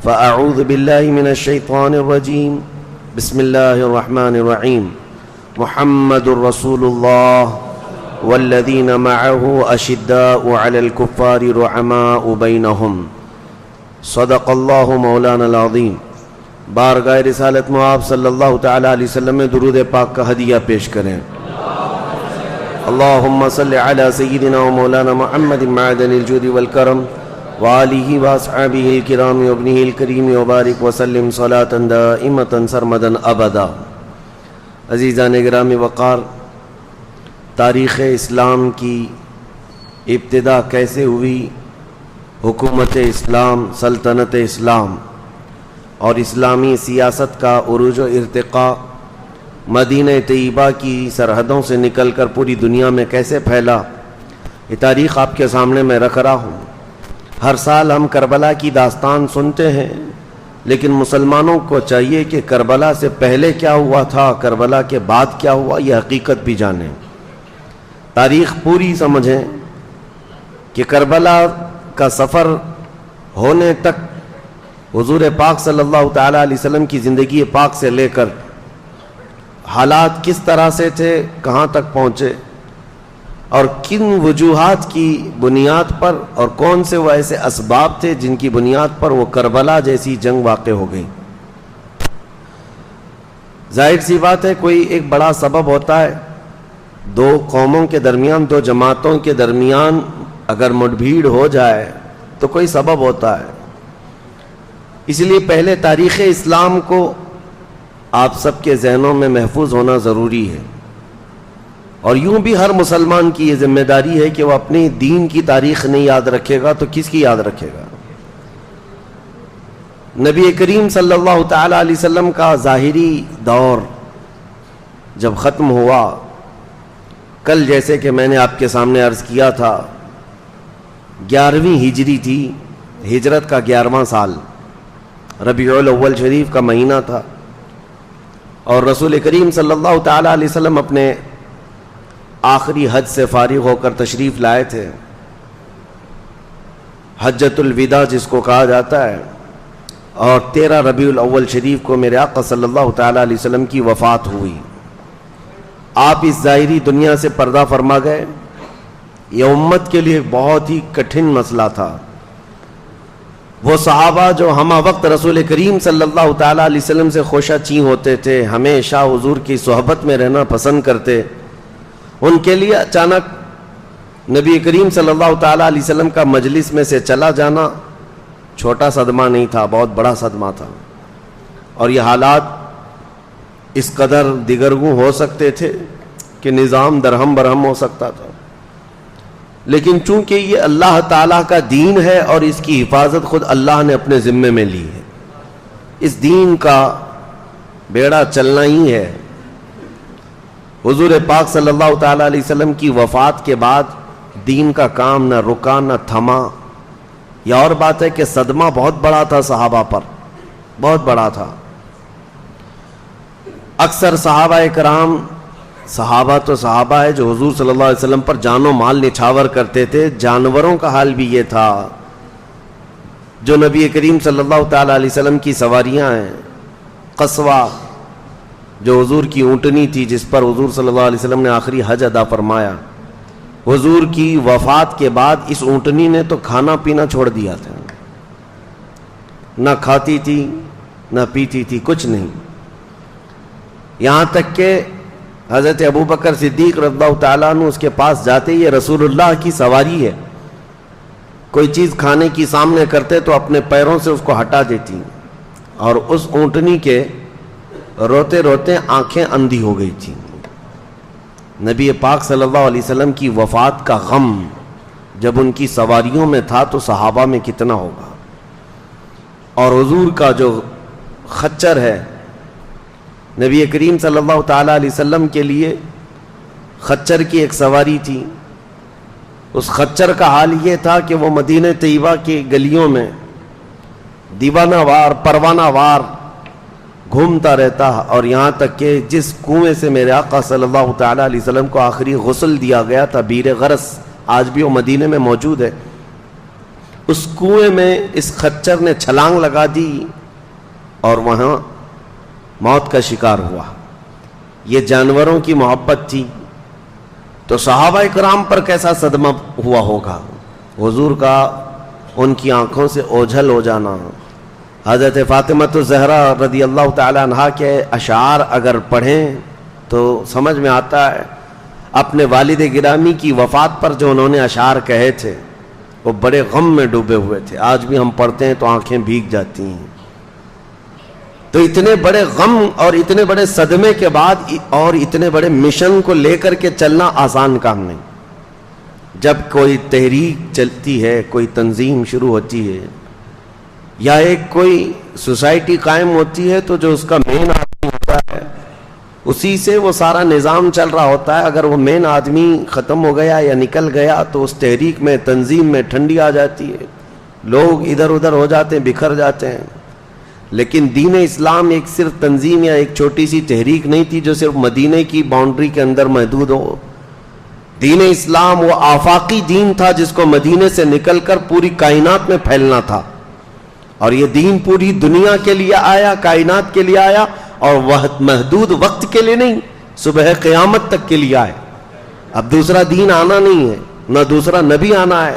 فأعوذ بالله من الشيطان الرجيم بسم الله الرحمن الرحيم محمد رسول الله والذين معه أشداء على الكفار رحماء بينهم صدق الله مولانا العظيم۔ بارگاہ رسالت میں آپ صلی اللہ تعالیٰ علیہ وسلم میں درود پاک کا ہدیہ پیش کریں۔ اللہم صلی علی سیدنا و مولانا محمد معدن الجود والکرم وآلہ واصحابہ الکرام وابنہ الکریم وبارک وسلم صلاة دائمة سرمدا ابدا۔ عزیزان گرامی وقار، تاریخ اسلام کی ابتدا کیسے ہوئی؟ حکومت اسلام، سلطنت اسلام اور اسلامی سیاست کا عروج و ارتقاء مدینہ طیبہ کی سرحدوں سے نکل کر پوری دنیا میں کیسے پھیلا، یہ تاریخ آپ کے سامنے میں رکھ رہا ہوں۔ ہر سال ہم کربلا کی داستان سنتے ہیں، لیکن مسلمانوں کو چاہیے کہ کربلا سے پہلے کیا ہوا تھا، کربلا کے بعد کیا ہوا، یہ حقیقت بھی جانیں، تاریخ پوری سمجھیں کہ کربلا کا سفر ہونے تک حضور پاک صلی اللہ تعالیٰ علیہ وسلم کی زندگی پاک سے لے کر حالات کس طرح سے تھے، کہاں تک پہنچے، اور کن وجوہات کی بنیاد پر، اور کون سے وہ ایسے اسباب تھے جن کی بنیاد پر وہ کربلا جیسی جنگ واقع ہو گئی۔ ظاہر سی بات ہے، کوئی ایک بڑا سبب ہوتا ہے، دو قوموں کے درمیان، دو جماعتوں کے درمیان اگر مڈبھیڑ ہو جائے تو کوئی سبب ہوتا ہے۔ اس لیے پہلے تاریخ اسلام کو آپ سب کے ذہنوں میں محفوظ ہونا ضروری ہے، اور یوں بھی ہر مسلمان کی یہ ذمہ داری ہے کہ وہ اپنے دین کی تاریخ نہیں یاد رکھے گا تو کس کی یاد رکھے گا؟ نبی کریم صلی اللہ تعالیٰ علیہ وسلم کا ظاہری دور جب ختم ہوا، کل جیسے کہ میں نے آپ کے سامنے عرض کیا تھا 11ویں ہجری تھی، ہجرت کا 11واں سال، ربیع الاول شریف کا مہینہ تھا، اور رسول کریم صلی اللہ تعالیٰ علیہ وسلم اپنے آخری حج سے فارغ ہو کر تشریف لائے تھے، حجۃ الوداع جس کو کہا جاتا ہے، اور 13 ربیع الاول شریف کو میرے آقا صلی اللہ تعالیٰ علیہ وسلم کی وفات ہوئی۔ آپ اس ظاہری دنیا سے پردہ فرما گئے۔ یہ امت کے لیے بہت ہی کٹھن مسئلہ تھا۔ وہ صحابہ جو ہمہ وقت رسول کریم صلی اللہ تعالیٰ علیہ وسلم سے خوشہ چیں ہوتے تھے، ہمیشہ حضور کی صحبت میں رہنا پسند کرتے، ان کے لیے اچانک نبی کریم صلی اللہ تعالیٰ علیہ وسلم کا مجلس میں سے چلا جانا چھوٹا صدمہ نہیں تھا، بہت بڑا صدمہ تھا، اور یہ حالات اس قدر دیگرگوں ہو سکتے تھے کہ نظام درہم برہم ہو سکتا تھا، لیکن چونکہ یہ اللہ تعالیٰ کا دین ہے اور اس کی حفاظت خود اللہ نے اپنے ذمے میں لی ہے، اس دین کا بیڑا چلنا ہی ہے۔ حضور پاک صلی اللہ تعالیٰ علیہ وسلم کی وفات کے بعد دین کا کام نہ رکا نہ تھما۔ یہ اور بات ہے کہ صدمہ بہت بڑا تھا صحابہ پر، بہت بڑا تھا۔ اکثر صحابہ کرام، صحابہ تو صحابہ ہے جو حضور صلی اللہ علیہ وسلم پر جان و مال نچھاور کرتے تھے، جانوروں کا حال بھی یہ تھا۔ جو نبی کریم صلی اللہ تعالیٰ علیہ وسلم کی سواریاں ہیں، قصوہ جو حضور کی اونٹنی تھی جس پر حضور صلی اللہ علیہ وسلم نے آخری حج ادا فرمایا، حضور کی وفات کے بعد اس اونٹنی نے تو کھانا پینا چھوڑ دیا تھا، نہ کھاتی تھی نہ پیتی تھی، کچھ نہیں، یہاں تک کہ حضرت ابوبکر صدیق رضی اللہ تعالیٰ عنہ اس کے پاس جاتے، یہ رسول اللہ کی سواری ہے، کوئی چیز کھانے کی سامنے کرتے تو اپنے پیروں سے اس کو ہٹا دیتی، اور اس اونٹنی کے روتے روتے آنکھیں اندھی ہو گئی تھیں۔ نبی پاک صلی اللہ علیہ وسلم کی وفات کا غم جب ان کی سواریوں میں تھا تو صحابہ میں کتنا ہوگا۔ اور حضور کا جو خچر ہے، نبی کریم صلی اللہ تعالیٰ علیہ وسلم کے لیے خچر کی ایک سواری تھی، اس خچر کا حال یہ تھا کہ وہ مدینہ طیبہ کی گلیوں میں دیوانہ وار پروانہ وار گھومتا رہتا، اور یہاں تک کہ جس کنویں سے میرے آقا صلی اللہ تعالیٰ علیہ وسلم کو آخری غسل دیا گیا تھا، بیر غرس، آج بھی وہ مدینے میں موجود ہے، اس کنویں میں اس خچر نے چھلانگ لگا دی اور وہاں موت کا شکار ہوا. یہ جانوروں کی محبت تھی تو صحابہ کرام پر کیسا صدمہ ہوا ہوگا. حضور کا ان کی آنکھوں سے اوجھل ہو جانا. حضرت فاطمہ الزہرا رضی اللہ تعالی عنہا کے اشعار اگر پڑھیں تو سمجھ میں آتا ہے اپنے والد گرامی کی وفات پر جو انہوں نے اشعار کہے تھے وہ بڑے غم میں ڈوبے ہوئے تھے. آج بھی ہم پڑھتے ہیں تو آنکھیں بھیگ جاتی ہیں. تو اتنے بڑے غم اور اتنے بڑے صدمے کے بعد اور اتنے بڑے مشن کو لے کر کے چلنا آسان کام نہیں. جب کوئی تحریک چلتی ہے, کوئی تنظیم شروع ہوتی ہے یا ایک کوئی سوسائٹی قائم ہوتی ہے تو جو اس کا مین آدمی ہوتا ہے اسی سے وہ سارا نظام چل رہا ہوتا ہے. اگر وہ مین آدمی ختم ہو گیا یا نکل گیا تو اس تحریک میں, تنظیم میں ٹھنڈی آ جاتی ہے, لوگ ادھر ادھر ہو جاتے ہیں, بکھر جاتے ہیں. لیکن دین اسلام ایک صرف تنظیم یا ایک چھوٹی سی تحریک نہیں تھی جو صرف مدینہ کی باؤنڈری کے اندر محدود ہو. دین اسلام وہ آفاقی دین تھا جس کو مدینے سے نکل کر پوری کائنات میں پھیلنا تھا, اور یہ دین پوری دنیا کے لیے آیا, کائنات کے لیے آیا, اور وہ محدود وقت کے لیے نہیں, صبح قیامت تک کے لیے آئے. اب دوسرا دین آنا نہیں ہے, نہ دوسرا نبی آنا ہے.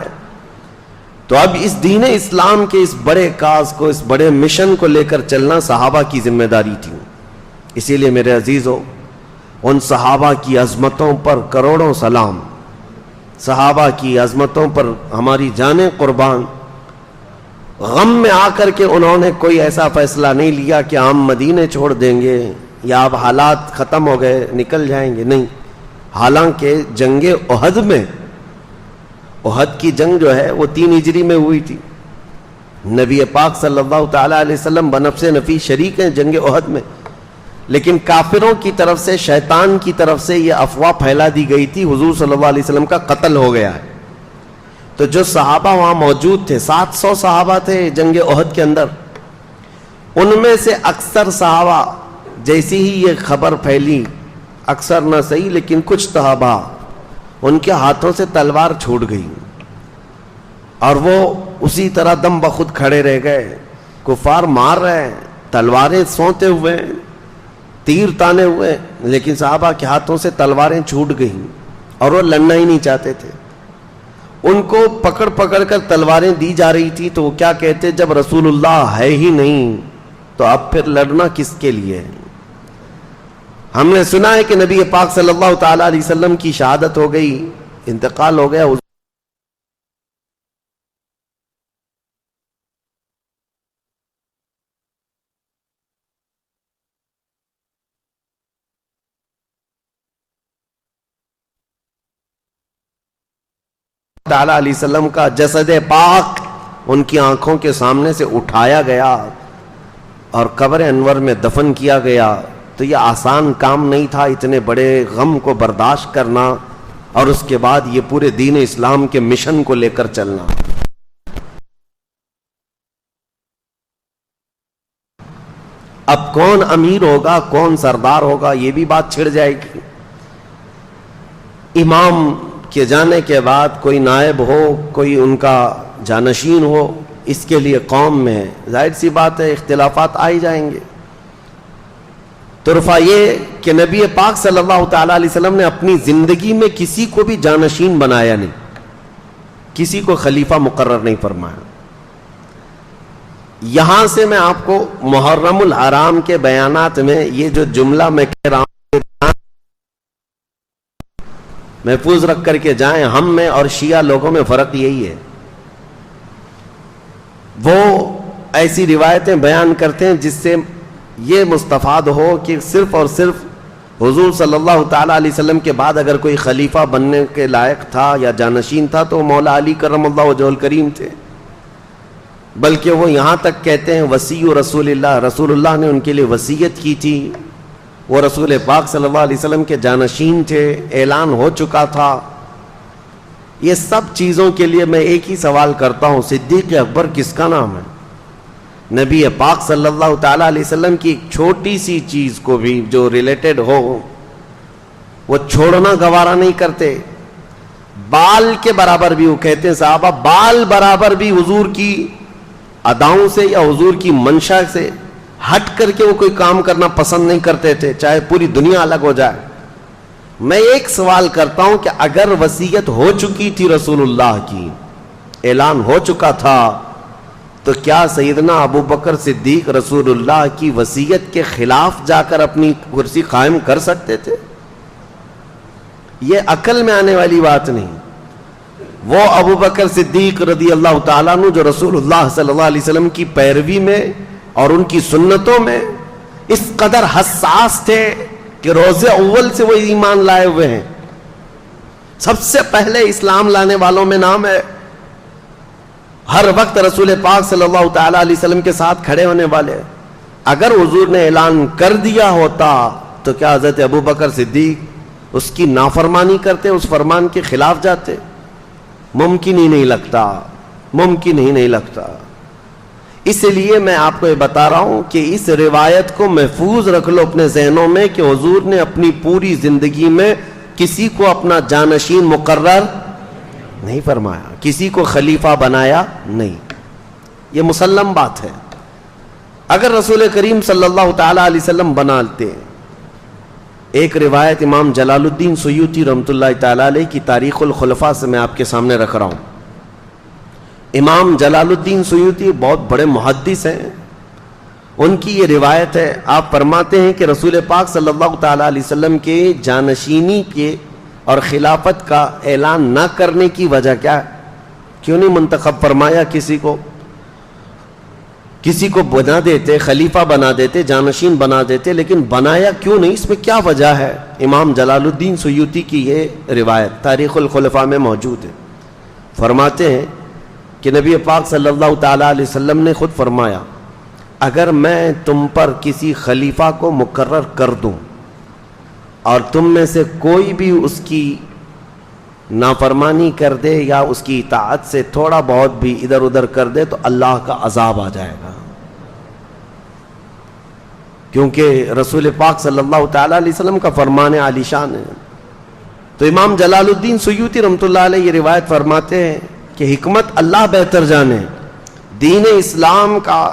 تو اب اس دین اسلام کے اس بڑے کاز کو, اس بڑے مشن کو لے کر چلنا صحابہ کی ذمہ داری تھی. اسی لیے میرے عزیزو, ان صحابہ کی عظمتوں پر کروڑوں سلام. صحابہ کی عظمتوں پر ہماری جانیں قربان. غم میں آ کر کے انہوں نے کوئی ایسا فیصلہ نہیں لیا کہ ہم مدینے چھوڑ دیں گے یا اب حالات ختم ہو گئے نکل جائیں گے, نہیں. حالانکہ جنگ احد میں, احد کی جنگ جو ہے وہ 3 ہجری میں ہوئی تھی. نبی پاک صلی اللہ تعالی علیہ وسلم بنفس نفیس شریک ہیں جنگ احد میں, لیکن کافروں کی طرف سے, شیطان کی طرف سے یہ افواہ پھیلا دی گئی تھی حضور صلی اللہ علیہ وسلم کا قتل ہو گیا ہے. تو جو صحابہ وہاں موجود تھے, 700 صحابہ تھے جنگ احد کے اندر, ان میں سے اکثر صحابہ جیسی ہی یہ خبر پھیلی, اکثر نہ صحیح لیکن کچھ صحابہ, ان کے ہاتھوں سے تلوار چھوٹ گئی اور وہ اسی طرح دم بخود کھڑے رہ گئے. کفار مار رہے ہیں, تلواریں سونتے ہوئے, تیر تانے ہوئے, لیکن صحابہ کے ہاتھوں سے تلواریں چھوٹ گئیں اور وہ لڑنا ہی نہیں چاہتے تھے. ان کو پکڑ پکڑ کر تلواریں دی جا رہی تھی تو وہ کیا کہتے, جب رسول اللہ ہے ہی نہیں تو اب پھر لڑنا کس کے لیے. ہم نے سنا ہے کہ نبی پاک صلی اللہ تعالی علیہ وسلم کی شہادت ہو گئی, انتقال ہو گیا. تعالی علیہ وسلم کا جسد پاک ان کی آنکھوں کے سامنے سے اٹھایا گیا اور قبر انور میں دفن کیا گیا. تو یہ آسان کام نہیں تھا اتنے بڑے غم کو برداشت کرنا اور اس کے بعد یہ پورے دین اسلام کے مشن کو لے کر چلنا. اب کون امیر ہوگا, کون سردار ہوگا, یہ بھی بات چھڑ جائے گی. امام کے جانے کے بعد کوئی نائب ہو, کوئی ان کا جانشین ہو, اس کے لیے قوم میں ظاہر سی بات ہے اختلافات آ ہی جائیں گے. طرفہ یہ کہ نبی پاک صلی اللہ تعالی علیہ وسلم نے اپنی زندگی میں کسی کو بھی جانشین بنایا نہیں, کسی کو خلیفہ مقرر نہیں فرمایا. یہاں سے میں آپ کو محرم الحرام کے بیانات میں یہ جو جملہ میں کہہ رہا ہوں محفوظ رکھ کر کے جائیں. ہم میں اور شیعہ لوگوں میں فرق یہی ہے, وہ ایسی روایتیں بیان کرتے ہیں جس سے یہ مستفاد ہو کہ صرف اور صرف حضور صلی اللہ تعالی علیہ وسلم کے بعد اگر کوئی خلیفہ بننے کے لائق تھا یا جانشین تھا تو مولا علی کرم اللہ وجہہ الکریم تھے. بلکہ وہ یہاں تک کہتے ہیں وصی رسول اللہ, رسول اللہ نے ان کے لیے وصیت کی تھی, وہ رسول پاک صلی اللہ علیہ وسلم کے جانشین تھے, اعلان ہو چکا تھا. یہ سب چیزوں کے لیے میں ایک ہی سوال کرتا ہوں, صدیق اکبر کس کا نام ہے؟ نبی پاک صلی اللہ تعالی علیہ وسلم کی ایک چھوٹی سی چیز کو بھی جو ریلیٹڈ ہو وہ چھوڑنا گوارا نہیں کرتے. بال کے برابر بھی، وہ کہتے ہیں صحابہ بال برابر بھی حضور کی اداؤں سے یا حضور کی منشا سے ہٹ کر کے وہ کوئی کام کرنا پسند نہیں کرتے تھے، چاہے پوری دنیا الگ ہو جائے۔ میں ایک سوال کرتا ہوں کہ اگر وصیت ہو چکی تھی رسول اللہ کی، اعلان ہو چکا تھا، تو کیا سیدنا ابو بکر صدیق رسول اللہ کی وصیت کے خلاف جا کر اپنی کرسی قائم کر سکتے تھے؟ یہ عقل میں آنے والی بات نہیں۔ وہ ابو بکر صدیق رضی اللہ تعالیٰ عنہ جو رسول اللہ صلی اللہ علیہ وسلم کی پیروی میں اور ان کی سنتوں میں اس قدر حساس تھے کہ روز اول سے وہ ایمان لائے ہوئے ہیں، سب سے پہلے اسلام لانے والوں میں نام ہے، ہر وقت رسول پاک صلی اللہ تعالیٰ علیہ وسلم کے ساتھ کھڑے ہونے والے۔ اگر حضور نے اعلان کر دیا ہوتا تو کیا حضرت ابو بکر صدیق اس کی نافرمانی کرتے، اس فرمان کے خلاف جاتے؟ ممکن ہی نہیں لگتا، ممکن ہی نہیں لگتا۔ اس لیے میں آپ کو یہ بتا رہا ہوں کہ اس روایت کو محفوظ رکھ لو اپنے ذہنوں میں کہ حضور نے اپنی پوری زندگی میں کسی کو اپنا جانشین مقرر نہیں فرمایا، کسی کو خلیفہ بنایا نہیں، یہ مسلم بات ہے۔ اگر رسول کریم صلی اللہ تعالیٰ علیہ وسلم بناتے، ایک روایت امام جلال الدین سیوطی رحمۃ اللہ تعالیٰ علیہ کی تاریخ الخلفاء سے میں آپ کے سامنے رکھ رہا ہوں۔ امام جلال الدین سیوطی بہت بڑے محدث ہیں، ان کی یہ روایت ہے، آپ فرماتے ہیں کہ رسول پاک صلی اللہ تعالیٰ علیہ وسلم کے جانشینی کے اور خلافت کا اعلان نہ کرنے کی وجہ کیا ہے؟ کیوں نہیں منتخب فرمایا کسی کو بنا دیتے، خلیفہ بنا دیتے، جانشین بنا دیتے، لیکن بنایا کیوں نہیں؟ اس میں کیا وجہ ہے؟ امام جلال الدین سیوطی کی یہ روایت تاریخ الخلفاء میں موجود ہے۔ فرماتے ہیں کہ نبی پاک صلی اللہ تعالیٰ علیہ وسلم نے خود فرمایا، اگر میں تم پر کسی خلیفہ کو مقرر کر دوں اور تم میں سے کوئی بھی اس کی نافرمانی کر دے یا اس کی اطاعت سے تھوڑا بہت بھی ادھر ادھر کر دے تو اللہ کا عذاب آ جائے گا، کیونکہ رسول پاک صلی اللہ تعالیٰ علیہ وسلم کا فرمان عالی شان ہے۔ تو امام جلال الدین سیوطی رحمۃ اللہ علیہ یہ روایت فرماتے ہیں کہ حکمت اللہ بہتر جانے، دین اسلام کا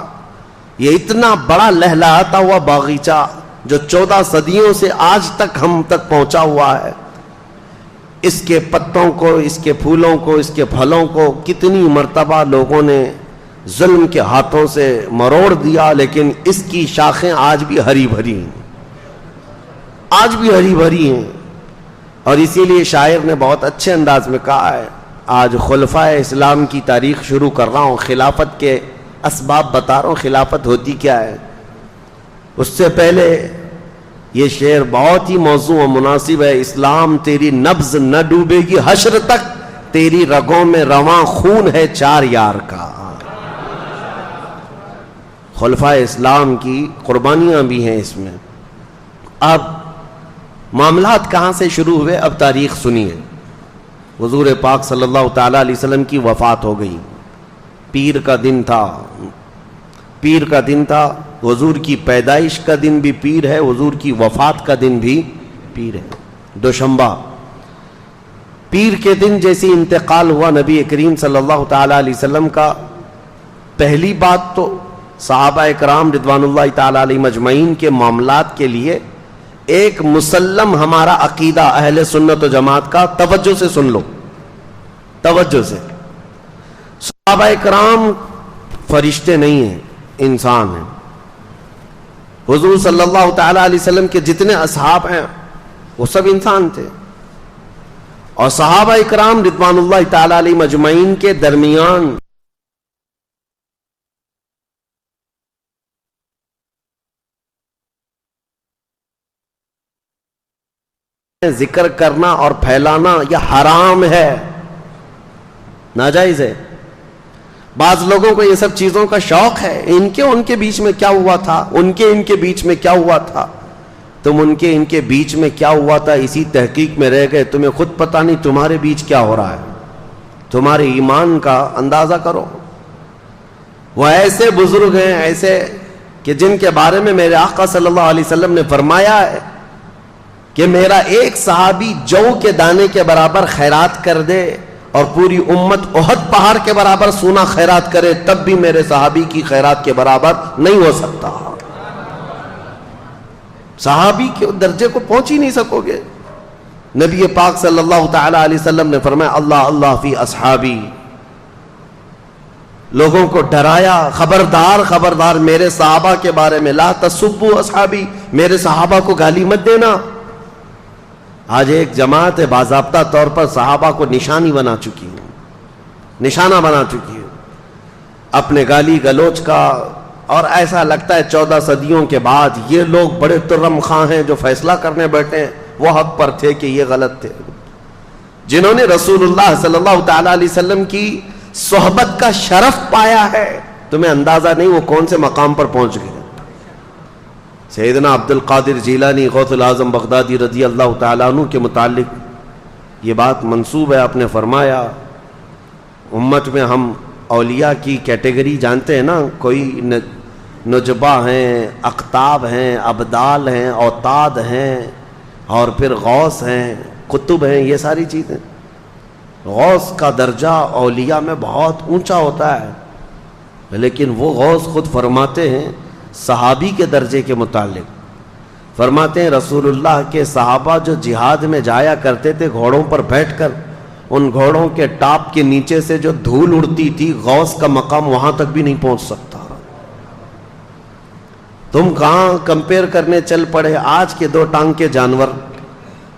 یہ اتنا بڑا لہلہاتا ہوا باغیچہ جو 14 صدیوں سے آج تک ہم تک پہنچا ہوا ہے، اس کے پتوں کو، اس کے پھولوں کو، اس کے پھلوں کو کتنی مرتبہ لوگوں نے ظلم کے ہاتھوں سے مروڑ دیا، لیکن اس کی شاخیں آج بھی ہری بھری ہیں، آج بھی ہری بھری ہیں۔ اور اسی لیے شاعر نے بہت اچھے انداز میں کہا ہے، آج خلفائے اسلام کی تاریخ شروع کر رہا ہوں، خلافت کے اسباب بتا رہا ہوں، خلافت ہوتی کیا ہے۔ اس سے پہلے یہ شعر بہت ہی موزوں و مناسب ہے، اسلام تیری نبض نہ ڈوبے گی حشر تک، تیری رگوں میں رواں خون ہے 4 یار کا۔ خلفائے اسلام کی قربانیاں بھی ہیں اس میں۔ اب معاملات کہاں سے شروع ہوئے، اب تاریخ سنیے۔ حضور پاک صلی اللہ تعالیٰ علیہ وسلم کی وفات ہو گئی، پیر کا دن تھا، پیر کا دن تھا، حضور کی پیدائش کا دن بھی پیر ہے، حضور کی وفات کا دن بھی پیر ہے، دوشنبہ۔ پیر کے دن جیسی انتقال ہوا نبی کریم صلی اللہ تعالیٰ علیہ وسلم کا، پہلی بات تو صحابہ کرام رضوان اللہ تعالیٰ علیہ مجمعین کے معاملات کے لیے ایک مسلم ہمارا عقیدہ اہل سنت و جماعت کا، توجہ سے سن لو، توجہ سے، صحابہ کرام فرشتے نہیں ہیں، انسان ہیں۔ حضور صلی اللہ تعالیٰ علیہ وسلم کے جتنے اصحاب ہیں وہ سب انسان تھے، اور صحابہ کرام رضوان اللہ تعالیٰ علیہ مجمعین کے درمیان ذکر کرنا اور پھیلانا یہ حرام ہے، ناجائز ہے۔ بعض لوگوں کو یہ سب چیزوں کا شوق ہے، ان کے بیچ میں کیا ہوا تھا، ان کے بیچ میں کیا ہوا تھا، تم ان کے بیچ میں کیا ہوا تھا اسی تحقیق میں رہ گئے، تمہیں خود پتہ نہیں تمہارے بیچ کیا ہو رہا ہے۔ تمہارے ایمان کا اندازہ کرو۔ وہ ایسے بزرگ ہیں، ایسے کہ جن کے بارے میں میرے آقا صلی اللہ علیہ وسلم نے فرمایا ہے کہ میرا ایک صحابی جو کے دانے کے برابر خیرات کر دے اور پوری امت احد پہاڑ کے برابر سونا خیرات کرے تب بھی میرے صحابی کی خیرات کے برابر نہیں ہو سکتا. صحابی کے درجے کو پہنچ ہی نہیں سکو گے. نبی پاک صلی اللہ تعالی علیہ وسلم نے فرمایا اللہ اللہ فی اصحابی، لوگوں کو ڈرایا خبردار خبردار میرے صحابہ کے بارے میں، لا تسبوا اصحابی، میرے صحابہ کو گالی مت دینا. آج ایک جماعت ہے باضابطہ طور پر صحابہ کو نشانی بنا چکی ہے، نشانہ بنا چکی ہے اپنے گالی گلوچ کا، اور ایسا لگتا ہے 14 صدیوں کے بعد یہ لوگ بڑے ترم خواہ ہیں جو فیصلہ کرنے بیٹھے ہیں، وہ حق پر تھے کہ یہ غلط تھے. جنہوں نے رسول اللہ صلی اللہ تعالی علیہ وسلم کی صحبت کا شرف پایا ہے، تمہیں اندازہ نہیں وہ کون سے مقام پر پہنچ گئے. سیدنا عبد القادر جیلانی غوث العظم بغدادی رضی اللہ تعالیٰ عنہ کے متعلق یہ بات منسوب ہے، آپ نے فرمایا امت میں ہم اولیاء کی کیٹیگری جانتے ہیں نا، کوئی نجبہ ہیں، اقطاب ہیں، ابدال ہیں، اوتاد ہیں، اور پھر غوث ہیں، قطب ہیں، یہ ساری چیزیں. غوث کا درجہ اولیاء میں بہت اونچا ہوتا ہے، لیکن وہ غوث خود فرماتے ہیں صحابی کے درجے کے متعلق، فرماتے ہیں رسول اللہ کے صحابہ جو جہاد میں جایا کرتے تھے گھوڑوں پر بیٹھ کر، ان گھوڑوں کے ٹاپ کے نیچے سے جو دھول اڑتی تھی غوث کا مقام وہاں تک بھی نہیں پہنچ سکتا. تم کہاں کمپیئر کرنے چل پڑے آج کے 2 ٹانگ کے جانور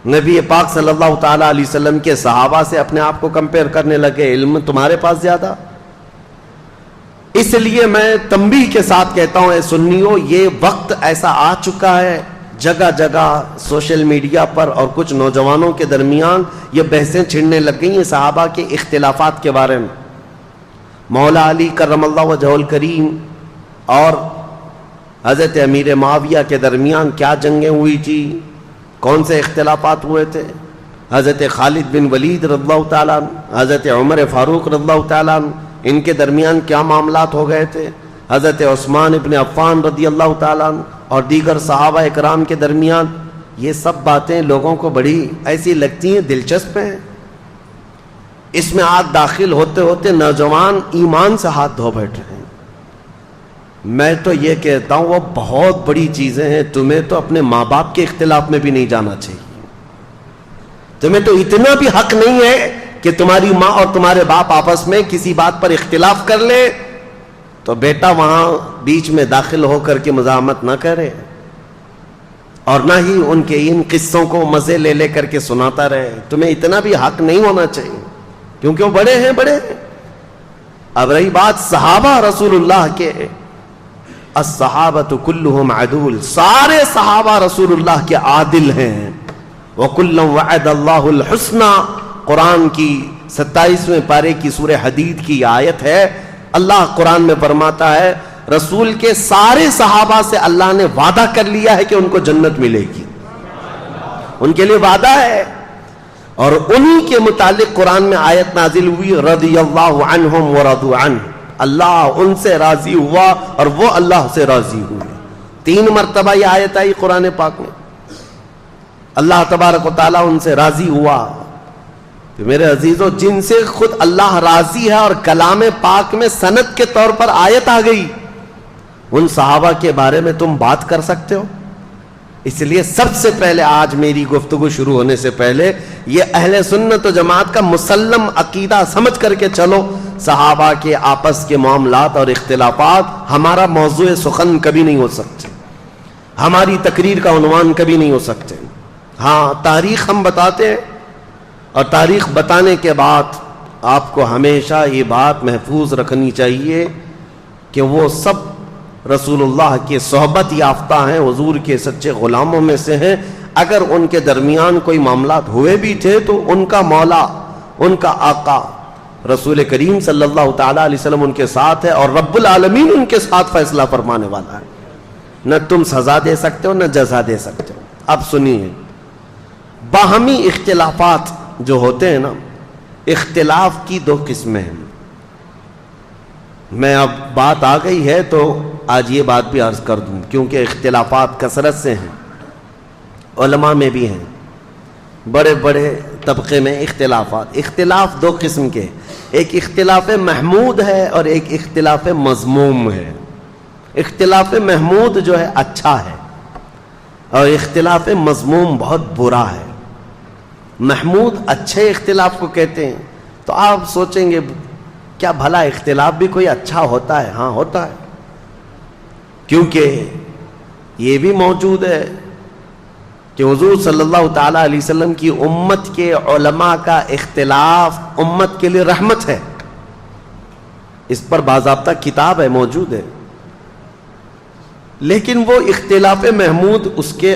نبی پاک صلی اللہ تعالیٰ علیہ وسلم کے صحابہ سے اپنے آپ کو کمپیئر کرنے لگے. علم تمہارے پاس زیادہ. اس لیے میں تنبیہ کے ساتھ کہتا ہوں اے سنیو، یہ وقت ایسا آ چکا ہے جگہ جگہ سوشل میڈیا پر اور کچھ نوجوانوں کے درمیان یہ بحثیں چھڑنے لگ گئی ہیں صحابہ کے اختلافات کے بارے میں. مولا علی کرم اللہ وجہہ الکریم اور حضرت امیر معاویہ کے درمیان کیا جنگیں ہوئی تھی، کون سے اختلافات ہوئے تھے. حضرت خالد بن ولید رضی اللہ تعالیٰ عنہ، حضرت عمر فاروق رضی اللہ تعالیٰ عنہ، ان کے درمیان کیا معاملات ہو گئے تھے. حضرت عثمان ابن عفان رضی اللہ تعالیٰ عنہ اور دیگر صحابہ اکرام کے درمیان. یہ سب باتیں لوگوں کو بڑی ایسی لگتی ہیں دلچسپ ہیں. اس میں آج داخل ہوتے ہوتے نوجوان ایمان سے ہاتھ دھو بیٹھ رہے ہیں. میں تو یہ کہتا ہوں وہ بہت بڑی چیزیں ہیں. تمہیں تو اپنے ماں باپ کے اختلاف میں بھی نہیں جانا چاہیے. تمہیں تو اتنا بھی حق نہیں ہے کہ تمہاری ماں اور تمہارے باپ آپس میں کسی بات پر اختلاف کر لے تو بیٹا وہاں بیچ میں داخل ہو کر کے مزاحمت نہ کرے، اور نہ ہی ان کے ان قصوں کو مزے لے لے کر کے سناتا رہے. تمہیں اتنا بھی حق نہیں ہونا چاہیے کیونکہ وہ بڑے ہیں. اب رہی بات صحابہ رسول اللہ کے، الصحابۃ کلہم عدول، سارے صحابہ رسول اللہ کے عادل ہیں. وَكُلًّا وَعَدَ اللَّهُ الْحُسْنَى، قرآن کی 27ویں پارے کی سورہ حدید کی آیت ہے. اللہ قرآن میں فرماتا ہے رسول کے سارے صحابہ سے اللہ نے وعدہ کر لیا ہے کہ ان کو جنت ملے گی، ان کے لیے وعدہ ہے. اور انہی کے متعلق قرآن میں آیت نازل ہوئی رضی اللہ عنہم ورضوا عنہ، اللہ ان سے راضی ہوا اور وہ اللہ سے راضی ہوئے. 3 مرتبہ یہ آیت آئی قرآن پاک میں. اللہ تبارک و تعالیٰ ان سے راضی ہوا. تو میرے عزیزو، جن سے خود اللہ راضی ہے اور کلام پاک میں سند کے طور پر آیت آ گئی، ان صحابہ کے بارے میں تم بات کر سکتے ہو؟ اس لیے سب سے پہلے آج میری گفتگو شروع ہونے سے پہلے یہ اہل سنت و جماعت کا مسلم عقیدہ سمجھ کر کے چلو، صحابہ کے آپس کے معاملات اور اختلافات ہمارا موضوع سخن کبھی نہیں ہو سکتے، ہماری تقریر کا عنوان کبھی نہیں ہو سکتے. ہاں، تاریخ ہم بتاتے ہیں، اور تاریخ بتانے کے بعد آپ کو ہمیشہ یہ بات محفوظ رکھنی چاہیے کہ وہ سب رسول اللہ کے صحبت یافتہ ہیں، حضور کے سچے غلاموں میں سے ہیں. اگر ان کے درمیان کوئی معاملات ہوئے بھی تھے تو ان کا مولا، ان کا آقا رسول کریم صلی اللہ تعالیٰ علیہ وسلم ان کے ساتھ ہے، اور رب العالمین ان کے ساتھ فیصلہ فرمانے والا ہے. نہ تم سزا دے سکتے ہو نہ جزا دے سکتے ہو. اب سنیے، باہمی اختلافات جو ہوتے ہیں نا، اختلاف کی 2 قسمیں ہیں. میں اب بات آ گئی ہے تو آج یہ بات بھی عرض کر دوں، کیونکہ اختلافات کثرت سے ہیں، علماء میں بھی ہیں. بڑے بڑے طبقے میں اختلافات. اختلاف دو قسم کے، ایک اختلاف محمود ہے اور ایک اختلاف مذموم ہے. اختلاف محمود جو ہے اچھا ہے اور اختلاف مذموم بہت برا ہے. محمود اچھے اختلاف کو کہتے ہیں. تو آپ سوچیں گے کیا بھلا اختلاف بھی کوئی اچھا ہوتا ہے؟ ہاں ہوتا ہے، کیونکہ یہ بھی موجود ہے کہ حضور صلی اللہ تعالی علیہ وسلم کی امت کے علماء کا اختلاف امت کے لیے رحمت ہے. اس پر باضابطہ کتاب ہے، موجود ہے. لیکن وہ اختلاف محمود، اس کے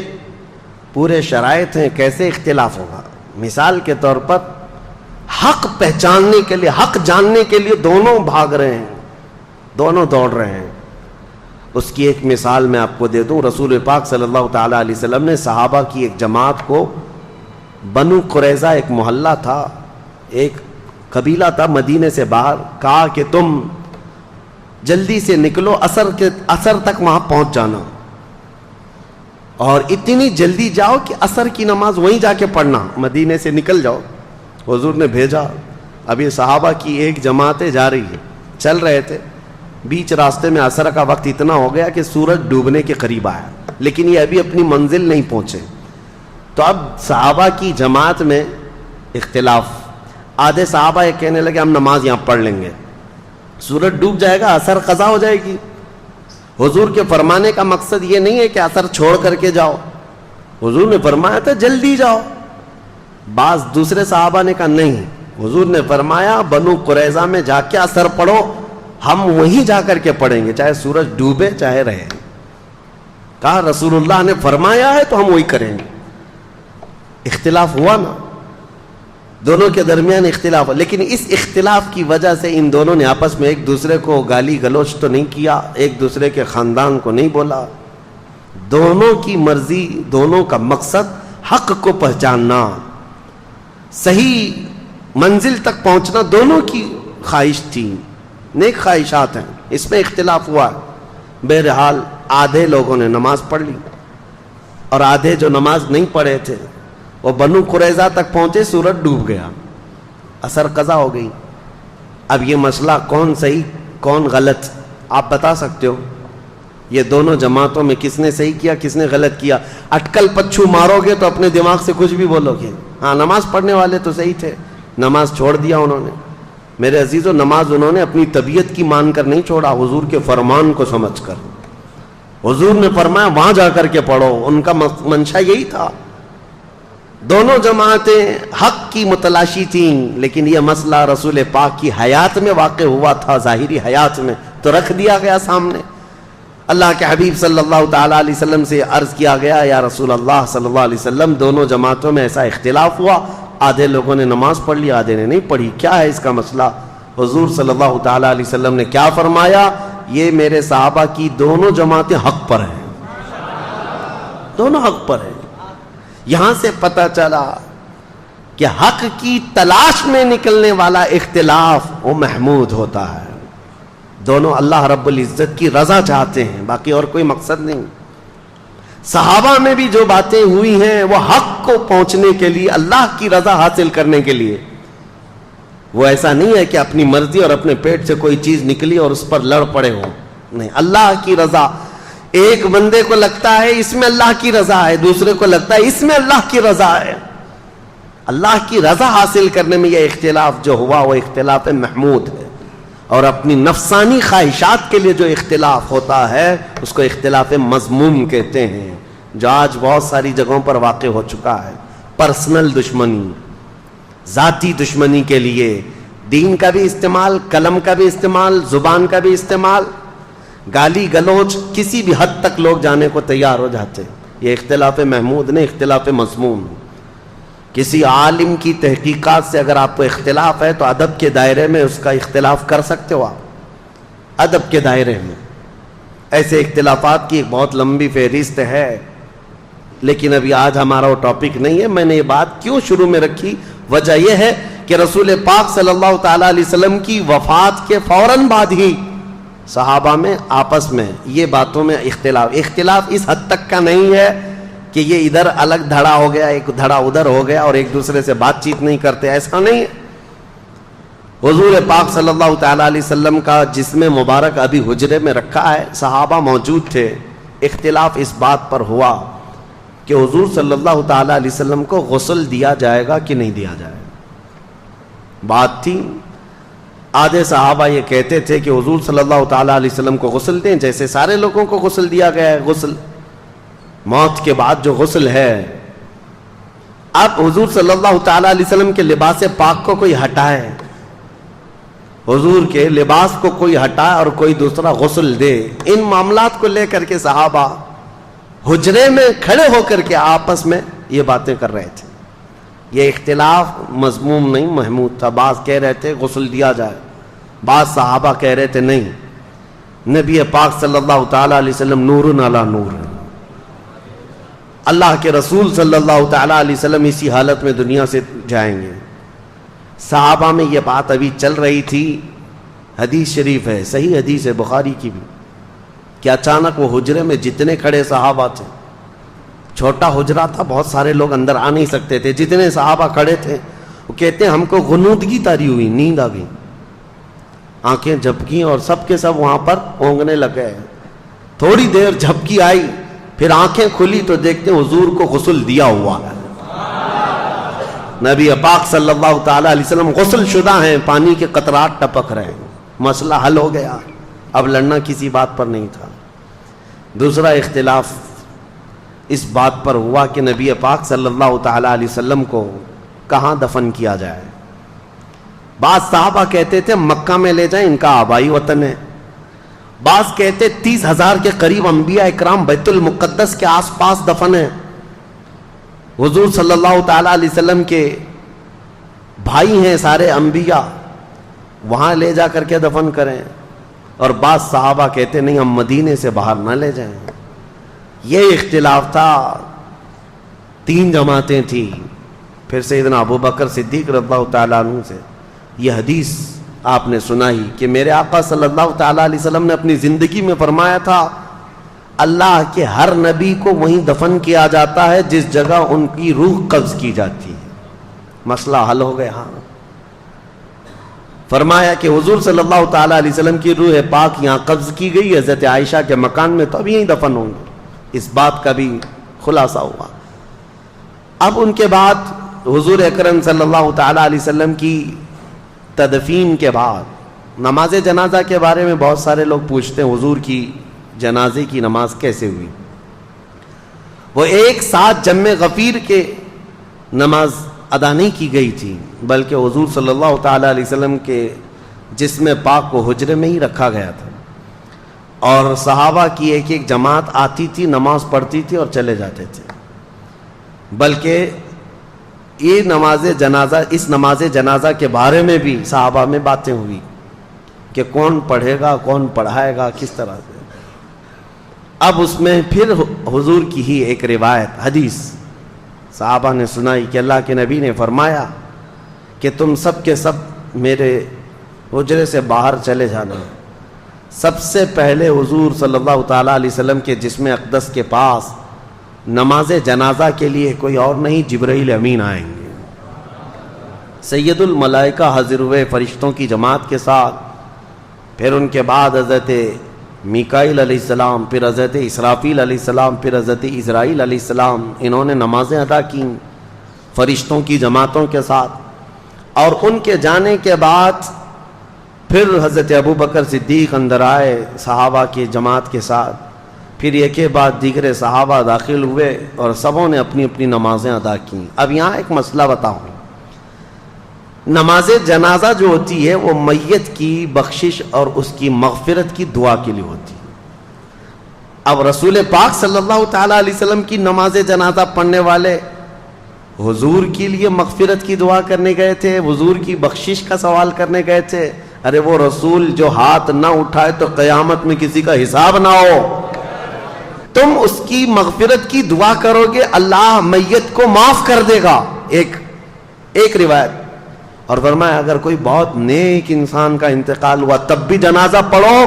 پورے شرائط ہیں. کیسے اختلاف ہوگا؟ مثال کے طور پر حق پہچاننے کے لیے، حق جاننے کے لیے دونوں بھاگ رہے ہیں، دونوں دوڑ رہے ہیں. اس کی ایک مثال میں آپ کو دے دوں. رسول پاک صلی اللہ تعالی علیہ وسلم نے صحابہ کی ایک جماعت کو، بنو قریظہ ایک محلہ تھا، ایک قبیلہ تھا مدینے سے باہر، کہا کہ تم جلدی سے نکلو، عصر تک وہاں پہنچ جانا، اور اتنی جلدی جاؤ کہ عصر کی نماز وہیں جا کے پڑھنا، مدینے سے نکل جاؤ. حضور نے بھیجا. اب یہ صحابہ کی ایک جماعتیں جا رہی ہے، چل رہے تھے. بیچ راستے میں عصر کا وقت اتنا ہو گیا کہ سورج ڈوبنے کے قریب آیا، لیکن یہ ابھی اپنی منزل نہیں پہنچے. تو اب صحابہ کی جماعت میں اختلاف. آدھے صحابہ یہ کہنے لگے ہم نماز یہاں پڑھ لیں گے، سورج ڈوب جائے گا، عصر قضا ہو جائے گی. حضور کے فرمانے کا مقصد یہ نہیں ہے کہ عصر چھوڑ کر کے جاؤ، حضور نے فرمایا تھا جلدی جاؤ. بعض دوسرے صحابہ نے کہا نہیں، حضور نے فرمایا بنو قریظہ میں جا کے عصر پڑھو، ہم وہیں جا کر کے پڑھیں گے چاہے سورج ڈوبے چاہے رہے. کہا رسول اللہ نے فرمایا ہے تو ہم وہی کریں گے. اختلاف ہوا نا، دونوں کے درمیان اختلاف. لیکن اس اختلاف کی وجہ سے ان دونوں نے آپس میں ایک دوسرے کو گالی گلوچ تو نہیں کیا، ایک دوسرے کے خاندان کو نہیں بولا. دونوں کی مرضی، دونوں کا مقصد حق کو پہچاننا، صحیح منزل تک پہنچنا، دونوں کی خواہش تھی، نیک خواہشات ہیں. اس میں اختلاف ہوا. بہرحال آدھے لوگوں نے نماز پڑھ لی اور آدھے جو نماز نہیں پڑھے تھے وہ بنو قریظہ تک پہنچے، سورج ڈوب گیا، عصر قضا ہو گئی. اب یہ مسئلہ کون صحیح کون غلط آپ بتا سکتے ہو؟ یہ دونوں جماعتوں میں کس نے صحیح کیا کس نے غلط کیا؟ اٹکل پچھو مارو گے تو اپنے دماغ سے کچھ بھی بولو گے. ہاں نماز پڑھنے والے تو صحیح تھے، نماز چھوڑ دیا انہوں نے. میرے عزیزو، نماز انہوں نے اپنی طبیعت کی مان کر نہیں چھوڑا، حضور کے فرمان کو سمجھ کر. حضور نے فرمایا وہاں جا کر کے پڑھو، ان کا منشا یہی تھا. دونوں جماعتیں حق کی متلاشی تھیں، لیکن یہ مسئلہ رسول پاک کی حیات میں واقع ہوا تھا، ظاہری حیات میں، تو رکھ دیا گیا سامنے. اللہ کے حبیب صلی اللہ تعالی علیہ وسلم سے عرض کیا گیا یا رسول اللہ صلی اللہ علیہ وسلم، دونوں جماعتوں میں ایسا اختلاف ہوا، آدھے لوگوں نے نماز پڑھ لی آدھے نے نہیں پڑھی، کیا ہے اس کا مسئلہ؟ حضور صلی اللہ تعالی علیہ وسلم نے کیا فرمایا؟ یہ میرے صحابہ کی دونوں جماعتیں حق پر ہیں، دونوں حق پر ہیں. یہاں سے پتہ چلا کہ حق کی تلاش میں نکلنے والا اختلاف وہ محمود ہوتا ہے. دونوں اللہ رب العزت کی رضا چاہتے ہیں، باقی اور کوئی مقصد نہیں. صحابہ میں بھی جو باتیں ہوئی ہیں وہ حق کو پہنچنے کے لیے، اللہ کی رضا حاصل کرنے کے لیے. وہ ایسا نہیں ہے کہ اپنی مرضی اور اپنے پیٹ سے کوئی چیز نکلی اور اس پر لڑ پڑے ہو، نہیں. اللہ کی رضا. ایک بندے کو لگتا ہے اس میں اللہ کی رضا ہے، دوسرے کو لگتا ہے اس میں اللہ کی رضا ہے. اللہ کی رضا حاصل کرنے میں یہ اختلاف جو ہوا وہ اختلاف محمود ہے. اور اپنی نفسانی خواہشات کے لیے جو اختلاف ہوتا ہے اس کو اختلاف مذموم کہتے ہیں، جو آج بہت ساری جگہوں پر واقع ہو چکا ہے. پرسنل دشمنی، ذاتی دشمنی کے لیے دین کا بھی استعمال، قلم کا بھی استعمال، زبان کا بھی استعمال، گالی گلوچ، کسی بھی حد تک لوگ جانے کو تیار ہو جاتے. یہ اختلاف محمود نہیں، اختلاف مذموم. کسی عالم کی تحقیقات سے اگر آپ کو اختلاف ہے تو ادب کے دائرے میں اس کا اختلاف کر سکتے ہو. آپ ادب کے دائرے میں ایسے اختلافات کی ایک بہت لمبی فہرست ہے، لیکن ابھی آج ہمارا وہ ٹاپک نہیں ہے. میں نے یہ بات کیوں شروع میں رکھی؟ وجہ یہ ہے کہ رسول پاک صلی اللہ تعالی علیہ وسلم کی وفات کے فوراً بعد ہی صحابہ میں آپس میں یہ باتوں میں اختلاف اس حد تک کا نہیں ہے کہ یہ ادھر الگ دھڑا ہو گیا، ایک دھڑا ادھر ہو گیا اور ایک دوسرے سے بات چیت نہیں کرتے، ایسا نہیں ہے۔ حضور پاک صلی اللہ تعالیٰ علیہ وسلم کا جسم مبارک ابھی حجرے میں رکھا ہے، صحابہ موجود تھے، اختلاف اس بات پر ہوا کہ حضور صلی اللہ تعالیٰ علیہ وسلم کو غسل دیا جائے گا کہ نہیں دیا جائے گا۔ بات تھی، آدھے صحابہ یہ کہتے تھے کہ حضور صلی اللہ تعالیٰ علیہ وسلم کو غسل دیں جیسے سارے لوگوں کو غسل دیا گیا ہے، غسل موت کے بعد جو غسل ہے۔ اب حضور صلی اللہ تعالیٰ علیہ وسلم کے لباس پاک کو کوئی ہٹائے، حضور کے لباس کو کوئی ہٹائے اور کوئی دوسرا غسل دے، ان معاملات کو لے کر کے صحابہ حجرے میں کھڑے ہو کر کے آپس میں یہ باتیں کر رہے تھے۔ یہ اختلاف مذموم نہیں، محمود تھا۔ بعض کہہ رہے تھے غسل دیا جائے، بعض صحابہ کہہ رہے تھے نہیں، نبی پاک صلی اللہ تعالیٰ علیہ وسلم نور علی نور، اللہ کے رسول صلی اللہ تعالیٰ علیہ وسلم اسی حالت میں دنیا سے جائیں گے۔ صحابہ میں یہ بات ابھی چل رہی تھی، حدیث شریف ہے، صحیح حدیث ہے بخاری کی بھی، کہ اچانک وہ حجرے میں جتنے کھڑے صحابہ تھے، چھوٹا حجرہ تھا، بہت سارے لوگ اندر آ نہیں سکتے تھے، جتنے صحابہ کھڑے تھے وہ کہتے ہیں ہم کو غنودگی طاری ہوئی، نیند آ گئی، آنکھیں جھپکیں اور سب کے سب وہاں پر اونگنے لگے۔ تھوڑی دیر جھپکی آئی، پھر آنکھیں کھلی تو دیکھتے ہیں حضور کو غسل دیا ہوا ہے، نبی پاک صلی اللہ تعالیٰ علیہ وسلم غسل شدہ ہیں، پانی کے قطرات ٹپک رہے ہیں، مسئلہ حل ہو گیا، اب لڑنا کسی بات پر نہیں تھا۔ دوسرا اختلاف اس بات پر ہوا کہ نبی پاک صلی اللہ تعالیٰ علیہ وسلم کو کہاں دفن کیا جائے۔ بعض صحابہ کہتے تھے مکہ میں لے جائیں، ان کا آبائی وطن ہے۔ بعض کہتے 30,000 کے قریب انبیاء اکرام بیت المقدس کے آس پاس دفن ہیں، حضور صلی اللہ تعالیٰ علیہ وسلم کے بھائی ہیں سارے انبیاء، وہاں لے جا کر کے دفن کریں۔ اور بعض صحابہ کہتے نہیں، ہم مدینے سے باہر نہ لے جائیں۔ یہ اختلاف تھا، 3 جماعتیں تھیں۔ پھر سیدنا ابو بکر صدیق رضی اللہ تعالیٰ عنہ سے یہ حدیث آپ نے سنائی کہ میرے آقا صلی اللہ تعالیٰ علیہ وسلم نے اپنی زندگی میں فرمایا تھا اللہ کے ہر نبی کو وہیں دفن کیا جاتا ہے جس جگہ ان کی روح قبض کی جاتی ہے۔ مسئلہ حل ہو گیا۔ فرمایا کہ حضور صلی اللہ تعالیٰ علیہ وسلم کی روح پاک یہاں قبض کی گئی، حضرت عائشہ کے مکان میں، تو اب یہیں دفن ہوں گے۔ اس بات کا بھی خلاصہ ہوا۔ اب ان کے بعد حضور اکرم صلی اللہ تعالیٰ علیہ وسلم کی تدفین کے بعد نماز جنازہ کے بارے میں بہت سارے لوگ پوچھتے ہیں، حضور کی جنازے کی نماز کیسے ہوئی؟ وہ ایک ساتھ جمع غفیر کے نماز ادا نہیں کی گئی تھی، بلکہ حضور صلی اللہ تعالیٰ علیہ وسلم کے جسم پاک کو حجرے میں ہی رکھا گیا تھا، اور صحابہ کی ایک ایک جماعت آتی تھی، نماز پڑھتی تھی اور چلے جاتے تھے۔ بلکہ یہ نماز جنازہ، اس نماز جنازہ کے بارے میں بھی صحابہ میں باتیں ہوئی کہ کون پڑھے گا، کون پڑھائے گا، کس طرح سے۔ اب اس میں پھر حضور کی ہی ایک روایت، حدیث صحابہ نے سنائی کہ اللہ کے نبی نے فرمایا کہ تم سب کے سب میرے حجرے سے باہر چلے جانا۔ سب سے پہلے حضور صلی اللہ تعالیٰ علیہ وسلم کے جسم اقدس کے پاس نماز جنازہ کے لیے کوئی اور نہیں، جبرائیل امین آئیں گے، سید الملائکہ حاضر ہوئے فرشتوں کی جماعت کے ساتھ۔ پھر ان کے بعد حضرت میکائیل علیہ السلام، پھر حضرت اسرافیل علیہ السلام، پھر حضرت اسرائیل علیہ السلام، انہوں نے نمازیں ادا کیں فرشتوں کی جماعتوں کے ساتھ۔ اور ان کے جانے کے بعد پھر حضرت ابو بکر صدیق اندر آئے صحابہ کی جماعت کے ساتھ، پھر ایک کے بعد دیگر صحابہ داخل ہوئے اور سبوں نے اپنی اپنی نمازیں ادا کیں۔ اب یہاں ایک مسئلہ بتاؤں، نماز جنازہ جو ہوتی ہے وہ میت کی بخشش اور اس کی مغفرت کی دعا کے لیے ہوتی ہے۔ اب رسول پاک صلی اللہ تعالیٰ علیہ وسلم کی نماز جنازہ پڑھنے والے حضور کے لیے مغفرت کی دعا کرنے گئے تھے، حضور کی بخشش کا سوال کرنے گئے تھے۔ ارے وہ رسول جو ہاتھ نہ اٹھائے تو قیامت میں کسی کا حساب نہ ہو، تم اس کی مغفرت کی دعا کرو گے، اللہ میت کو معاف کر دے گا۔ ایک روایت، اور فرمایا اگر کوئی بہت نیک انسان کا انتقال ہوا تب بھی جنازہ پڑھو،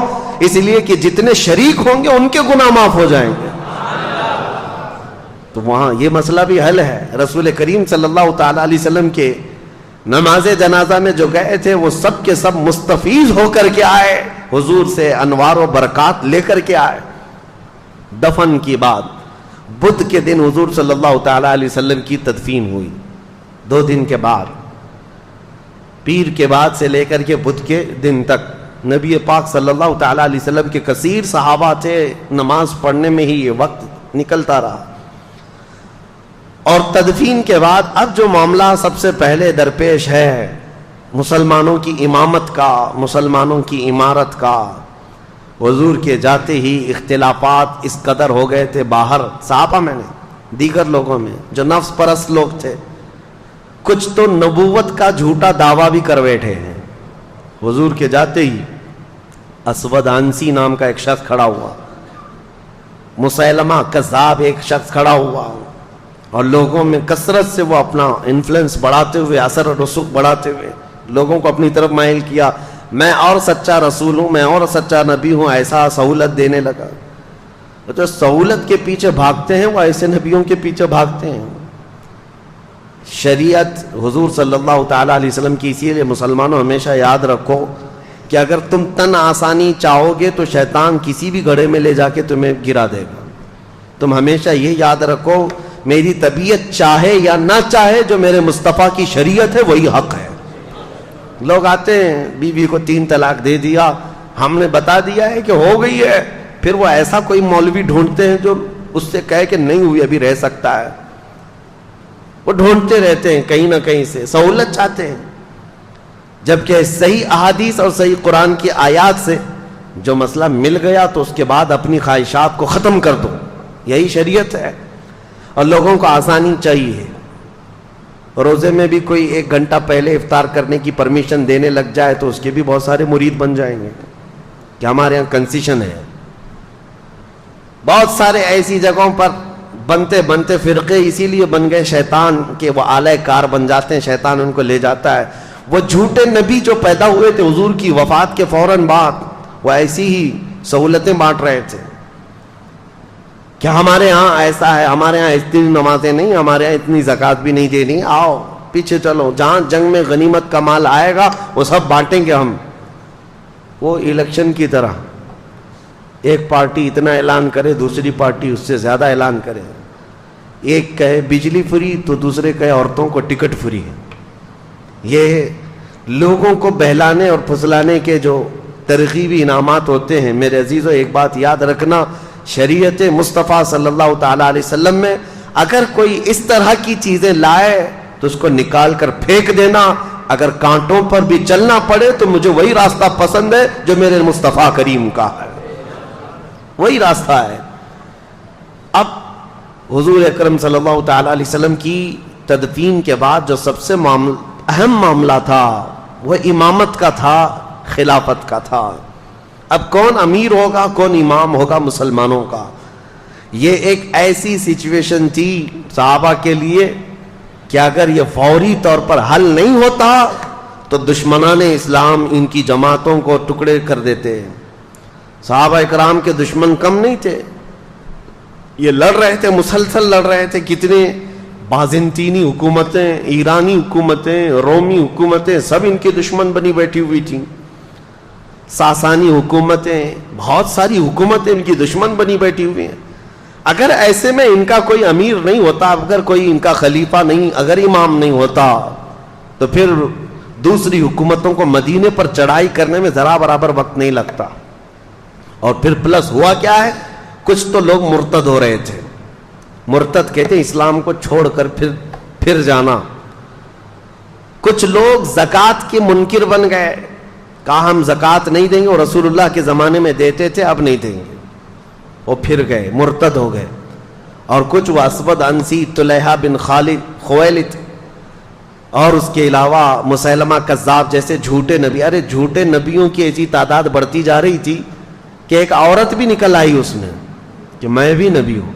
اس لیے کہ جتنے شریک ہوں گے ان کے گناہ معاف ہو جائیں گے۔ تو وہاں یہ مسئلہ بھی حل ہے. رسول کریم صلی اللہ تعالیٰ علیہ وسلم کے نماز جنازہ میں جو گئے تھے وہ سب کے سب مستفیض ہو کر کے آئے, حضور سے انوار و برکات لے کر کے آئے. دفن کی بات, بدھ کے دن حضور صلی اللہ تعالیٰ علیہ وسلم کی تدفین ہوئی. 2 دن کے بعد, پیر کے بعد سے لے کر کے بدھ کے دن تک نبی پاک صلی اللہ تعالیٰ علیہ وسلم کے کثیر صحابہ تھے, نماز پڑھنے میں ہی یہ وقت نکلتا رہا. اور تدفین کے بعد اب جو معاملہ سب سے پہلے درپیش ہے مسلمانوں کی امامت کا, مسلمانوں کی امارت کا, حضور کے جاتے ہی اختلافات اس قدر ہو گئے تھے باہر صحابہ میں نے, دیگر لوگوں میں جو نفس پرست لوگ تھے. کچھ تو نبوت کا جھوٹا دعویٰ بھی کر بیٹھے ہیں. حضور کے جاتے ہی اسود عنسی نام کا ایک شخص کھڑا ہوا, مسیلمہ کذاب ایک شخص کھڑا ہوا, اور لوگوں میں کثرت سے وہ اپنا انفلوئنس بڑھاتے ہوئے, اثر و رسوخ بڑھاتے ہوئے لوگوں کو اپنی طرف مائل کیا. میں اور سچا رسول ہوں, میں اور سچا نبی ہوں, ایسا سہولت دینے لگا. تو سہولت کے پیچھے بھاگتے ہیں وہ ایسے نبیوں کے پیچھے بھاگتے ہیں. شریعت حضور صلی اللہ تعالیٰ علیہ وسلم کی, اسی لیے مسلمانوں ہمیشہ یاد رکھو کہ اگر تم تن آسانی چاہو گے تو شیطان کسی بھی گڑھے میں لے جا کے تمہیں گرا دے گا. تم ہمیشہ یہ یاد رکھو میری طبیعت چاہے یا نہ چاہے جو میرے مصطفیٰ کی شریعت ہے وہی حق ہے. لوگ آتے ہیں بیوی کو 3 طلاق دے دیا, ہم نے بتا دیا ہے کہ ہو گئی ہے, پھر وہ ایسا کوئی مولوی ڈھونڈتے ہیں جو اس سے کہے کہ نہیں ہوئی ابھی رہ سکتا ہے. وہ ڈھونڈتے رہتے ہیں کہیں نہ کہیں سے, سہولت چاہتے ہیں, جبکہ صحیح احادیث اور صحیح قرآن کی آیات سے جو مسئلہ مل گیا تو اس کے بعد اپنی خواہشات کو ختم کر دو, یہی شریعت ہے. اور لوگوں کو آسانی چاہیے. روزے میں بھی کوئی 1 گھنٹہ پہلے افطار کرنے کی پرمیشن دینے لگ جائے تو اس کے بھی بہت سارے مرید بن جائیں گے کہ ہمارے یہاں کنسیشن ہے. بہت سارے ایسی جگہوں پر بنتے بنتے فرقے اسی لیے بن گئے شیطان کے, وہ آلہ کار بن جاتے ہیں, شیطان ان کو لے جاتا ہے. وہ جھوٹے نبی جو پیدا ہوئے تھے حضور کی وفات کے فوراً بعد, وہ ایسی ہی سہولتیں بانٹ رہے تھے کہ ہمارے ہاں ایسا ہے, ہمارے ہاں اتنی نمازیں نہیں, ہمارے ہاں اتنی زکوٰۃ بھی نہیں دینی, آؤ پیچھے چلو, جہاں جنگ میں غنیمت کا مال آئے گا وہ سب بانٹیں گے ہم. وہ الیکشن کی طرح ایک پارٹی اتنا اعلان کرے, دوسری پارٹی اس سے زیادہ اعلان کرے. ایک کہے بجلی فری تو دوسرے کہے عورتوں کو ٹکٹ فری. یہ لوگوں کو بہلانے اور پھسلانے کے جو ترغیبی انعامات ہوتے ہیں. میرے عزیزو ایک بات یاد رکھنا, شریعت مصطفیٰ صلی اللہ تعالیٰ علیہ وسلم میں اگر کوئی اس طرح کی چیزیں لائے تو اس کو نکال کر پھینک دینا. اگر کانٹوں پر بھی چلنا پڑے تو مجھے وہی راستہ پسند ہے جو میرے مصطفیٰ کریم کا ہے, وہی راستہ ہے. اب حضور اکرم صلی اللہ تعالیٰ علیہ وسلم کی تدفین کے بعد جو سب سے اہم معاملہ تھا وہ امامت کا تھا, خلافت کا تھا. اب کون امیر ہوگا, کون امام ہوگا مسلمانوں کا, یہ ایک ایسی سچویشن تھی صحابہ کے لیے کہ اگر یہ فوری طور پر حل نہیں ہوتا تو دشمنان اسلام ان کی جماعتوں کو ٹکڑے کر دیتے. صحابہ اکرام کے دشمن کم نہیں تھے, یہ لڑ رہے تھے, مسلسل لڑ رہے تھے. کتنے بازنطینی حکومتیں, ایرانی حکومتیں, رومی حکومتیں سب ان کے دشمن بنی بیٹھی ہوئی تھیں. ساسانی حکومتیں, بہت ساری حکومتیں ان کی دشمن بنی بیٹھی ہوئی ہیں. اگر ایسے میں ان کا کوئی امیر نہیں ہوتا, اگر کوئی ان کا خلیفہ نہیں, اگر امام نہیں ہوتا تو پھر دوسری حکومتوں کو مدینے پر چڑھائی کرنے میں ذرا برابر وقت نہیں لگتا. اور پھر پلس ہوا کیا ہے, کچھ تو لوگ مرتد ہو رہے تھے. مرتد کہتے ہیں اسلام کو چھوڑ کر پھر جانا. کچھ لوگ زکوٰۃ کے منکر بن گئے, کہا ہم زکوٰۃ نہیں دیں گے, اور رسول اللہ کے زمانے میں دیتے تھے اب نہیں دیں گے. وہ پھر گئے, مرتد ہو گئے. اور کچھ وہ اسود عنسی, طلحہ بن خالد خویلد, اور اس کے علاوہ مسیلمہ کذاب جیسے جھوٹے نبی. ارے جھوٹے نبیوں کی ایسی تعداد بڑھتی جا رہی تھی کہ ایک عورت بھی نکل آئی اس میں کہ میں بھی نبی ہوں.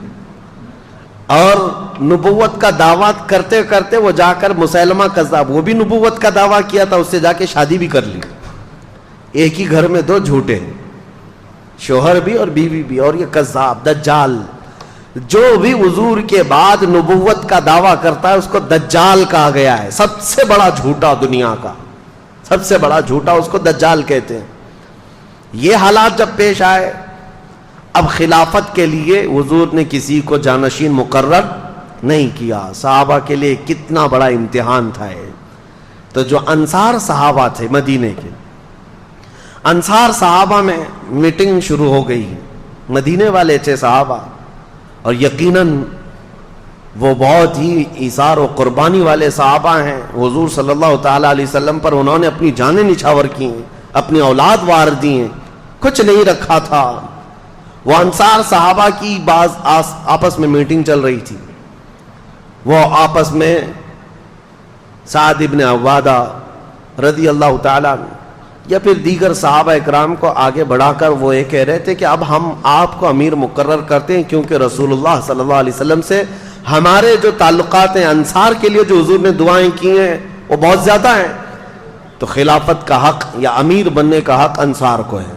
اور نبوت کا دعویٰ کرتے کرتے وہ جا کر مسیلمہ کذاب, وہ بھی نبوت کا دعویٰ کیا تھا, اس سے جا کے شادی بھی کر لی. ایک ہی گھر میں 2 جھوٹے, شوہر بھی اور بیوی بھی. اور یہ کذاب دجال جو بھی حضور کے بعد نبوت کا دعویٰ کرتا ہے اس کو دجال کہا گیا ہے. سب سے بڑا جھوٹا دنیا کا, سب سے بڑا جھوٹا اس کو دجال کہتے ہیں. یہ حالات جب پیش آئے, اب خلافت کے لیے حضور نے کسی کو جانشین مقرر نہیں کیا. صحابہ کے لیے کتنا بڑا امتحان تھا یہ. تو جو انصار صحابہ تھے مدینے کے, انصار صحابہ میں میٹنگ شروع ہو گئی. مدینے والے تھے صحابہ, اور یقیناً وہ بہت ہی ایثار و قربانی والے صحابہ ہیں. حضور صلی اللہ تعالیٰ علیہ وسلم پر انہوں نے اپنی جانیں نچھاور کی ہیں, اپنی اولاد وار دی ہیں, کچھ نہیں رکھا تھا. وہ انصار صحابہ کی بعض آپس میں میٹنگ چل رہی تھی. وہ آپس میں سعد ابن عبادہ رضی اللہ تعالیٰ یا پھر دیگر صحابہ اکرام کو آگے بڑھا کر وہ یہ کہہ رہے تھے کہ اب ہم آپ کو امیر مقرر کرتے ہیں, کیونکہ رسول اللہ صلی اللہ علیہ وسلم سے ہمارے جو تعلقات ہیں, انصار کے لیے جو حضور نے دعائیں کی ہیں وہ بہت زیادہ ہیں, تو خلافت کا حق یا امیر بننے کا حق انصار کو ہے.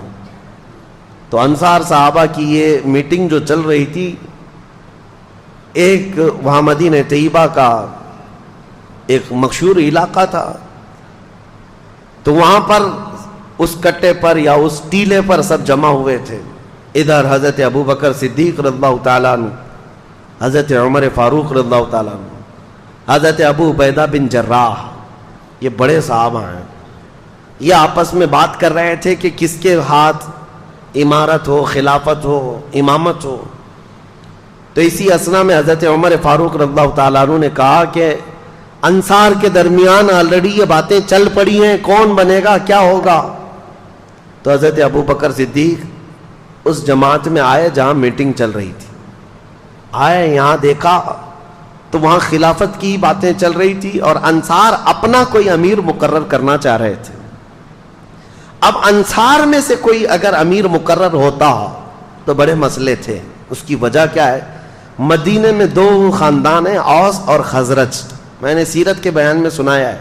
تو انصار صحابہ کی یہ میٹنگ جو چل رہی تھی, ایک وہاں مدینہ طیبہ کا ایک مشہور علاقہ تھا, تو وہاں پر اس کٹے پر یا اس ٹیلے پر سب جمع ہوئے تھے. ادھر حضرت ابو بکر صدیق رضی اللہ تعالیٰ عنہ, حضرت عمر فاروق رضی اللہ تعالیٰ عنہ, حضرت ابو عبیدہ بن جراح, یہ بڑے صحابہ ہیں. یہ آپس میں بات کر رہے تھے کہ کس کے ہاتھ امارت ہو, خلافت ہو, امامت ہو. تو اسی اثنا میں حضرت عمر فاروق رضی اللہ تعالیٰ عنہ نے کہا کہ انصار کے درمیان آلریڈی یہ باتیں چل پڑی ہیں, کون بنے گا, کیا ہوگا. تو حضرت ابو بکر صدیق اس جماعت میں آئے جہاں میٹنگ چل رہی تھی. آئے, یہاں دیکھا تو وہاں خلافت کی باتیں چل رہی تھی اور انصار اپنا کوئی امیر مقرر کرنا چاہ رہے تھے. اب انصار میں سے کوئی اگر امیر مقرر ہوتا تو بڑے مسئلے تھے. اس کی وجہ کیا ہے؟ مدینے میں دو خاندان ہیں, اوس اور خزرج. میں نے سیرت کے بیان میں سنایا ہے,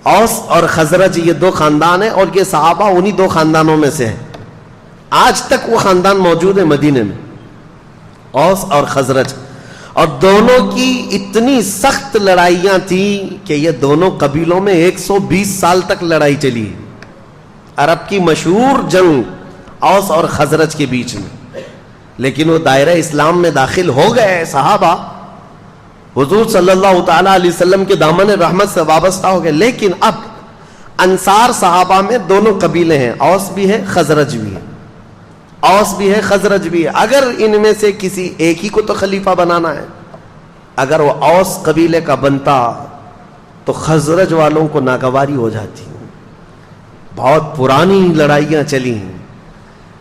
اوس اور خزرج یہ دو خاندان ہیں, اور یہ صحابہ انہی دو خاندانوں میں سے ہیں. آج تک وہ خاندان موجود ہے مدینے میں, اوس اور خزرج. اور دونوں کی اتنی سخت لڑائیاں تھیں کہ یہ دونوں قبیلوں میں 120 سال تک لڑائی چلی. عرب کی مشہور جنگ اوس اور خزرج کے بیچ میں. لیکن وہ دائرہ اسلام میں داخل ہو گئے صحابہ, حضور صلی اللہ تعالیٰ علیہ وسلم کے دامن رحمت سے وابستہ ہو گئے. لیکن اب انصار صحابہ میں دونوں قبیلے ہیں, اوس بھی ہے خزرج بھی ہے, اوس بھی ہے خزرج بھی ہے. اگر ان میں سے کسی ایک ہی کو تو خلیفہ بنانا ہے, اگر وہ اوس قبیلے کا بنتا تو خزرج والوں کو ناگواری ہو جاتی. بہت پرانی لڑائیاں چلی ہیں.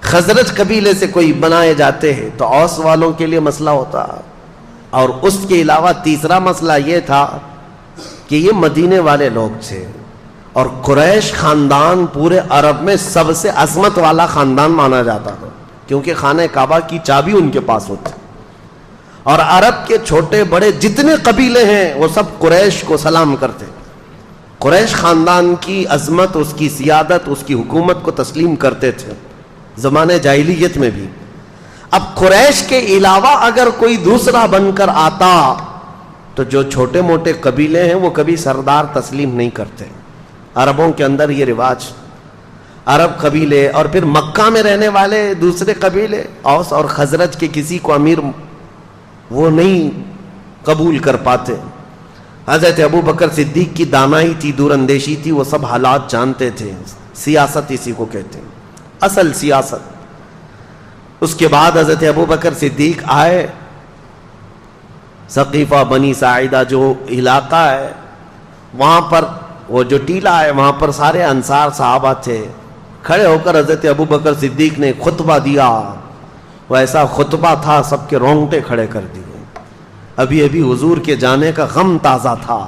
خزرج قبیلے سے کوئی بنائے جاتے ہیں تو اوس والوں کے لیے مسئلہ ہوتا. اور اس کے علاوہ تیسرا مسئلہ یہ تھا کہ یہ مدینے والے لوگ تھے, اور قریش خاندان پورے عرب میں سب سے عظمت والا خاندان مانا جاتا تھا, کیونکہ خانہ کعبہ کی چابی ان کے پاس ہوتی. اور عرب کے چھوٹے بڑے جتنے قبیلے ہیں وہ سب قریش کو سلام کرتے. قریش خاندان کی عظمت, اس کی سیادت, اس کی حکومت کو تسلیم کرتے تھے زمانے جاہلیت میں بھی. اب قریش کے علاوہ اگر کوئی دوسرا بن کر آتا تو جو چھوٹے موٹے قبیلے ہیں وہ کبھی سردار تسلیم نہیں کرتے. عربوں کے اندر یہ رواج, عرب قبیلے اور پھر مکہ میں رہنے والے دوسرے قبیلے اوس اور خزرج کے کسی کو امیر وہ نہیں قبول کر پاتے. حضرت ابو بکر صدیق کی دانائی تھی, دور اندیشی تھی, وہ سب حالات جانتے تھے. سیاست اسی کو کہتے ہیں, اصل سیاست. اس کے بعد حضرت ابو بکر صدیق آئے. ثقیفہ بنی ساعدہ جو علاقہ ہے وہاں پر, وہ جو ٹیلا ہے وہاں پر سارے انصار صحابہ تھے. کھڑے ہو کر حضرت ابو بکر صدیق نے خطبہ دیا. وہ ایسا خطبہ تھا سب کے رونگٹے کھڑے کر دیے. ابھی ابھی حضور کے جانے کا غم تازہ تھا,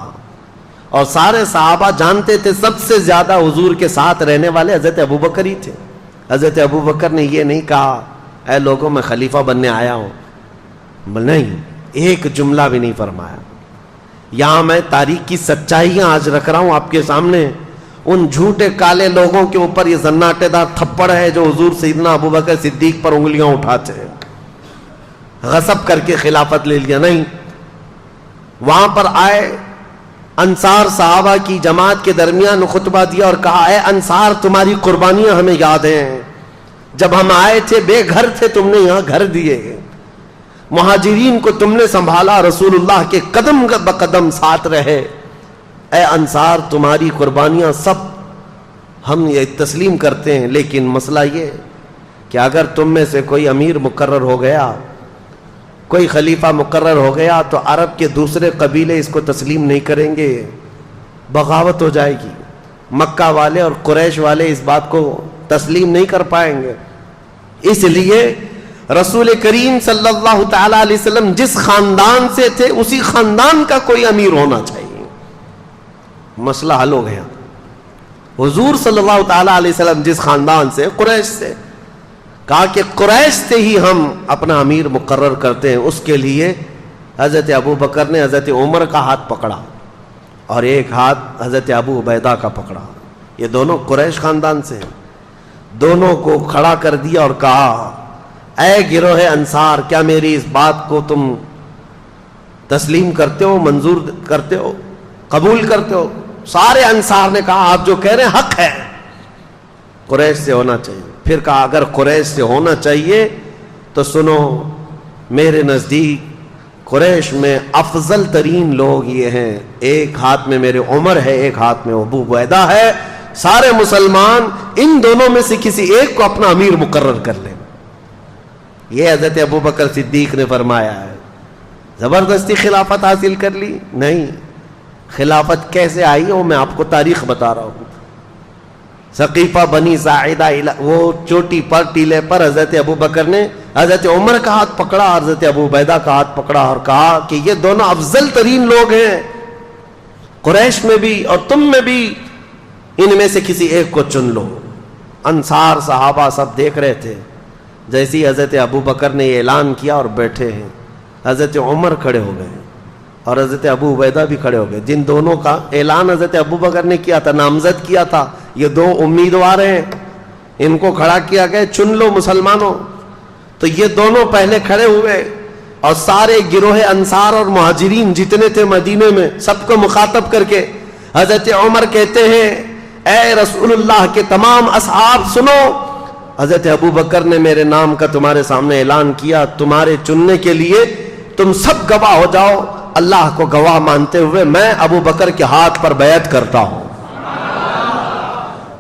اور سارے صحابہ جانتے تھے سب سے زیادہ حضور کے ساتھ رہنے والے حضرت ابو بکر ہی تھے. حضرت ابو بکر نے یہ نہیں کہا اے لوگوں میں خلیفہ بننے آیا ہوں, نہیں, ایک جملہ بھی نہیں فرمایا. یہاں میں تاریخ کی سچائیاں آج رکھ رہا ہوں آپ کے سامنے. ان جھوٹے کالے لوگوں کے اوپر یہ زناٹے دار تھپڑ ہے جو حضور سیدنا ابو بکر صدیق پر انگلیاں اٹھاتے ہیں. غصب کر کے خلافت لے لیا، نہیں. وہاں پر آئے انصار صحابہ کی جماعت کے درمیان خطبہ دیا اور کہا اے انصار تمہاری قربانیاں ہمیں یاد ہیں، جب ہم آئے تھے بے گھر تھے تم نے یہاں گھر دیے، مہاجرین کو تم نے سنبھالا، رسول اللہ کے قدم بقدم ساتھ رہے، اے انصار تمہاری قربانیاں سب ہم یہ تسلیم کرتے ہیں، لیکن مسئلہ یہ کہ اگر تم میں سے کوئی امیر مقرر ہو گیا، کوئی خلیفہ مقرر ہو گیا تو عرب کے دوسرے قبیلے اس کو تسلیم نہیں کریں گے، بغاوت ہو جائے گی، مکہ والے اور قریش والے اس بات کو تسلیم نہیں کر پائیں گے. اس لیے رسول کریم صلی اللہ تعالی علیہ وسلم جس خاندان سے تھے اسی خاندان کا کوئی امیر ہونا چاہیے. مسئلہ حل ہو گیا. حضور صلی اللہ تعالی علیہ وسلم جس خاندان سے، قریش سے، کہا کہ قریش سے ہی ہم اپنا امیر مقرر کرتے ہیں. اس کے لیے حضرت ابو بکر نے حضرت عمر کا ہاتھ پکڑا اور ایک ہاتھ حضرت ابو عبیدہ کا پکڑا. یہ دونوں قریش خاندان سے ہیں. دونوں کو کھڑا کر دیا اور کہا اے گروہ انصار، کیا میری اس بات کو تم تسلیم کرتے ہو، منظور کرتے ہو، قبول کرتے ہو؟ سارے انصار نے کہا آپ جو کہہ رہے ہیں حق ہے، قریش سے ہونا چاہیے. پھر کہا اگر قریش سے ہونا چاہیے تو سنو، میرے نزدیک قریش میں افضل ترین لوگ یہ ہیں، ایک ہاتھ میں میرے عمر ہے، ایک ہاتھ میں ابو عبیدہ ہے. سارے مسلمان ان دونوں میں سے کسی ایک کو اپنا امیر مقرر کر لیں. یہ حضرت ابو بکر صدیق نے فرمایا ہے. زبردستی خلافت حاصل کر لی؟ نہیں. خلافت کیسے آئی وہ میں آپ کو تاریخ بتا رہا ہوں. ثقیفہ بنی ساعدہ وہ چوٹی پر ٹیلے پر حضرت ابو بکر نے حضرت عمر کا ہاتھ پکڑا، حضرت ابو عبیدہ کا ہاتھ پکڑا اور کہا کہ یہ دونوں افضل ترین لوگ ہیں قریش میں بھی اور تم میں بھی، ان میں سے کسی ایک کو چن لو. انصار صحابہ سب دیکھ رہے تھے. جیسی حضرت ابو بکر نے یہ اعلان کیا اور بیٹھے ہیں، حضرت عمر کھڑے ہو گئے اور حضرت ابو عبیدہ بھی کھڑے ہو گئے. جن دونوں کا اعلان حضرت ابو بکر نے کیا تھا، نامزد کیا تھا، یہ دو امیدوار ہیں، ان کو کھڑا کیا گیا چن لو مسلمانوں. تو یہ دونوں پہلے کھڑے ہوئے اور سارے گروہ انصار اور مہاجرین جتنے تھے مدینے میں سب کو مخاطب کر کے حضرت عمر کہتے ہیں اے رسول اللہ کے تمام اصحاب سنو، حضرت ابو بکر نے میرے نام کا تمہارے سامنے اعلان کیا، تمہارے چننے کے لیے تم سب گواہ ہو جاؤ. اللہ کو گواہ مانتے ہوئے میں ابو بکر کے ہاتھ پر بیعت کرتا ہوں.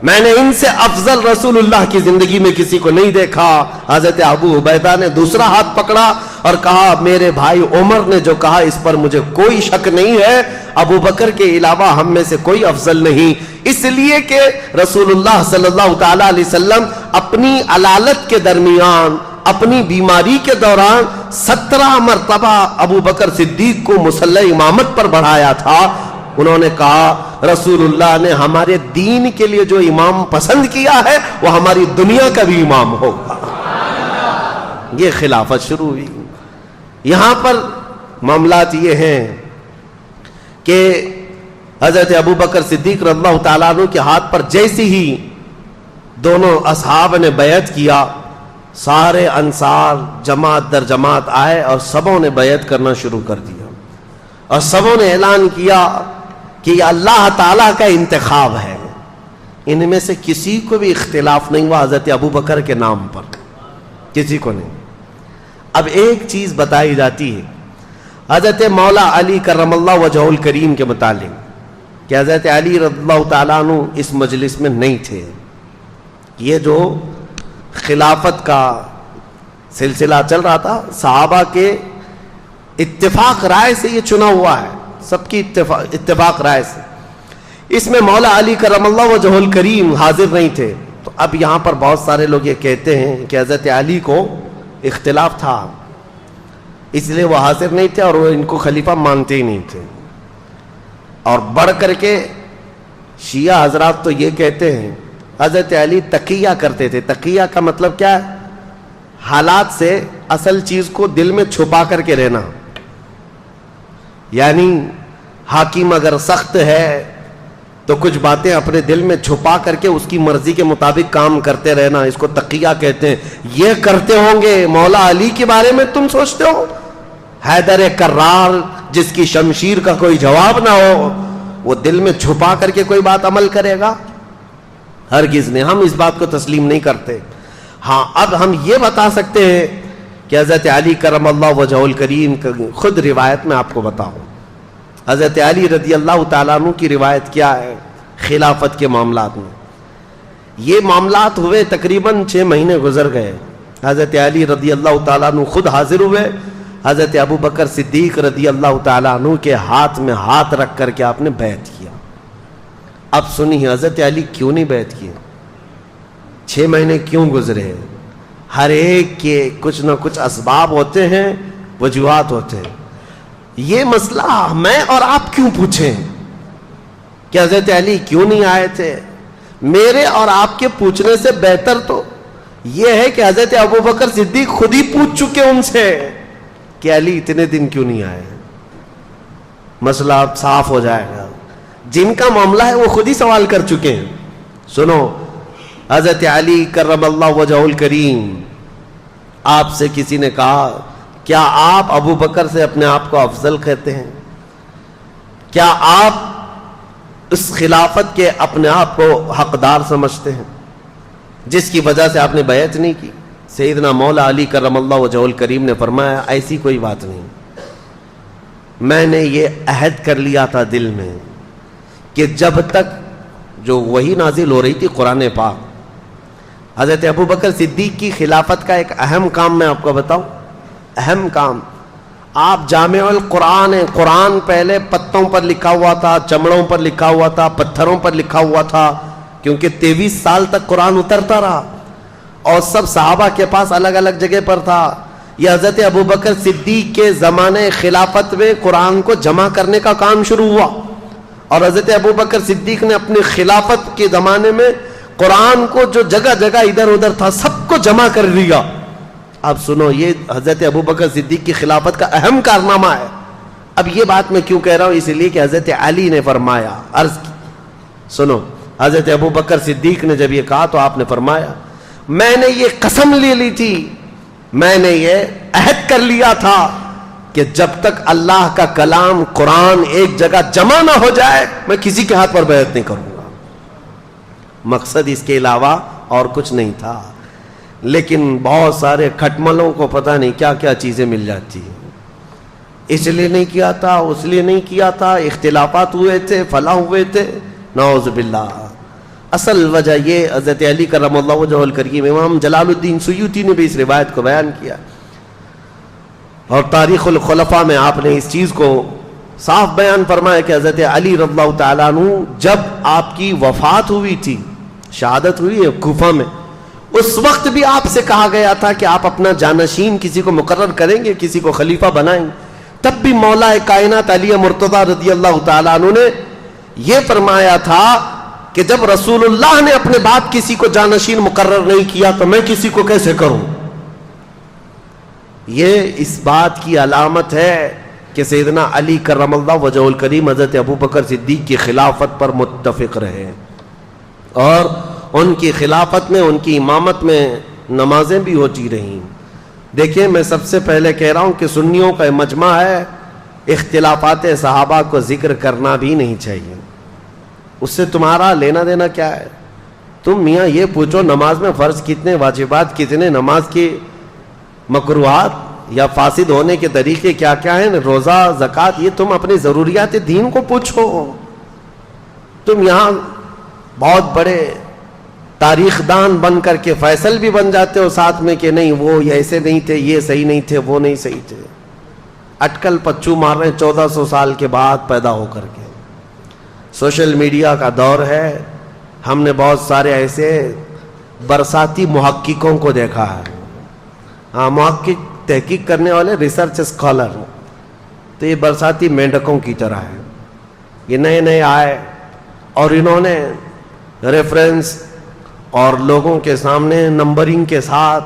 میں نے ان سے افضل رسول اللہ کی زندگی میں کسی کو نہیں دیکھا. حضرت ابو عبیدہ نے دوسرا ہاتھ پکڑا اور کہا میرے بھائی عمر نے جو کہا اس پر مجھے کوئی شک نہیں ہے، ابو بکر کے علاوہ ہم میں سے کوئی افضل نہیں. اس لیے کہ رسول اللہ صلی اللہ تعالی علیہ وسلم اپنی علالت کے درمیان، اپنی بیماری کے دوران 17 مرتبہ ابو بکر صدیق کو مصلی امامت پر بڑھایا تھا. انہوں نے کہا رسول اللہ نے ہمارے دین کے لیے جو امام پسند کیا ہے وہ ہماری دنیا کا بھی امام ہوگا. یہ خلافت شروع ہوئی. یہاں پر معاملات یہ ہیں کہ حضرت ابو بکر صدیق رضی اللہ تعالیٰ عنہ کے ہاتھ پر جیسی ہی دونوں اصحاب نے بیعت کیا، سارے انصار جماعت در جماعت آئے اور سبوں نے بیعت کرنا شروع کر دیا اور سبوں نے اعلان کیا کہ یہ اللہ تعالیٰ کا انتخاب ہے. ان میں سے کسی کو بھی اختلاف نہیں ہوا حضرت ابو بکر کے نام پر، کسی کو نہیں. اب ایک چیز بتائی جاتی ہے حضرت مولا علی کرم اللہ وجہہ الکریم کے متعلق کہ حضرت علی رضی اللہ تعالیٰ عنہ اس مجلس میں نہیں تھے. یہ جو خلافت کا سلسلہ چل رہا تھا صحابہ کے اتفاق رائے سے یہ چنا ہوا ہے، سب کی اتفاق رائے سے. اس میں مولا علی کرم اللہ وجہہ الکریم حاضر نہیں تھے. تو اب یہاں پر بہت سارے لوگ یہ کہتے ہیں کہ حضرت علی کو اختلاف تھا اس لیے وہ حاضر نہیں تھے اور وہ ان کو خلیفہ مانتے ہی نہیں تھے. اور بڑھ کر کے شیعہ حضرات تو یہ کہتے ہیں حضرت علی تقیہ کرتے تھے. تقیہ کا مطلب کیا ہے؟ حالات سے اصل چیز کو دل میں چھپا کر کے رہنا. یعنی حاکم اگر سخت ہے تو کچھ باتیں اپنے دل میں چھپا کر کے اس کی مرضی کے مطابق کام کرتے رہنا، اس کو تقیہ کہتے ہیں. یہ کرتے ہوں گے. مولا علی کے بارے میں تم سوچتے ہو حیدر کرار جس کی شمشیر کا کوئی جواب نہ ہو، وہ دل میں چھپا کر کے کوئی بات عمل کرے گا؟ ہرگز نہیں. ہم اس بات کو تسلیم نہیں کرتے. ہاں اب ہم یہ بتا سکتے ہیں کہ حضرت علی کرم اللہ وجہہ الکریم خود روایت میں آپ کو بتاؤں. حضرت علی رضی اللہ تعالیٰ عنہ کی روایت کیا ہے خلافت کے معاملات میں. یہ معاملات ہوئے تقریباً 6 مہینے گزر گئے. حضرت علی رضی اللہ تعالیٰ عنہ خود حاضر ہوئے. حضرت ابو بکر صدیق رضی اللہ تعالیٰ عنہ کے ہاتھ میں ہاتھ رکھ کر کے آپ نے بیعت کیا. اب سنیے حضرت علی کیوں نہیں بیعت کیے؟ 6 مہینے کیوں گزرے؟ ہر ایک کے کچھ نہ کچھ اسباب ہوتے ہیں، وجوہات ہوتے ہیں. یہ مسئلہ میں اور آپ کیوں پوچھیں کہ حضرت علی کیوں نہیں آئے تھے؟ میرے اور آپ کے پوچھنے سے بہتر تو یہ ہے کہ حضرت ابو بکر صدیق خود ہی پوچھ چکے ان سے کہ علی اتنے دن کیوں نہیں آئے. مسئلہ اب صاف ہو جائے گا. جن کا معاملہ ہے وہ خود ہی سوال کر چکے ہیں. سنو، حضرت علی کرم اللہ وجہہ الکریم، آپ سے کسی نے کہا کیا آپ ابو بکر سے اپنے آپ کو افضل کہتے ہیں؟ کیا آپ اس خلافت کے اپنے آپ کو حقدار سمجھتے ہیں جس کی وجہ سے آپ نے بیعت نہیں کی؟ سیدنا مولا علی کرم اللہ وجہہ الکریم نے فرمایا ایسی کوئی بات نہیں. میں نے یہ عہد کر لیا تھا دل میں کہ جب تک جو وحی نازل ہو رہی تھی قرآن پاک، حضرت ابو بکر صدیق کی خلافت کا ایک اہم کام میں آپ کو بتاؤں. اہم کام، آپ جامع القرآن ہیں. قرآن پہلے پتوں پر لکھا ہوا تھا، چمڑوں پر لکھا ہوا تھا، پتھروں پر لکھا ہوا تھا، کیونکہ 23 سال تک قرآن اترتا رہا اور سب صحابہ کے پاس الگ الگ جگہ پر تھا. یہ حضرت ابو بکر صدیق کے زمانے خلافت میں قرآن کو جمع کرنے کا کام شروع ہوا، اور حضرت ابو بکر صدیق نے اپنی خلافت کے زمانے میں قرآن کو جو جگہ جگہ ادھر ادھر تھا سب کو جمع کر لیا. اب سنو، یہ حضرت ابو بکر صدیق کی خلافت کا اہم کارنامہ ہے. اب یہ بات میں کیوں کہہ رہا ہوں؟ اس لیے کہ حضرت علی نے فرمایا، عرض کی. سنو، حضرت ابو بکر صدیق نے جب یہ کہا تو آپ نے فرمایا میں نے یہ قسم لے لی تھی، میں نے یہ عہد کر لیا تھا کہ جب تک اللہ کا کلام قرآن ایک جگہ جمع نہ ہو جائے میں کسی کے ہاتھ پر بیعت نہیں کروں گا. مقصد اس کے علاوہ اور کچھ نہیں تھا. لیکن بہت سارے کھٹملوں کو پتہ نہیں کیا کیا چیزیں مل جاتی ہیں. اس لیے نہیں کیا تھا، اس لیے نہیں کیا تھا، اختلافات ہوئے تھے، فلاں ہوئے تھے، نعوذ باللہ. اصل وجہ یہ حضرت علی کرم اللہ وجہہ الکریم، امام جلال الدین سیوطی نے بھی اس روایت کو بیان کیا اور تاریخ الخلفاء میں آپ نے اس چیز کو صاف بیان فرمایا کہ حضرت علی رضی اللہ تعالیٰ عنہ جب آپ کی وفات ہوئی تھی، شہادت ہوئی ہے کوفہ میں، اس وقت بھی آپ سے کہا گیا تھا کہ آپ اپنا جانشین کسی کو مقرر کریں گے، کسی کو خلیفہ بنائیں گے. تب بھی مولا کائنات علی مرتضیٰ رضی اللہ تعالیٰ عنہ نے یہ فرمایا تھا کہ جب رسول اللہ نے اپنے بعد کسی کو جانشین مقرر نہیں کیا تو میں کسی کو کیسے کروں. یہ اس بات کی علامت ہے کہ سیدنا علی کرم اللہ وجہہ الکریم حضرت ابو بکر صدیق کی خلافت پر متفق رہے، اور ان کی خلافت میں، ان کی امامت میں نمازیں بھی ہوتی رہیں. دیکھیں، میں سب سے پہلے کہہ رہا ہوں کہ سنیوں کا مجمع ہے، اختلافات صحابہ کو ذکر کرنا بھی نہیں چاہیے. اس سے تمہارا لینا دینا کیا ہے؟ تم میاں یہ پوچھو نماز میں فرض کتنے، واجبات کتنے، نماز کی مکروہات یا فاسد ہونے کے طریقے کیا کیا ہیں، روزہ، زکوٰۃ، یہ تم اپنی ضروریات دین کو پوچھو. تم یہاں بہت بڑے تاریخ دان بن کر کے فیصل بھی بن جاتے ہو ساتھ میں کہ نہیں وہ ایسے نہیں تھے، یہ صحیح نہیں تھے، وہ نہیں صحیح تھے. اٹکل پچو مار رہے ہیں 1400 سال کے بعد پیدا ہو کر کے. سوشل میڈیا کا دور ہے. ہم نے بہت سارے ایسے برساتی محققوں کو دیکھا ہے. ہاں، محقق تحقیق کرنے والے، ریسرچ اسکالر، تو یہ برساتی مینڈکوں کی طرح ہے. یہ نئے نئے آئے اور انہوں نے ریفرنس اور لوگوں کے سامنے نمبرنگ کے ساتھ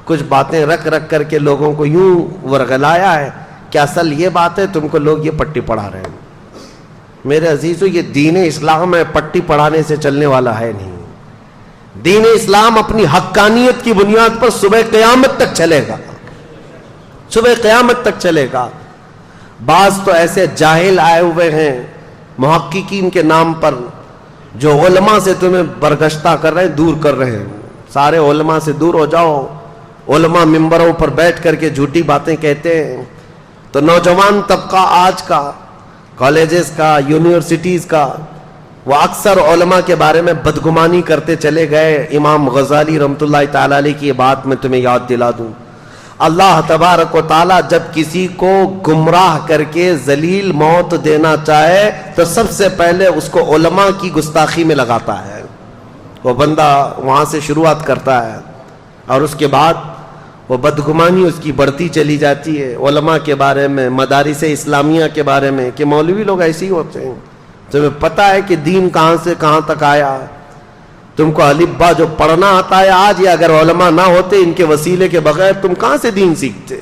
کچھ باتیں رکھ کر کے لوگوں کو یوں ورغلایا ہے کہ اصل یہ بات ہے، تم کو لوگ یہ پٹی پڑھا رہے ہیں. میرے عزیزو یہ دین اسلام ہے، پٹی پڑھانے سے چلنے والا ہے نہیں. دین اسلام اپنی حقانیت کی بنیاد پر صبح قیامت تک چلے گا، صبح قیامت تک چلے گا. بعض تو ایسے جاہل آئے ہوئے ہیں محققین کے نام پر جو علماء سے تمہیں برگشتہ کر رہے ہیں، دور کر رہے ہیں. سارے علماء سے دور ہو جاؤ. علماء ممبروں پر بیٹھ کر کے جھوٹی باتیں کہتے ہیں. تو نوجوان طبقہ آج کا، کالجز کا، یونیورسٹیز کا، وہ اکثر علماء کے بارے میں بدگمانی کرتے چلے گئے. امام غزالی رحمۃ اللہ تعالی علیہ کی یہ بات میں تمہیں یاد دلا دوں. اللہ تبارک و تعالی جب کسی کو گمراہ کر کے ذلیل موت دینا چاہے تو سب سے پہلے اس کو علماء کی گستاخی میں لگاتا ہے. وہ بندہ وہاں سے شروعات کرتا ہے اور اس کے بعد وہ بدگمانی اس کی بڑھتی چلی جاتی ہے علماء کے بارے میں، مدارس اسلامیہ کے بارے میں، کہ مولوی لوگ ایسے ہی ہوتے ہیں. تمہیں پتہ ہے کہ دین کہاں سے کہاں تک آیا؟ تم کو الف با جو پڑھنا آتا ہے آج، یا اگر علماء نہ ہوتے ان کے وسیلے کے بغیر تم کہاں سے دین سیکھتے؟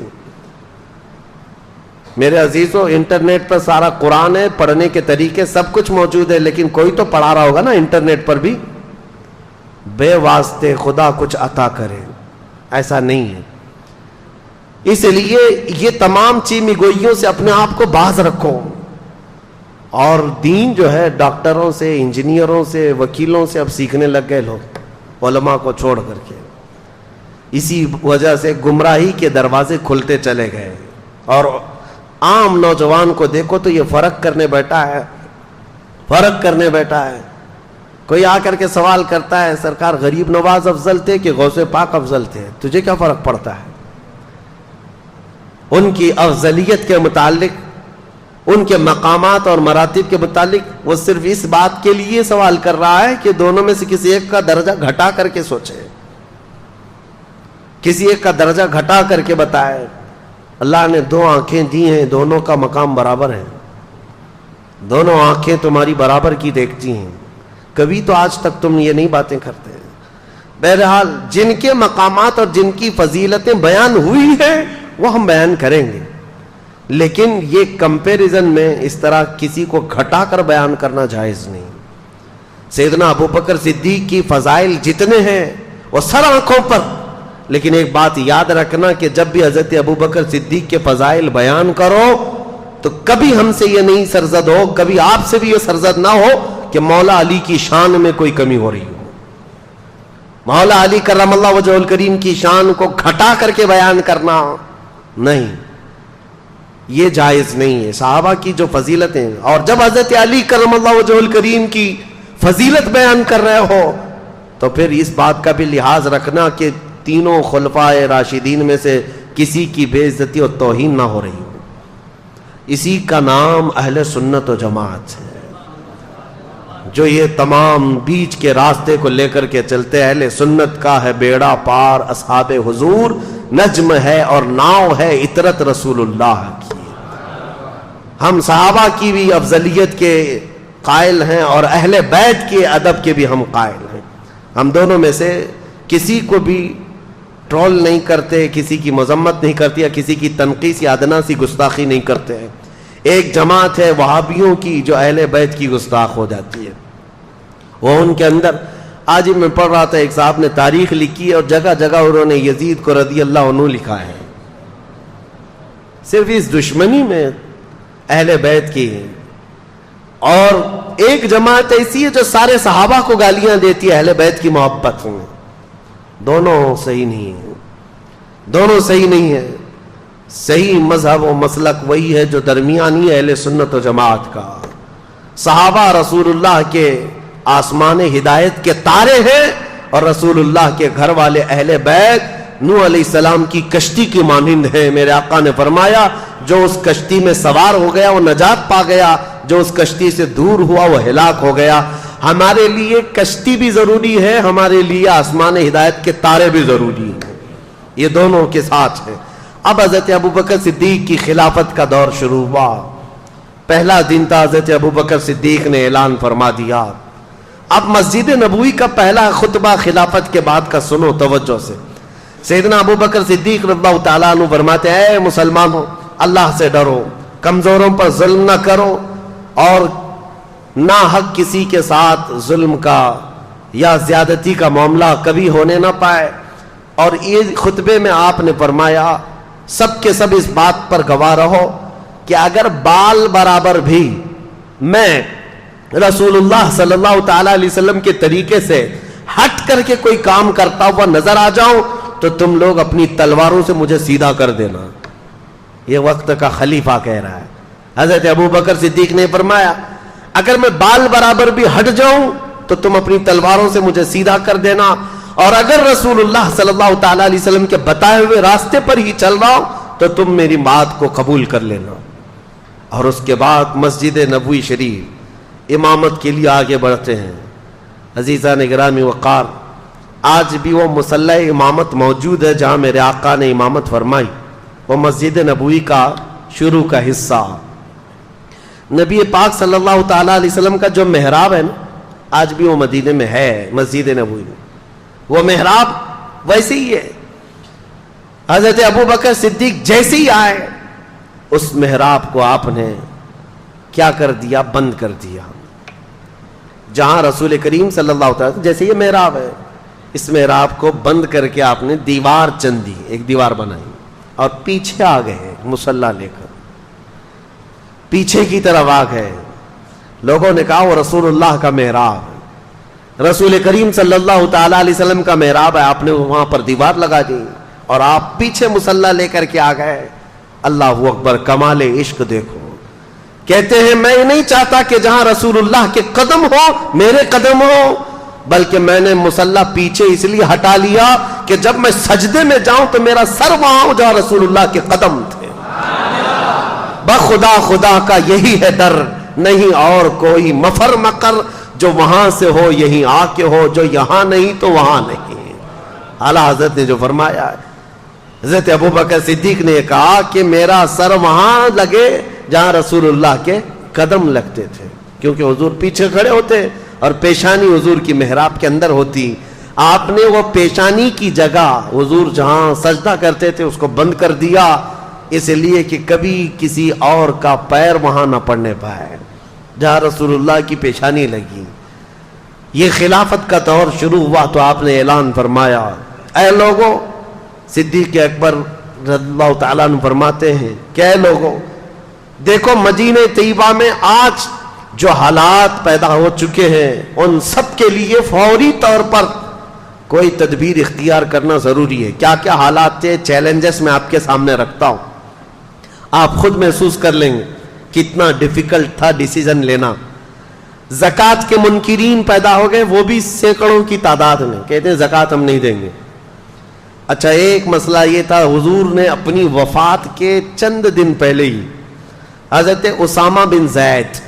میرے عزیزو انٹرنیٹ پر سارا قرآن ہے، پڑھنے کے طریقے سب کچھ موجود ہے، لیکن کوئی تو پڑھا رہا ہوگا نا انٹرنیٹ پر بھی. بے واسطے خدا کچھ عطا کرے ایسا نہیں ہے. اس لیے یہ تمام چیمی گوئیوں سے اپنے آپ کو باز رکھو. اور دین جو ہے ڈاکٹروں سے، انجینئروں سے، وکیلوں سے اب سیکھنے لگ گئے لوگ، علماء کو چھوڑ کر کے. اسی وجہ سے گمراہی کے دروازے کھلتے چلے گئے. اور عام نوجوان کو دیکھو تو یہ فرق کرنے بیٹھا ہے. کوئی آ کر کے سوال کرتا ہے سرکار غریب نواز افضل تھے کہ غوث پاک افضل تھے؟ تجھے کیا فرق پڑتا ہے؟ ان کی افضلیت کے متعلق، ان کے مقامات اور مراتب کے متعلق وہ صرف اس بات کے لیے سوال کر رہا ہے کہ دونوں میں سے کسی ایک کا درجہ گھٹا کر کے سوچے، کسی ایک کا درجہ گھٹا کر کے بتائے. اللہ نے دو آنکھیں دی ہیں، دونوں کا مقام برابر ہے، دونوں آنکھیں تمہاری برابر کی دیکھتی ہیں. کبھی تو آج تک تم یہ نہیں باتیں کرتے. بہرحال جن کے مقامات اور جن کی فضیلتیں بیان ہوئی ہیں وہ ہم بیان کریں گے، لیکن یہ کمپیریزن میں اس طرح کسی کو گھٹا کر بیان کرنا جائز نہیں. سیدنا ابوبکر صدیق کی فضائل جتنے ہیں وہ سر آنکھوں پر. لیکن ایک بات یاد رکھنا کہ جب بھی حضرت ابوبکر صدیق کے فضائل بیان کرو تو کبھی ہم سے یہ نہیں سرزد ہو، کبھی آپ سے بھی یہ سرزد نہ ہو کہ مولا علی کی شان میں کوئی کمی ہو رہی ہو. مولا علی کرم اللہ وجہہ الکریم کی شان کو گھٹا کر کے بیان کرنا نہیں، یہ جائز نہیں ہے. صحابہ کی جو فضیلتیں، اور جب حضرت علی کرم اللہ وجہہ الکریم کی فضیلت بیان کر رہے ہو تو پھر اس بات کا بھی لحاظ رکھنا کہ تینوں خلفائے راشدین میں سے کسی کی بے عزتی اور توہین نہ ہو رہی ہو. اسی کا نام اہل سنت و جماعت ہے. جو یہ تمام بیچ کے راستے کو لے کر کے چلتے، اہل سنت کا ہے بیڑا پار اصحاب حضور، نجم ہے اور ناؤ ہے عطرت رسول اللہ کی. ہم صحابہ کی بھی افضلیت کے قائل ہیں اور اہل بیت کے ادب کے بھی ہم قائل ہیں. ہم دونوں میں سے کسی کو بھی ٹرول نہیں کرتے، کسی کی مذمت نہیں کرتے، یا کسی کی تنقیص یا ادنا سی گستاخی نہیں کرتے ہیں. ایک جماعت ہے وہابیوں کی جو اہل بیت کی گستاخ ہو جاتی ہے. وہ ان کے اندر، آج ہی میں پڑھ رہا تھا ایک صاحب نے تاریخ لکھی ہے اور جگہ جگہ انہوں نے یزید کو رضی اللہ عنہ لکھا ہے، صرف اس دشمنی میں اہل بیت کی ہے. اور ایک جماعت ایسی ہے جو سارے صحابہ کو گالیاں دیتی ہے اہل بیت کی محبت میں. دونوں صحیح نہیں ہے، دونوں صحیح نہیں ہے. صحیح مذہب و مسلک وہی ہے جو درمیانی اہل سنت و جماعت کا. صحابہ رسول اللہ کے آسمان ہدایت کے تارے ہیں اور رسول اللہ کے گھر والے اہل بیت نوح علیہ السلام کی کشتی کی مانند ہیں. میرے آقا نے فرمایا جو اس کشتی میں سوار ہو گیا وہ نجات پا گیا، جو اس کشتی سے دور ہوا وہ ہلاک ہو گیا. ہمارے لیے کشتی بھی ضروری ہے، ہمارے لیے آسمان ہدایت کے تارے بھی ضروری ہیں. یہ دونوں کے ساتھ ہیں. اب حضرت ابوبکر صدیق کی خلافت کا دور شروع ہوا. پہلا دن تھا، حضرت ابوبکر صدیق نے اعلان فرما دیا. اب مسجد نبوی کا پہلا خطبہ خلافت کے بعد کا سنو توجہ سے. سیدنا ابوبکر صدیق رضی اللہ تعالیٰ عنہ فرماتے ہیں اے مسلمانوں، اللہ سے ڈرو، کمزوروں پر ظلم نہ کرو اور نا حق کسی کے ساتھ ظلم کا یا زیادتی کا معاملہ کبھی ہونے نہ پائے. اور یہ خطبے میں آپ نے فرمایا سب کے سب اس بات پر گواہ رہو کہ اگر بال برابر بھی میں رسول اللہ صلی اللہ تعالی علیہ وسلم کے طریقے سے ہٹ کر کے کوئی کام کرتا ہوا نظر آ جاؤں تو تم لوگ اپنی تلواروں سے مجھے سیدھا کر دینا. یہ وقت کا خلیفہ کہہ رہا ہے. حضرت ابو بکر صدیق نے فرمایا اگر میں بال برابر بھی ہٹ جاؤں تو تم اپنی تلواروں سے مجھے سیدھا کر دینا, اور اگر رسول اللہ صلی اللہ تعالی علیہ وسلم کے بتائے ہوئے راستے پر ہی چل رہا ہوں تو تم میری بات کو قبول کر لینا. اور اس کے بعد مسجد نبوی شریف امامت کے لیے آگے بڑھتے ہیں. عزیزان گرامی وقار, آج بھی وہ مصلی امامت موجود ہے جہاں میرے آقا نے امامت فرمائی. وہ مسجد نبوی کا شروع کا حصہ, نبی پاک صلی اللہ تعالی علیہ وسلم کا جو محراب ہے نا, آج بھی وہ مدینے میں ہے. مسجد نبوی میں وہ محراب ویسے ہی ہے. حضرت ابو بکر صدیق جیسے ہی آئے اس محراب کو آپ نے کیا کر دیا, بند کر دیا. جہاں رسول کریم صلی اللہ علیہ وسلم, جیسے یہ محراب ہے, اس محراب کو بند کر کے آپ نے دیوار چندی, ایک دیوار بنائی اور پیچھے آ گئے مصلی لے کر, پیچھے کی طرف آ گئے. لوگوں نے کہا وہ رسول اللہ کا محراب ہے, رسول کریم صلی اللہ تعالی علیہ وسلم کا محراب ہے. آپ نے وہاں پر دیوار لگا دی اور آپ پیچھے مصلی لے کر کے آ گئے. اللہ اکبر, کمال عشق دیکھو. کہتے ہیں میں نہیں چاہتا کہ جہاں رسول اللہ کے قدم ہو میرے قدم ہو, بلکہ میں نے مصلی پیچھے اس لیے ہٹا لیا کہ جب میں سجدے میں جاؤں تو میرا سر وہاں ہو جہاں رسول اللہ کے قدم تھے. بخدا خدا کا یہی ہے ڈر, نہیں اور کوئی مفر مکر, جو وہاں سے ہو یہیں آ کے ہو, جو یہاں نہیں تو وہاں نہیں. اعلیٰ حضرت نے جو فرمایا, حضرت ابو بکر صدیق نے کہا کہ میرا سر وہاں لگے جہاں رسول اللہ کے قدم لگتے تھے, کیونکہ حضور پیچھے کھڑے ہوتے اور پیشانی حضور کی محراب کے اندر ہوتی. آپ نے وہ پیشانی کی جگہ حضور جہاں سجدہ کرتے تھے اس کو بند کر دیا, اس لیے کہ کبھی کسی اور کا پیر وہاں نہ پڑنے پائے جہاں رسول اللہ کی پیشانی لگی. یہ خلافت کا دور شروع ہوا تو آپ نے اعلان فرمایا, اے لوگوں, صدیق اکبر رضی اللہ تعالیٰ عنہ فرماتے ہیں کہ اے لوگوں, دیکھو مدینہ طیبہ میں آج جو حالات پیدا ہو چکے ہیں ان سب کے لیے فوری طور پر کوئی تدبیر اختیار کرنا ضروری ہے. کیا کیا حالات تھے, چیلنجز میں آپ کے سامنے رکھتا ہوں, آپ خود محسوس کر لیں گے کتنا ڈیفیکلٹ تھا ڈیسیژن لینا. زکوٰۃ کے منکرین پیدا ہو گئے, وہ بھی سینکڑوں کی تعداد میں, کہتے ہیں زکوٰۃ ہم نہیں دیں گے. اچھا, ایک مسئلہ یہ تھا, حضور نے اپنی وفات کے چند دن پہلے ہی حضرت اسامہ بن زید,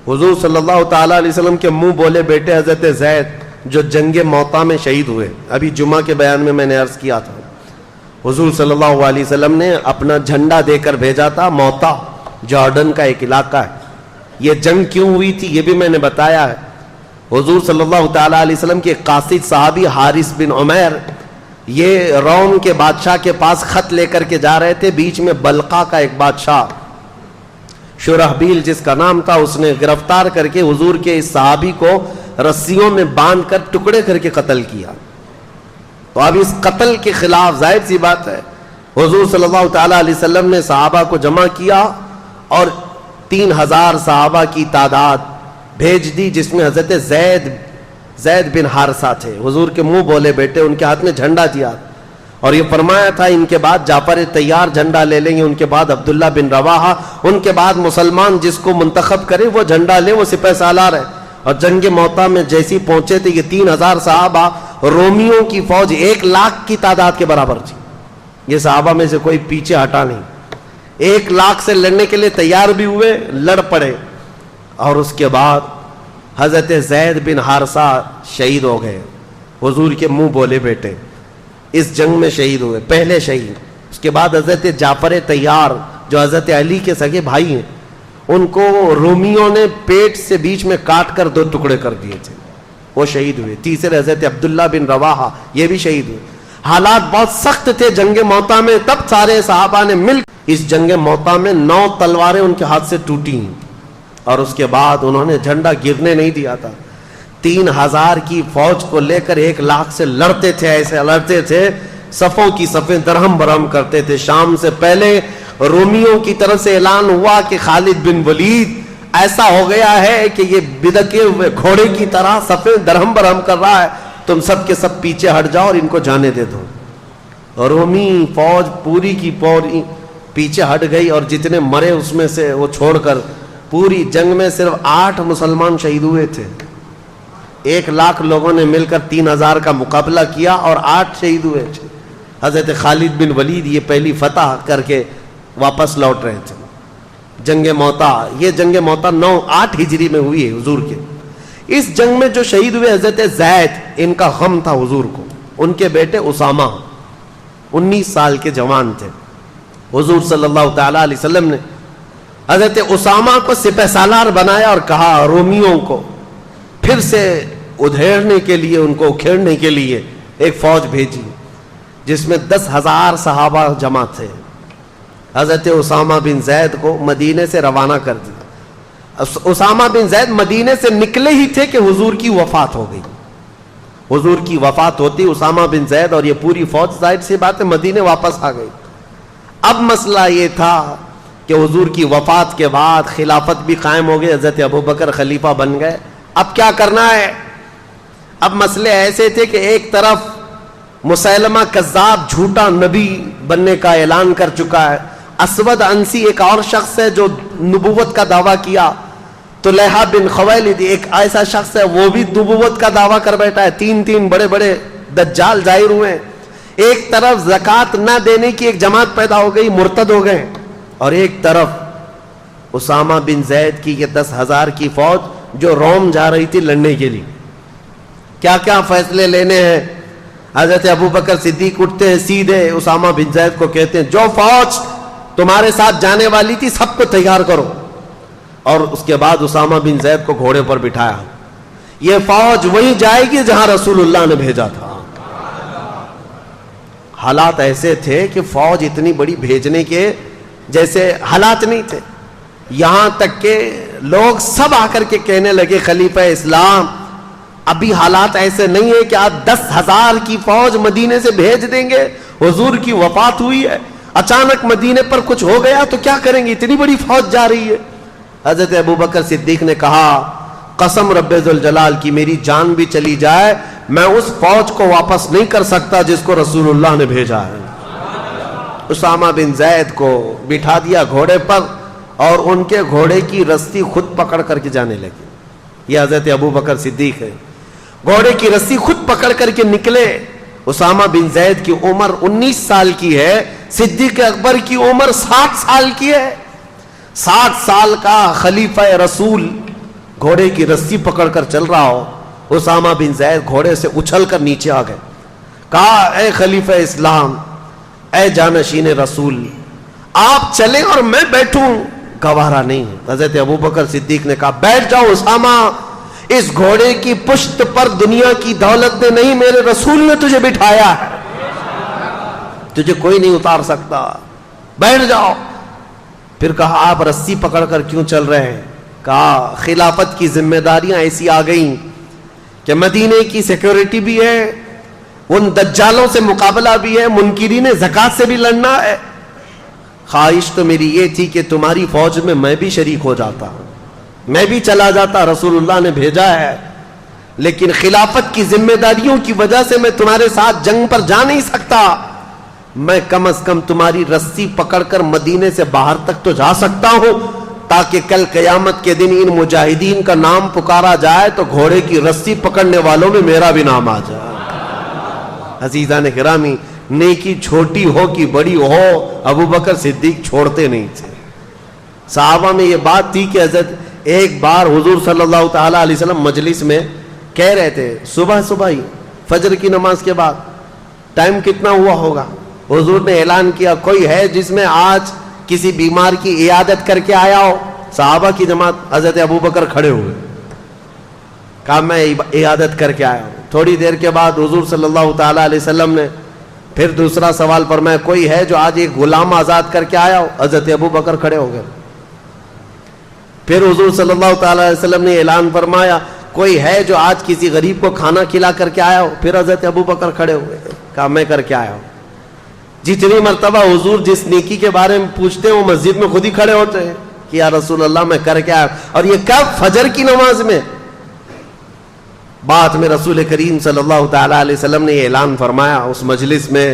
حضور صلی اللہ تعالیٰ علیہ وسلم کے منہ بولے بیٹے حضرت زید جو جنگ موطا میں شہید ہوئے, ابھی جمعہ کے بیان میں نے عرض کیا تھا, حضور صلی اللہ علیہ وسلم نے اپنا جھنڈا دے کر بھیجا تھا. موطا جارڈن کا ایک علاقہ ہے. یہ جنگ کیوں ہوئی تھی یہ بھی میں نے بتایا ہے. حضور صلی اللہ تعالیٰ علیہ وسلم کے قاصد صحابی حارث بن عمیر, یہ روم کے بادشاہ کے پاس خط لے کر کے جا رہے تھے. بیچ میں بلقا کا ایک بادشاہ شرحبیل جس کا نام تھا, اس نے گرفتار کر کے حضور کے اس صحابی کو رسیوں میں باندھ کر ٹکڑے کر کے قتل کیا. تو اب اس قتل کے خلاف ظاہر سی بات ہے حضور صلی اللہ تعالیٰ علیہ وسلم نے صحابہ کو جمع کیا اور 3000 صحابہ کی تعداد بھیج دی, جس میں حضرت زید بن حارثہ تھے, حضور کے منہ بولے بیٹے. ان کے ہاتھ میں جھنڈا دیا اور یہ فرمایا تھا ان کے بعد جعفر طیار جھنڈا لے لیں گے, ان کے بعد عبداللہ بن رواحہ, ان کے بعد مسلمان جس کو منتخب کرے وہ جھنڈا لے, وہ سپہ سالار ہے. اور جنگ موطا میں جیسی پہنچے تھے یہ 3000 صحابہ, رومیوں کی فوج 1,00,000 کی تعداد کے برابر تھی. یہ صحابہ میں سے کوئی پیچھے ہٹا نہیں, 1,00,000 سے لڑنے کے لیے تیار بھی ہوئے, لڑ پڑے. اور اس کے بعد حضرت زید بن حارثہ شہید ہو گئے, حضور کے منہ بولے بیٹے اس جنگ میں شہید ہوئے, پہلے شہید. اس کے بعد حضرت جعفر طیار جو حضرت علی کے سگے بھائی ہیں, ان کو رومیوں نے پیٹ سے بیچ میں کاٹ کر 2 ٹکڑے کر دیے تھے, وہ شہید ہوئے. تیسرے حضرت عبداللہ بن رواحہ, یہ بھی شہید ہوئے. حالات بہت سخت تھے جنگ موطا میں. تب سارے صحابہ نے مل اس جنگ موطا میں 9 تلواریں ان کے ہاتھ سے ٹوٹی ہیں. اور اس کے بعد انہوں نے جھنڈا گرنے نہیں دیا تھا. 3000 کی فوج کو لے کر 1 لاکھ سے لڑتے تھے, ایسے لڑتے تھے, صفوں کی صفیں درہم برہم کرتے تھے. شام سے پہلے رومیوں کی طرف سے اعلان ہوا کہ خالد بن ولید ایسا ہو گیا ہے کہ یہ بدکے ہوئے گھوڑے کی طرح صفیں درہم برہم کر رہا ہے, تم سب کے سب پیچھے ہٹ جاؤ اور ان کو جانے دے دو. رومی فوج پوری کی پوری پیچھے ہٹ گئی, اور جتنے مرے اس میں سے وہ چھوڑ کر, پوری جنگ میں صرف 8 مسلمان شہید ہوئے تھے. 1 لاکھ لوگوں نے مل کر 3000 کا مقابلہ کیا اور 8 شہید ہوئے تھے. حضرت خالد بن ولید یہ پہلی فتح کر کے واپس لوٹ رہے تھے. جنگ موتا, یہ جنگ موتا 9-8 ہجری میں ہوئی ہے حضور کے. اس جنگ میں جو شہید ہوئے حضرت زید, ان کا غم تھا حضور کو. ان کے بیٹے اسامہ 19 سال کے جوان تھے. حضور صلی اللہ تعالی علیہ وسلم نے حضرت اسامہ کو سپہ سالار بنایا اور کہا رومیوں کو پھر سے ادھیڑنے کے لیے, ان کو اکھیڑنے کے لیے ایک فوج بھیجی جس میں 10,000 صحابہ جمع تھے. حضرت اسامہ بن زید کو مدینے سے روانہ کر دیا. اسامہ بن زید مدینے سے نکلے ہی تھے کہ حضور کی وفات ہو گئی. حضور کی وفات ہوتی اسامہ بن زید اور یہ پوری فوج ظاہر سی بات ہے مدینے واپس آ گئی. اب مسئلہ یہ تھا کہ حضور کی وفات کے بعد خلافت بھی قائم ہو گئی, حضرت ابوبکر خلیفہ بن گئے. اب کیا کرنا ہے؟ اب مسئلے ایسے تھے کہ ایک طرف مسیلمہ کذاب جھوٹا نبی بننے کا اعلان کر چکا ہے. اسود انسی ایک اور شخص ہے جو نبوت کا دعویٰ کیا. طلحہ بن خویلد ایک ایسا شخص ہے وہ بھی نبوت کا دعویٰ کر بیٹھا ہے. 3 بڑے بڑے دجال ظاہر ہوئے ہیں. ایک طرف زکوٰۃ نہ دینے کی ایک جماعت پیدا ہو گئی, مرتد ہو گئے, اور ایک طرف اسامہ بن زید کی یہ 10,000 کی فوج جو روم جا رہی تھی لڑنے کے لیے. کیا کیا فیصلے لینے ہیں؟ حضرت ابوبکر صدیق اٹھتے ہیں, سیدھے اسامہ بن زید کو کہتے ہیں جو فوج تمہارے ساتھ جانے والی تھی سب کو تیار کرو. اور اس کے بعد اسامہ بن زید کو گھوڑے پر بٹھایا. یہ فوج وہیں جائے گی جہاں رسول اللہ نے بھیجا تھا. حالات ایسے تھے کہ فوج اتنی بڑی بھیجنے کے جیسے حالات نہیں تھے. یہاں تک کہ لوگ سب آ کر کے کہنے لگے خلیفہ اسلام ابھی حالات ایسے نہیں ہے کہ آپ 10,000 کی فوج مدینے سے بھیج دیں گے, حضور کی وفات ہوئی ہے, اچانک مدینے پر کچھ ہو گیا تو کیا کریں گے, اتنی بڑی فوج جا رہی ہے. حضرت ابوبکر صدیق نے کہا قسم رب ذوالجلال کی میری جان بھی چلی جائے میں اس فوج کو واپس نہیں کر سکتا جس کو رسول اللہ نے بھیجا ہے. اسامہ بن زید کو بٹھا دیا گھوڑے پر اور ان کے گھوڑے کی رسی خود پکڑ کر کے جانے لگی. یہ حضرت ابوبکر صدیق ہے, گھوڑے کی رسی خود پکڑ کر کے نکلے. اسامہ بن زید کی عمر 19 سال کی ہے, صدیق اکبر کی عمر 60 سال کی ہے. 60 سال کا خلیفہ رسول گھوڑے کی رسی پکڑ کر چل رہا ہو. اسامہ بن زید گھوڑے سے اچھل کر نیچے آ گئے. کہا اے خلیفہ اسلام, اے جانشین رسول, آپ چلیں اور میں بیٹھوں, گوارا نہیں. حضرت ابوبکر صدیق نے کہا بیٹھ جاؤ اسامہ, اس گھوڑے کی پشت پر دنیا کی دولت نے نہیں میرے رسول نے تجھے بٹھایا ہے, تجھے کوئی نہیں اتار سکتا, بیٹھ جاؤ. پھر کہا آپ رسی پکڑ کر کیوں چل رہے ہیں؟ کہا خلافت کی ذمہ داریاں ایسی آ گئیں کہ مدینے کی سیکیورٹی بھی ہے, ان دجالوں سے مقابلہ بھی ہے, منکرین زکوٰۃ سے بھی لڑنا ہے. خواہش تو میری یہ تھی کہ تمہاری فوج میں بھی شریک ہو جاتا, میں بھی چلا جاتا, رسول اللہ نے بھیجا ہے, لیکن خلافت کی ذمہ داریوں کی وجہ سے میں تمہارے ساتھ جنگ پر جا نہیں سکتا. میں کم از کم تمہاری رسی پکڑ کر مدینے سے باہر تک تو جا سکتا ہوں تاکہ کل قیامت کے دن ان مجاہدین کا نام پکارا جائے تو گھوڑے کی رسی پکڑنے والوں میں میرا بھی نام آ جائے. عزیزان گرامی, نیکی چھوٹی ہو کہ بڑی ہو, ابوبکر صدیق چھوڑتے نہیں تھے. صحابہ میں یہ بات تھی کہ حضرت ایک بار حضور صلی اللہ تعالی علیہ وسلم مجلس میں کہہ رہے تھے صبح ہی فجر کی نماز کے بعد ٹائم کتنا ہوا ہوگا, حضور نے اعلان کیا کوئی ہے جس میں آج کسی بیمار کی عیادت کر کے آیا ہو؟ صحابہ کی جماعت, حضرت ابوبکر کھڑے ہوئے, کہا میں عیادت کر کے آیا ہوں. تھوڑی دیر کے بعد حضور صلی اللہ تعالی علیہ وسلم نے پھر دوسرا سوال فرمایا کوئی ہے جو آج ایک غلام آزاد کر کے آیا ہو؟ حضرت ابوبکر کھڑے ہو گئے. پھر حضور صلی اللہ تعالی علیہ وسلم نے اعلان فرمایا کوئی ہے جو آج کسی غریب کو کھانا کھلا کر کے آیا ہو؟ پھر حضرت ابو بکر کھڑے ہوئے، کہا میں کر کے آیا ہوں۔ جتنی مرتبہ حضور جس نیکی کے بارے میں پوچھتے ہیں وہ مسجد میں خود ہی کھڑے ہوتے ہیں کہ یا رسول اللہ میں کر کے آیا، اور یہ کب؟ فجر کی نماز میں۔ بعد میں رسول کریم صلی اللہ تعالی علیہ وسلم نے یہ اعلان فرمایا اس مجلس میں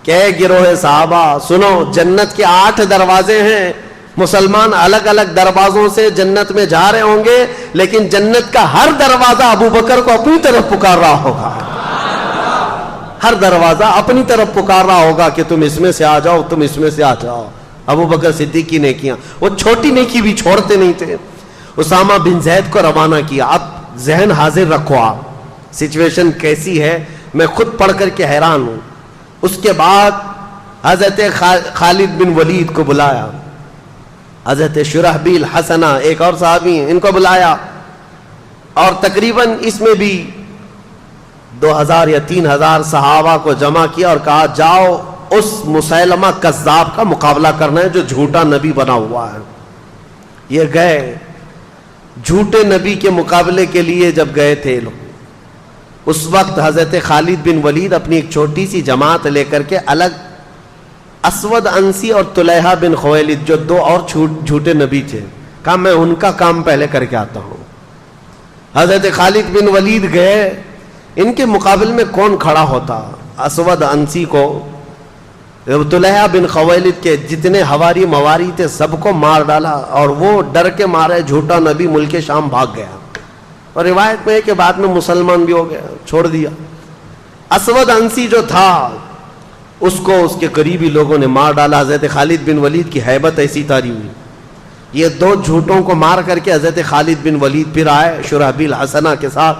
کہ گروہ صحابہ سنو، جنت کے 8 دروازے ہیں، مسلمان الگ الگ دروازوں سے جنت میں جا رہے ہوں گے، لیکن جنت کا ہر دروازہ ابو بکر کو اپنی طرف پکار رہا ہوگا، ہر دروازہ اپنی طرف پکار رہا ہوگا کہ تم اس میں سے آ جاؤ، تم اس میں سے آ جاؤ۔ ابو بکر صدیق کی نیکیاں، وہ چھوٹی نیکی بھی چھوڑتے نہیں تھے۔ اسامہ بن زید کو روانہ کیا۔ اب ذہن حاضر رکھو، آپ سچویشن کیسی ہے میں خود پڑھ کر کے حیران ہوں۔ اس کے بعد حضرت خالد بن ولید کو بلایا، حضرت شرحبیل حسنہ ایک اور صحابی ہیں، ان کو بلایا، اور تقریباً اس میں بھی 2000 یا 3000 صحابہ کو جمع کیا اور کہا جاؤ اس مسیلمہ کذاب کا مقابلہ کرنا ہے جو جھوٹا نبی بنا ہوا ہے۔ یہ گئے جھوٹے نبی کے مقابلے کے لیے، جب گئے تھے لوگ، اس وقت حضرت خالد بن ولید اپنی ایک چھوٹی سی جماعت لے کر کے الگ، اسود انسی اور طلحہ بن خویلد جو 2 اور جھوٹے نبی تھے، کہا میں ان کا کام پہلے کر کے آتا ہوں۔ حضرت خالد بن ولید گئے، ان کے مقابل میں کون کھڑا ہوتا؟ اسود انسی کو، طلحہ بن خویلد کے جتنے ہواری مواری تھے سب کو مار ڈالا، اور وہ ڈر کے مارے جھوٹا نبی ملک شام بھاگ گیا، اور روایت میں ہے کہ بعد میں مسلمان بھی ہو گیا، چھوڑ دیا۔ اسود انسی جو تھا اس کو اس کے قریبی لوگوں نے مار ڈالا۔ حضرت خالد بن ولید کی ہیبت ایسی تاری ہوئی، یہ 2 جھوٹوں کو مار کر کے حضرت خالد بن ولید پھر آئے شرحبیل حسنہ کے ساتھ۔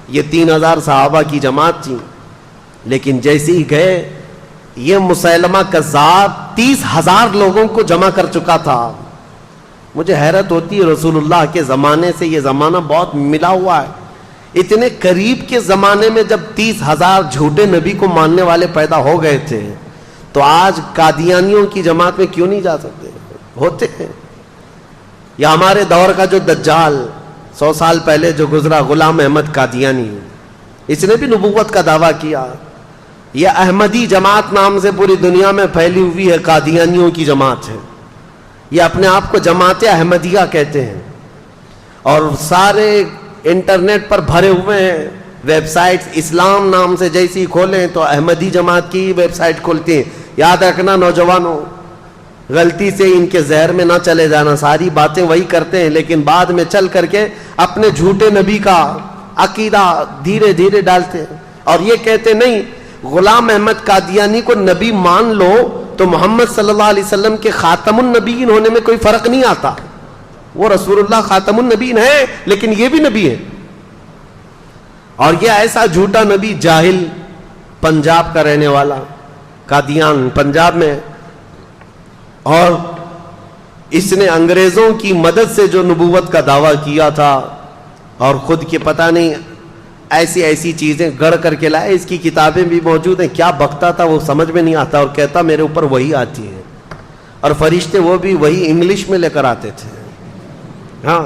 یہ 3000 صحابہ کی جماعت تھی، لیکن جیسے ہی گئے یہ مسیلمہ کذاب 30,000 لوگوں کو جمع کر چکا تھا۔ مجھے حیرت ہوتی ہے، رسول اللہ کے زمانے سے یہ زمانہ بہت ملا ہوا ہے، اتنے قریب کے زمانے میں جب 30,000 جھوٹے نبی کو ماننے والے پیدا ہو گئے تھے، تو آج قادیانیوں کی جماعت میں کیوں نہیں جا سکتے؟ ہوتے ہیں۔ یا ہمارے دور کا جو دجال 100 سال پہلے جو گزرا، غلام احمد قادیانی، اس نے بھی نبوت کا دعویٰ کیا۔ یہ احمدی جماعت نام سے پوری دنیا میں پھیلی ہوئی ہے، قادیانیوں کی جماعت ہے، یہ اپنے آپ کو جماعت احمدیہ کہتے ہیں، اور سارے انٹرنیٹ پر بھرے ہوئے ہیں ویب سائٹس، اسلام نام سے جیسی ہی کھولیں تو احمدی جماعت کی ویب سائٹ کھولتی ہیں۔ یاد رکھنا نوجوانوں، غلطی سے ان کے زہر میں نہ چلے جانا، ساری باتیں وہی کرتے ہیں، لیکن بعد میں چل کر کے اپنے جھوٹے نبی کا عقیدہ دھیرے دھیرے ڈالتے ہیں، اور یہ کہتے نہیں غلام احمد قادیانی کو نبی مان لو تو محمد صلی اللہ علیہ وسلم کے خاتم النبیین ہونے میں کوئی فرق نہیں آتا، وہ رسول اللہ خاتم النبیین ہے لیکن یہ بھی نبی ہے۔ اور یہ ایسا جھوٹا نبی، جاہل، پنجاب کا رہنے والا، قادیان پنجاب میں، اور اس نے انگریزوں کی مدد سے جو نبوت کا دعویٰ کیا تھا، اور خود کے پتہ نہیں ایسی ایسی چیزیں گڑھ کر کے لائے، اس کی کتابیں بھی موجود ہیں، کیا بکتا تھا وہ سمجھ میں نہیں آتا، اور کہتا میرے اوپر وہی آتی ہے، اور فرشتے وہ بھی وہی انگلش میں لے کر آتے تھے۔ ہاں،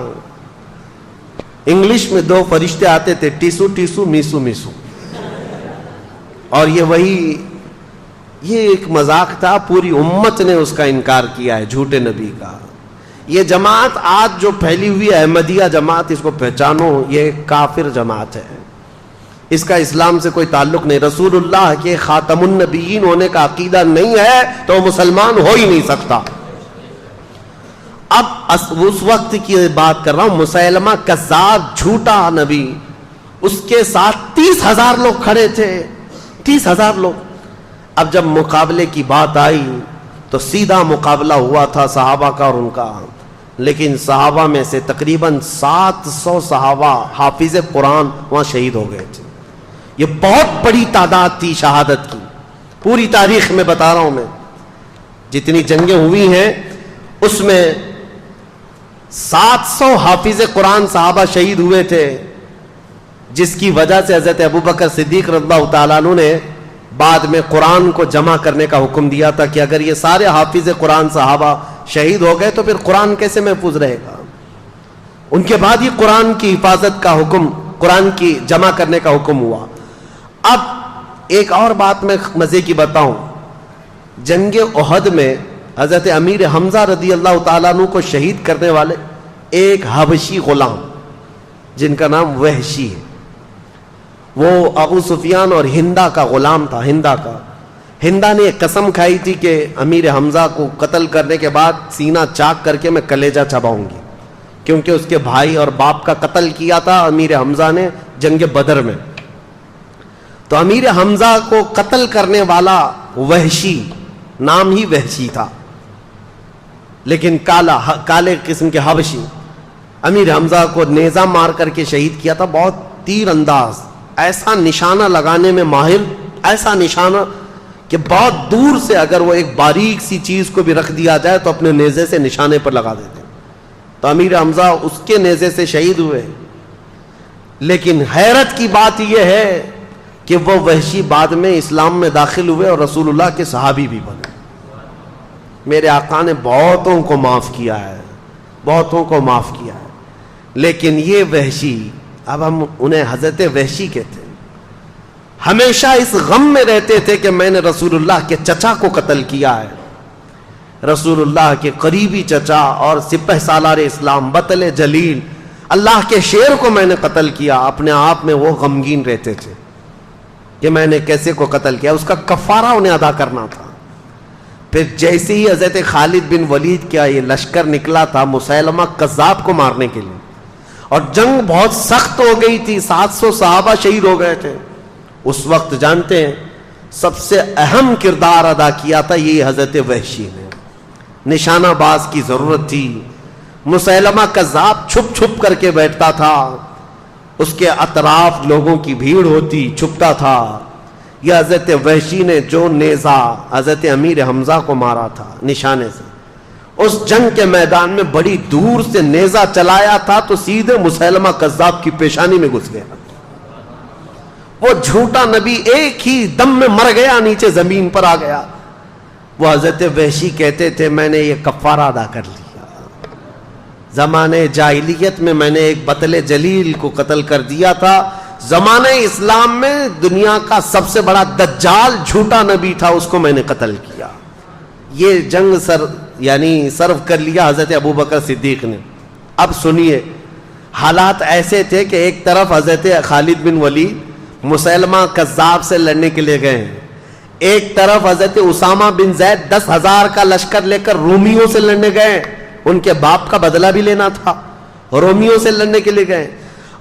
انگلش میں 2 فرشتے آتے تھے، ٹیسو ٹیسو میسو میسو، اور یہ وہی، یہ ایک مذاق تھا، پوری امت نے اس کا انکار کیا ہے جھوٹے نبی کا۔ یہ جماعت آج جو پھیلی ہوئی احمدیہ جماعت، اس کو پہچانو، یہ کافر جماعت ہے، اس کا اسلام سے کوئی تعلق نہیں، رسول اللہ کے خاتم النبیین ہونے کا عقیدہ نہیں ہے تو وہ مسلمان ہو ہی نہیں سکتا۔ اب اس وقت کی بات کر رہا ہوں، مسیلمہ کذاب جھوٹا نبی، اس کے ساتھ 30,000 لوگ کھڑے تھے، 30,000 لوگ۔ اب جب مقابلے کی بات آئی تو سیدھا مقابلہ ہوا تھا صحابہ کا اور ان کا، لیکن صحابہ میں سے تقریباً 700 صحابہ حافظ قرآن وہاں شہید ہو گئے تھے۔ یہ بہت بڑی تعداد تھی شہادت کی، پوری تاریخ میں بتا رہا ہوں میں، جتنی جنگیں ہوئی ہیں اس میں 700 حافظ قرآن صحابہ شہید ہوئے تھے، جس کی وجہ سے حضرت ابوبکر صدیق رضی اللہ تعالیٰ عنہ نے بعد میں قرآن کو جمع کرنے کا حکم دیا تھا کہ اگر یہ سارے حافظ قرآن صحابہ شہید ہو گئے تو پھر قرآن کیسے محفوظ رہے گا۔ ان کے بعد یہ قرآن کی حفاظت کا حکم، قرآن کی جمع کرنے کا حکم ہوا۔ اب ایک اور بات میں مزے کی بتاؤں، جنگ احد میں حضرت امیر حمزہ رضی اللہ تعالیٰ عنہ کو شہید کرنے والے ایک حبشی غلام جن کا نام وحشی ہے، وہ ابو سفیان اور ہندا کا غلام تھا۔ ہندا نے ایک قسم کھائی تھی کہ امیر حمزہ کو قتل کرنے کے بعد سینہ چاک کر کے میں کلیجہ چباؤں گی، کیونکہ اس کے بھائی اور باپ کا قتل کیا تھا امیر حمزہ نے جنگ بدر میں۔ تو امیر حمزہ کو قتل کرنے والا وحشی، نام ہی وحشی تھا لیکن کالے قسم کے حبشی، امیر حمزہ کو نیزہ مار کر کے شہید کیا تھا۔ بہت تیر انداز، ایسا نشانہ لگانے میں ماہر، ایسا نشانہ کہ بہت دور سے اگر وہ ایک باریک سی چیز کو بھی رکھ دیا جائے تو اپنے نیزے سے نشانے پر لگا دیتے۔ تو امیر حمزہ اس کے نیزے سے شہید ہوئے۔ لیکن حیرت کی بات یہ ہے کہ وہ وحشی بعد میں اسلام میں داخل ہوئے اور رسول اللہ کے صحابی بھی بنے۔ میرے آقا نے بہتوں کو معاف کیا ہے، بہتوں کو معاف کیا ہے، لیکن یہ وحشی، اب ہم انہیں حضرت وحشی کہتے ہیں، ہمیشہ اس غم میں رہتے تھے کہ میں نے رسول اللہ کے چچا کو قتل کیا ہے، رسول اللہ کے قریبی چچا اور سپہ سالار اسلام بطل جلیل اللہ کے شیر کو میں نے قتل کیا۔ اپنے آپ میں وہ غمگین رہتے تھے کہ میں نے کیسے کو قتل کیا، اس کا کفارہ انہیں ادا کرنا تھا۔ پھر جیسے ہی حضرت خالد بن ولید کیا یہ لشکر نکلا تھا مسیلمہ کذاب کو مارنے کے لیے، اور جنگ بہت سخت ہو گئی تھی، 700 صحابہ شہید ہو گئے تھے، اس وقت جانتے ہیں سب سے اہم کردار ادا کیا تھا یہ حضرت وحشی نے۔ نشانہ باز کی ضرورت تھی، مسیلمہ کذاب چھپ چھپ کر کے بیٹھتا تھا، اس کے اطراف لوگوں کی بھیڑ ہوتی، چھپتا تھا۔ یہ حضرت وحشی نے جو نیزہ حضرت امیر حمزہ کو مارا تھا نشانے سے، اس جنگ کے میدان میں بڑی دور سے نیزہ چلایا تھا تو سیدھے مسیلمہ کذاب کی پیشانی میں گھس گیا۔ وہ جھوٹا نبی ایک ہی دم میں مر گیا، نیچے زمین پر آ گیا۔ وہ حضرت وحشی کہتے تھے میں نے یہ کفارہ ادا کر لیا، زمانے جاہلیت میں نے ایک بطل جلیل کو قتل کر دیا تھا، زمانے اسلام میں دنیا کا سب سے بڑا دجال جھوٹا نبی تھا، اس کو میں نے قتل کیا۔ یہ جنگ سرو کر لیا حضرت ابوبکر صدیق نے۔ اب سنیے، حالات ایسے تھے کہ ایک طرف حضرت خالد بن ولید مسیلمہ کذاب سے لڑنے کے لیے گئے ہیں، ایک طرف حضرت اسامہ بن زید 10,000 کا لشکر لے کر رومیوں سے لڑنے گئے، ان کے باپ کا بدلہ بھی لینا تھا، رومیوں سے لڑنے کے لیے گئے۔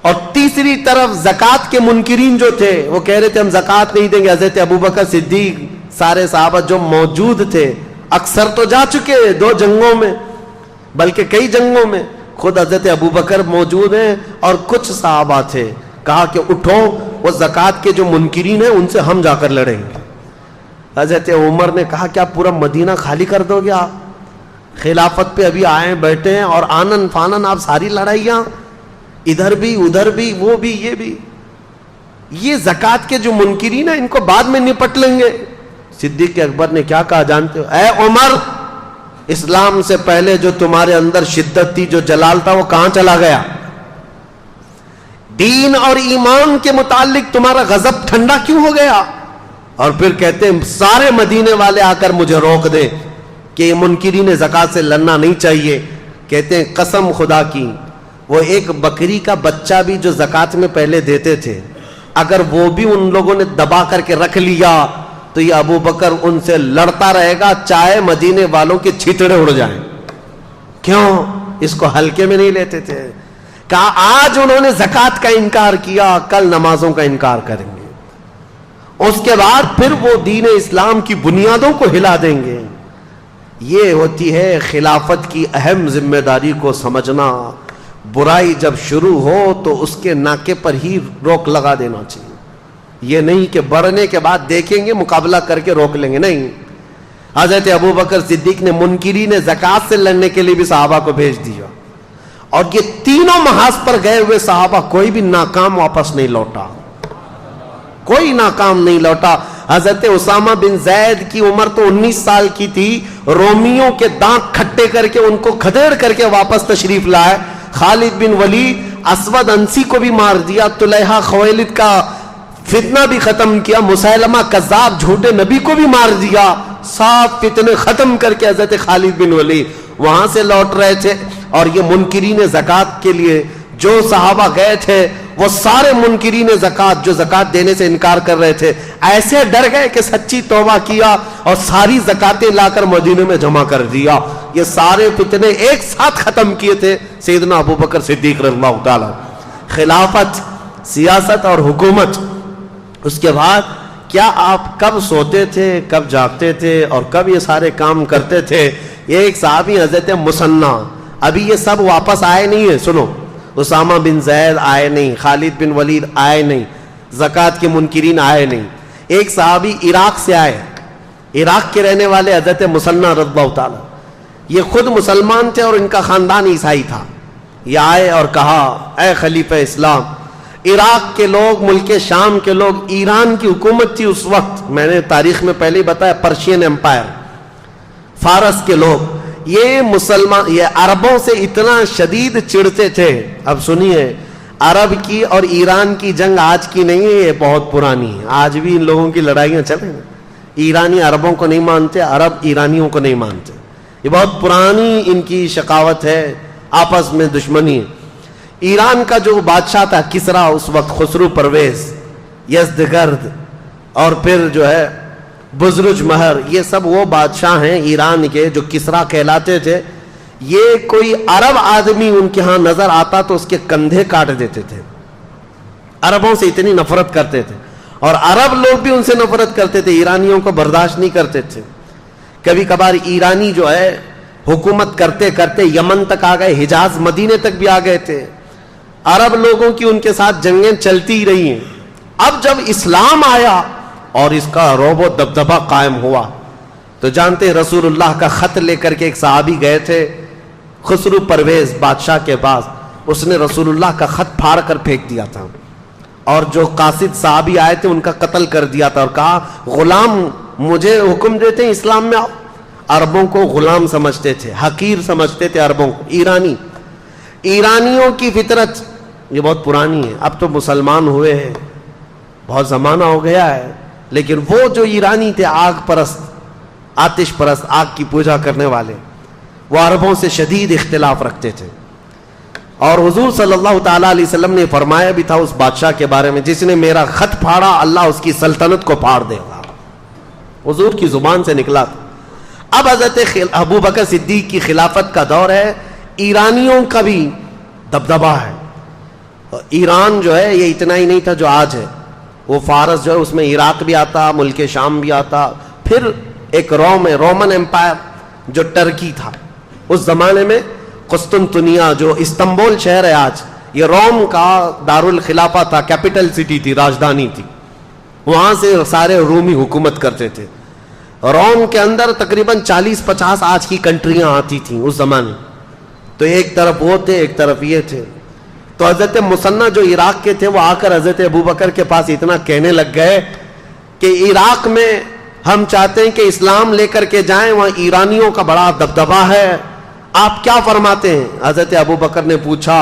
اور تیسری طرف زکوٰۃ کے منکرین جو تھے وہ کہہ رہے تھے ہم زکوٰۃ نہیں دیں گے۔ حضرت ابوبکر صدیق، سارے صحابہ جو موجود تھے، اکثر تو جا چکے 2 جنگوں میں بلکہ کئی جنگوں میں، خود حضرت ابوبکر موجود ہیں اور کچھ صحابہ تھے، کہا کہ اٹھو وہ زکوٰۃ کے جو منکرین ہیں ان سے ہم جا کر لڑیں گے۔ حضرت عمر نے کہا کیا پورا مدینہ خالی کر دو گے آپ؟ خلافت پہ ابھی آئے بیٹھے ہیں اور آنن فانن آپ ساری لڑائیاں، ادھر بھی ادھر بھی وہ بھی یہ بھی، یہ زکوٰۃ کے جو منکرین ہیں ان کو بعد میں نپٹ لیں گے۔ صدیق اکبر نے کیا کہا جانتے ہو؟ اے عمر، اسلام سے پہلے جو تمہارے اندر شدت تھی، جو جلال تھا، وہ کہاں چلا گیا؟ دین اور ایمان کے متعلق تمہارا غضب ٹھنڈا کیوں ہو گیا؟ اور پھر کہتے ہیں سارے مدینے والے آ کر مجھے روک دیں کہ یہ منکرین زکوٰۃ سے لڑنا نہیں چاہیے۔ کہتے ہیں قسم خدا کی، وہ ایک بکری کا بچہ بھی جو زکوٰۃ میں پہلے دیتے تھے، اگر وہ بھی ان لوگوں نے دبا کر کے رکھ لیا تو یہ ابو بکر ان سے لڑتا رہے گا چاہے مدینے والوں کے چھتڑے اڑ جائیں۔ کیوں؟ اس کو ہلکے میں نہیں لیتے تھے۔ کہا آج انہوں نے زکوٰۃ کا انکار کیا، کل نمازوں کا انکار کریں گے، اس کے بعد پھر وہ دین اسلام کی بنیادوں کو ہلا دیں گے۔ یہ ہوتی ہے خلافت کی اہم ذمہ داری کو سمجھنا۔ برائی جب شروع ہو تو اس کے ناکے پر ہی روک لگا دینا چاہیے، یہ نہیں کہ بڑھنے کے بعد دیکھیں گے مقابلہ کر کے روک لیں گے، نہیں۔ حضرت ابوبکر صدیق نے منکرین زکوٰۃ سے لڑنے کے لیے بھی صحابہ کو بھیج دیا، اور یہ تینوں محاذ پر گئے ہوئے صحابہ کوئی بھی ناکام واپس نہیں لوٹا، کوئی ناکام نہیں لوٹا۔ حضرت اسامہ بن زید کی عمر تو 19 سال کی تھی، رومیوں کے دانت کھٹے کر کے ان کو کھدیڑ کر کے واپس تشریف لائے، خالد بن ولید اسود انسی کو بھی مار دیا, طلحہ خویلد کا فتنہ بھی ختم کیا, مسیلمہ کذاب جھوٹے نبی کو بھی مار دیا, سات فتنے ختم کر کے حضرت خالد بن ولید وہاں سے لوٹ رہے تھے. اور یہ منکرین زکوٰۃ کے لیے جو صحابہ گئے تھے وہ سارے منکرین زکوٰۃ جو زکوٰۃ دینے سے انکار کر رہے تھے ایسے ڈر گئے کہ سچی توبہ کیا اور ساری زکاتیں لا کر مدینے میں جمع کر دیا. یہ سارے فتنے ایک ساتھ ختم کیے تھے سیدنا ابو بکر صدیق رضی اللہ تعالی. خلافت, سیاست اور حکومت. اس کے بعد کیا آپ کب سوتے تھے, کب جاگتے تھے اور کب یہ سارے کام کرتے تھے؟ یہ ایک صحابی حضرت مثنى, ابھی یہ سب واپس آئے نہیں ہیں. سنو, اسامہ بن زید آئے نہیں, خالد بن ولید آئے نہیں, زکوٰۃ کے منکرین آئے نہیں. ایک صحابی عراق سے آئے, عراق کے رہنے والے حضرت مثنى رضی اللہ تعالی. یہ خود مسلمان تھے اور ان کا خاندان عیسائی تھا. یہ آئے اور کہا اے خلیفہ اسلام, عراق کے لوگ, ملک شام کے لوگ, ایران کی حکومت تھی اس وقت, میں نے تاریخ میں پہلے ہی بتایا, پرشین امپائر, فارس کے لوگ, یہ مسلمان یہ عربوں سے اتنا شدید چڑھتے تھے. اب سنیے, عرب کی اور ایران کی جنگ آج کی نہیں ہے, یہ بہت پرانی ہے. آج بھی ان لوگوں کی لڑائیاں چلیں, ایرانی عربوں کو نہیں مانتے, عرب ایرانیوں کو نہیں مانتے. یہ بہت پرانی ان کی شقاوت ہے, آپس میں دشمنی ہے. ایران کا جو بادشاہ تھا کسرا اس وقت, خسرو پرویز, یزدگرد اور پھر جو ہے بزرج مہر, یہ سب وہ بادشاہ ہیں ایران کے جو کسرا کہلاتے تھے. یہ کوئی عرب آدمی ان کے ہاں نظر آتا تو اس کے کندھے کاٹ دیتے تھے. عربوں سے اتنی نفرت کرتے تھے, اور عرب لوگ بھی ان سے نفرت کرتے تھے, ایرانیوں کو برداشت نہیں کرتے تھے. کبھی کبھار ایرانی جو ہے حکومت کرتے کرتے یمن تک آ گئے, حجاز مدینے تک بھی آ گئے تھے. عرب لوگوں کی ان کے ساتھ جنگیں چلتی ہی رہی ہیں. اب جب اسلام آیا اور اس کا رعب و دبدبہ قائم ہوا تو جانتے ہیں رسول اللہ کا خط لے کر کے ایک صحابی گئے تھے خسرو پرویز بادشاہ کے پاس. اس نے رسول اللہ کا خط پھاڑ کر پھینک دیا تھا, اور جو قاصد صحابی آئے تھے ان کا قتل کر دیا تھا, اور کہا غلام مجھے حکم دیتے ہیں اسلام میں آؤ. عربوں کو غلام سمجھتے تھے, حقیر سمجھتے تھے عربوں کو. ایرانیوں کی فطرت یہ بہت پرانی ہے, اب تو مسلمان ہوئے ہیں, بہت زمانہ ہو گیا ہے, لیکن وہ جو ایرانی تھے آگ پرست, آتش پرست, آگ کی پوجا کرنے والے, وہ عربوں سے شدید اختلاف رکھتے تھے. اور حضور صلی اللہ تعالیٰ علیہ وسلم نے فرمایا بھی تھا اس بادشاہ کے بارے میں, جس نے میرا خط پھاڑا اللہ اس کی سلطنت کو پھاڑ دے گا. حضور کی زبان سے نکلا تھا. اب حضرت ابو بکر صدیق کی خلافت کا دور ہے, ایرانیوں کا بھی دبدبہ ہے. ایران جو ہے یہ اتنا ہی نہیں تھا جو آج ہے, وہ فارس جو ہے اس میں عراق بھی آتا, ملک شام بھی آتا, پھر ایک رومن امپائر جو ٹرکی تھا. اس زمانے میں قسطنطنیہ جو استنبول شہر ہے آج, یہ روم کا دارالخلافہ تھا, کیپٹل سٹی تھی, راجدھانی تھی. وہاں سے سارے رومی حکومت کرتے تھے. روم کے اندر تقریباً 40-50 آج کی کنٹریاں آتی تھیں اس زمانے. تو ایک طرف وہ تھے, ایک طرف یہ تھے. تو حضرت مثنى جو عراق کے تھے وہ آ کر حضرت ابو بکر کے پاس اتنا کہنے لگ گئے کہ عراق میں ہم چاہتے ہیں کہ اسلام لے کر کے جائیں, وہاں ایرانیوں کا بڑا دبدبہ ہے, آپ کیا فرماتے ہیں؟ حضرت ابو بکر نے پوچھا,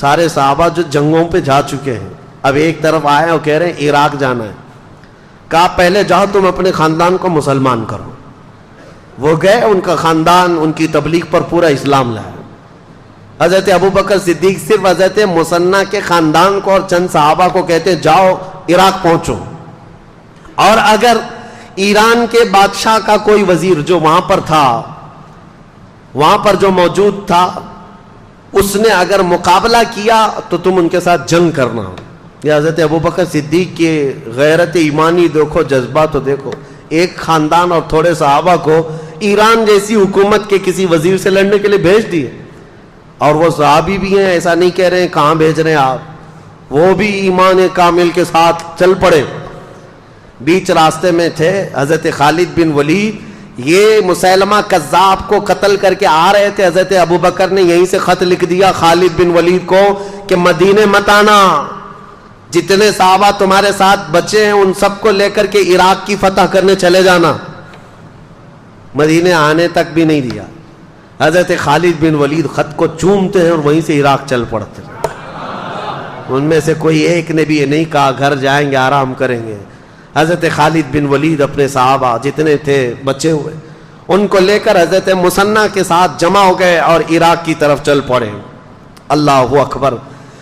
سارے صحابہ جو جنگوں پہ جا چکے ہیں اب ایک طرف آئے اور کہہ رہے ہیں عراق جانا ہے. کہا پہلے جاؤ تم اپنے خاندان کو مسلمان کرو. وہ گئے, ان کا خاندان ان کی تبلیغ پر پورا اسلام لایا. حضرت ابو بکر صدیق صرف حضرت مثنى کے خاندان کو اور چند صحابہ کو کہتے جاؤ عراق پہنچو, اور اگر ایران کے بادشاہ کا کوئی وزیر جو وہاں پر تھا, وہاں پر جو موجود تھا, اس نے اگر مقابلہ کیا تو تم ان کے ساتھ جنگ کرنا. یہ حضرت ابو بکر صدیق کی غیرت ایمانی دیکھو, جذبہ تو دیکھو. ایک خاندان اور تھوڑے صحابہ کو ایران جیسی حکومت کے کسی وزیر سے لڑنے کے لیے بھیج دیے, اور وہ صحابی بھی ہیں, ایسا نہیں کہہ رہے ہیں کہاں بھیج رہے ہیں آپ, وہ بھی ایمان کامل کے ساتھ چل پڑے. بیچ راستے میں تھے حضرت خالد بن ولید, یہ مسیلمہ کذاب کو قتل کر کے آ رہے تھے. حضرت ابو بکر نے یہیں سے خط لکھ دیا خالد بن ولید کو کہ مدینے مت آنا, جتنے صحابہ تمہارے ساتھ بچے ہیں ان سب کو لے کر کے عراق کی فتح کرنے چلے جانا. مدینے آنے تک بھی نہیں دیا. حضرت خالد بن ولید خط کو چومتے ہیں اور وہیں سے عراق چل پڑتے ہیں. ان میں سے کوئی ایک نے بھی یہ نہیں کہا گھر جائیں گے آرام کریں گے. حضرت خالد بن ولید اپنے صحابہ جتنے تھے بچے ہوئے ان کو لے کر حضرت مثنیٰ کے ساتھ جمع ہو گئے اور عراق کی طرف چل پڑے. اللہ اکبر.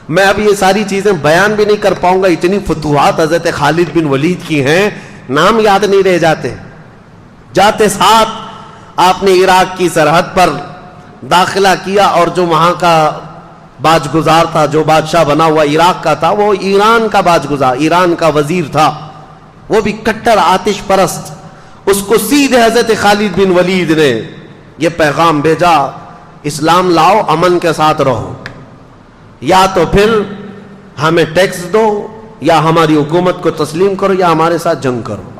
میں اب یہ ساری چیزیں بیان بھی نہیں کر پاؤں گا, اتنی فتوحات حضرت خالد بن ولید کی ہیں, نام یاد نہیں رہ جاتے. جاتے ساتھ آپ نے عراق کی سرحد پر داخلہ کیا اور جو وہاں کا باج گزار تھا, جو بادشاہ بنا ہوا عراق کا تھا, وہ ایران کا باج گزار, ایران کا وزیر تھا, وہ بھی کٹر آتش پرست. اس کو سیدھے حضرت خالد بن ولید نے یہ پیغام بھیجا, اسلام لاؤ, امن کے ساتھ رہو, یا تو پھر ہمیں ٹیکس دو, یا ہماری حکومت کو تسلیم کرو, یا ہمارے ساتھ جنگ کرو,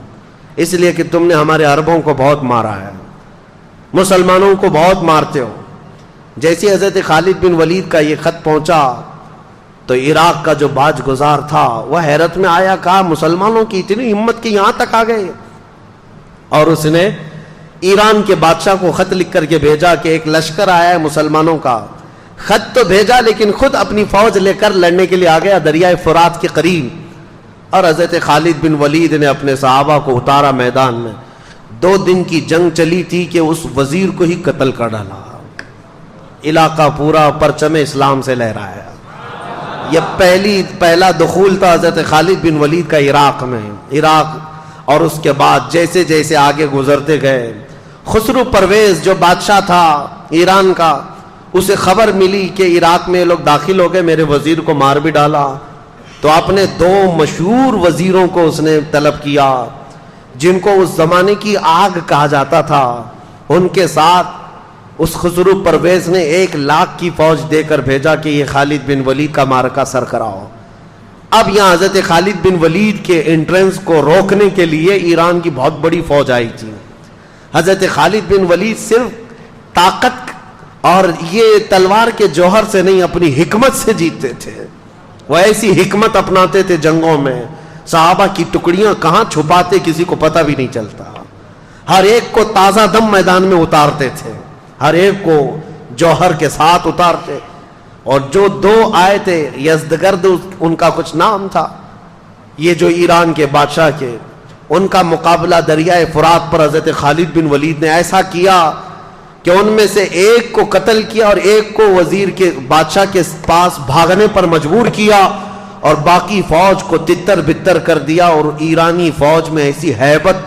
اس لیے کہ تم نے ہمارے عربوں کو بہت مارا ہے, مسلمانوں کو بہت مارتے ہو. جیسے حضرت خالد بن ولید کا یہ خط پہنچا تو عراق کا جو باج گزار تھا وہ حیرت میں آیا, کہا مسلمانوں کی اتنی ہمت کی یہاں تک آ گئے. اور اس نے ایران کے بادشاہ کو خط لکھ کر کے بھیجا کہ ایک لشکر آیا ہے مسلمانوں کا. خط تو بھیجا لیکن خود اپنی فوج لے کر لڑنے کے لیے آ گیا دریائے فرات کے قریب. اور حضرت خالد بن ولید نے اپنے صحابہ کو اتارا میدان میں. 2 دن کی جنگ چلی تھی کہ اس وزیر کو ہی قتل کر ڈالا. علاقہ پورا پرچم اسلام سے لہرایا. یہ پہلا دخول تھا حضرت خالد بن ولید کا عراق میں. عراق اور اس کے بعد جیسے جیسے آگے گزرتے گئے, خسرو پرویز جو بادشاہ تھا ایران کا, اسے خبر ملی کہ عراق میں لوگ داخل ہو گئے, میرے وزیر کو مار بھی ڈالا. تو اپنے 2 مشہور وزیروں کو اس نے طلب کیا جن کو اس زمانے کی آگ کہا جاتا تھا. ان کے ساتھ اس خسرو پرویز نے 1 لاکھ کی فوج دے کر بھیجا کہ یہ خالد بن ولید کا معرکہ سر کراؤ. اب یہاں حضرت خالد بن ولید کے انٹرنس کو روکنے کے لیے ایران کی بہت بڑی فوج آئی تھی. حضرت خالد بن ولید صرف طاقت اور یہ تلوار کے جوہر سے نہیں, اپنی حکمت سے جیتتے تھے. وہ ایسی حکمت اپناتے تھے جنگوں میں, صحابہ کی ٹکڑیاں کہاں چھپاتے کسی کو پتہ بھی نہیں چلتا. ہر ایک کو تازہ دم میدان میں اتارتے تھے, ہر ایک کو جوہر کے ساتھ اتارتے. اور جو 2 آئے تھے یزدگرد ان کا کچھ نام تھا, یہ جو ایران کے بادشاہ کے, ان کا مقابلہ دریائے فرات پر حضرت خالد بن ولید نے ایسا کیا کہ ان میں سے ایک کو قتل کیا اور ایک کو وزیر کے بادشاہ کے پاس بھاگنے پر مجبور کیا, اور باقی فوج کو تتر بتر کر دیا. اور ایرانی فوج میں ایسی ہیبت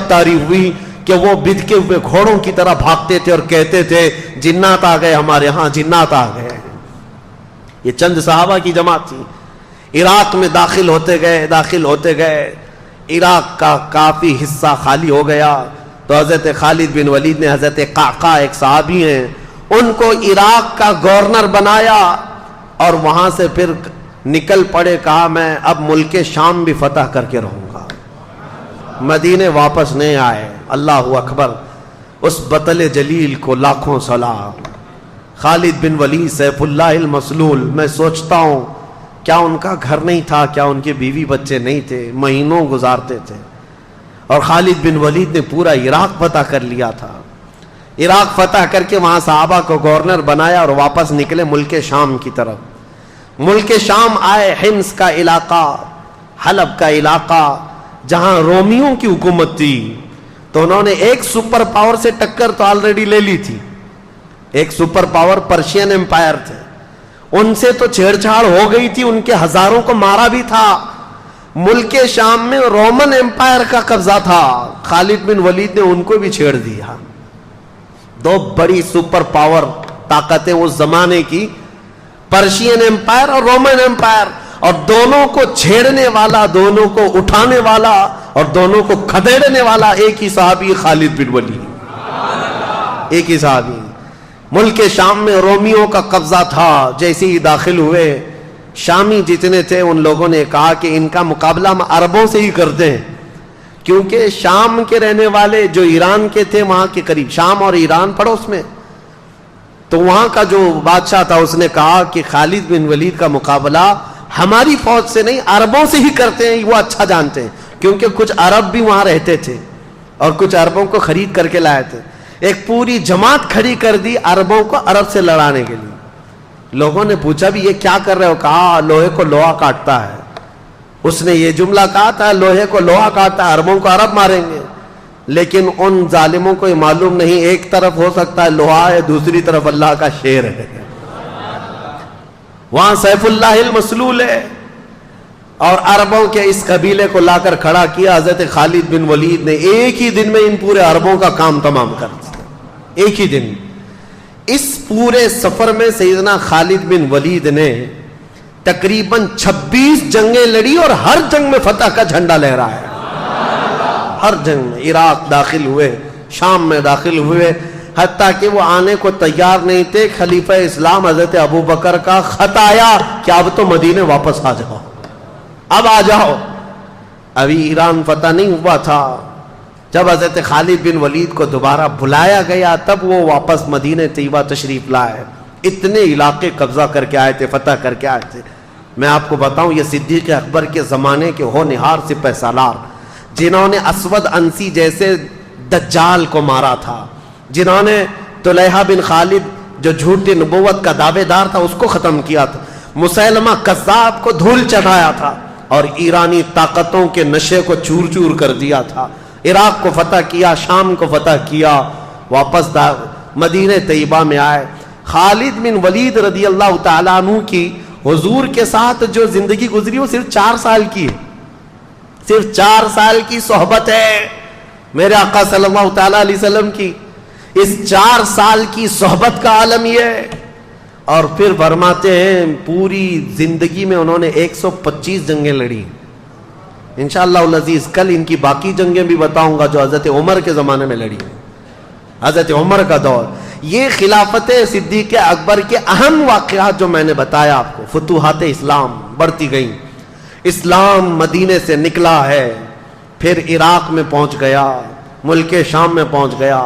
طاری ہوئی کہ وہ بدکے ہوئے گھوڑوں کی طرح بھاگتے تھے اور کہتے تھے جنات آ گئے ہمارے ہاں, جنات آ گئے. یہ چند صحابہ کی جماعت تھی. عراق میں داخل ہوتے گئے عراق کا کافی حصہ خالی ہو گیا. تو حضرت خالد بن ولید نے حضرت قعقاع ایک صحابی ہیں, ان کو عراق کا گورنر بنایا اور وہاں سے پھر نکل پڑے. کہا میں اب ملک شام بھی فتح کر کے رہوں گا. مدینے واپس نہیں آئے. اللہ اکبر. اس بطل جلیل کو لاکھوں سلام. خالد بن ولید سیف اللہ المسلول. میں سوچتا ہوں کیا ان کا گھر نہیں تھا, کیا ان کے بیوی بچے نہیں تھے, مہینوں گزارتے تھے. اور خالد بن ولید نے پورا عراق فتح کر لیا تھا. عراق فتح کر کے وہاں صحابہ کو گورنر بنایا اور واپس نکلے ملک شام کی طرف. ملک شام آئے, حمص کا علاقہ, حلب کا علاقہ جہاں رومیوں کی حکومت تھی. تو انہوں نے ایک سپر پاور سے ٹکر تو آلریڈی لے لی تھی. ایک سپر پاور پرشین امپائر تھے, ان سے تو چھیڑ چھاڑ ہو گئی تھی, ان کے ہزاروں کو مارا بھی تھا. ملک شام میں رومن امپائر کا قبضہ تھا. خالد بن ولید نے ان کو بھی چھیڑ دیا. 2 بڑی سپر پاور طاقتیں اس زمانے کی, پرشین امپائر اور رومن امپائر, اور دونوں کو چھیڑنے والا, دونوں کو اٹھانے والا اور دونوں کو کھدیڑنے والا ایک ہی صحابی خالد بن ولید. ایک ہی صحابی. ملک شام میں رومیوں کا قبضہ تھا. جیسے ہی داخل ہوئے, شامی جتنے تھے ان لوگوں نے کہا کہ ان کا مقابلہ ہم عربوں سے ہی کرتے ہیں, کیونکہ شام کے رہنے والے جو ایران کے تھے وہاں کے قریب, شام اور ایران پڑوس میں, تو وہاں کا جو بادشاہ تھا اس نے کہا کہ خالد بن ولید کا مقابلہ ہماری فوج سے نہیں عربوں سے ہی کرتے ہیں. وہ اچھا جانتے ہیں کیونکہ کچھ عرب بھی وہاں رہتے تھے اور کچھ عربوں کو خرید کر کے لائے تھے. ایک پوری جماعت کھڑی کر دی عربوں کو عرب سے لڑانے کے لیے. لوگوں نے پوچھا بھی یہ کیا کر رہے ہو؟ کہا لوہے کو لوہا کاٹتا ہے. اس نے یہ جملہ کہا تھا لوہے کو لوہا کاٹتا ہے، عربوں کو عرب ماریں گے. لیکن ان ظالموں کو یہ معلوم نہیں ایک طرف ہو سکتا ہے لوہا ہے، دوسری طرف اللہ کا شیر ہے. وہاں سیف اللہ المسلول ہے. اور عربوں کے اس قبیلے کو لا کر کھڑا کیا حضرت خالد بن ولید نے. ایک ہی دن میں ان پورے عربوں کا کام تمام کر دیا، ایک ہی دن. اس پورے سفر میں سیدنا خالد بن ولید نے تقریباً 26 جنگیں لڑی اور ہر جنگ میں فتح کا جھنڈا لہرایا. ہر جنگ میں عراق داخل ہوئے، شام میں داخل ہوئے، حتیٰ کہ وہ آنے کو تیار نہیں تھے. خلیفہ اسلام حضرت ابو بکر کا خط آیا کہ اب تو مدینے واپس آ جاؤ، اب آ جاؤ. ابھی ایران فتح نہیں ہوا تھا. جب حضرت خالد بن ولید کو دوبارہ بلایا گیا تب وہ واپس مدینہ طیبہ تشریف لائے. اتنے علاقے قبضہ کر کے آئے تھے، فتح کر کے آئے تھے. میں آپ کو بتاؤں یہ صدیق اکبر کے زمانے کے ہونہار سپہ سالار جنہوں نے اسود انسی جیسے دجال کو مارا تھا، جنہوں نے طلحہ بن خالد جو جھوٹی نبوت کا دعوے دار تھا اس کو ختم کیا تھا، مسیلمہ کذاب کو دھول چڑھایا تھا اور ایرانی طاقتوں کے نشے کو چور چور کر دیا تھا. عراق کو فتح کیا، شام کو فتح کیا، واپس مدینہ طیبہ میں آئے. خالد بن ولید رضی اللہ تعالیٰ عنہ کی حضور کے ساتھ جو زندگی گزری وہ صرف 4 سال کی ہے، صرف 4 سال کی صحبت ہے میرے آقا صلی اللہ تعالیٰ علیہ وسلم کی. اس 4 سال کی صحبت کا عالم یہ ہے. اور پھر فرماتے ہیں پوری زندگی میں انہوں نے 125 جنگیں لڑی. انشاءاللہ العزیز کل ان کی باقی جنگیں بھی بتاؤں گا جو حضرت عمر کے زمانے میں لڑی، حضرت عمر کا دور. یہ خلافت صدیق اکبر کے اہم واقعات جو میں نے بتایا آپ کو. فتوحات اسلام بڑھتی گئیں، اسلام مدینے سے نکلا ہے، پھر عراق میں پہنچ گیا، ملک شام میں پہنچ گیا،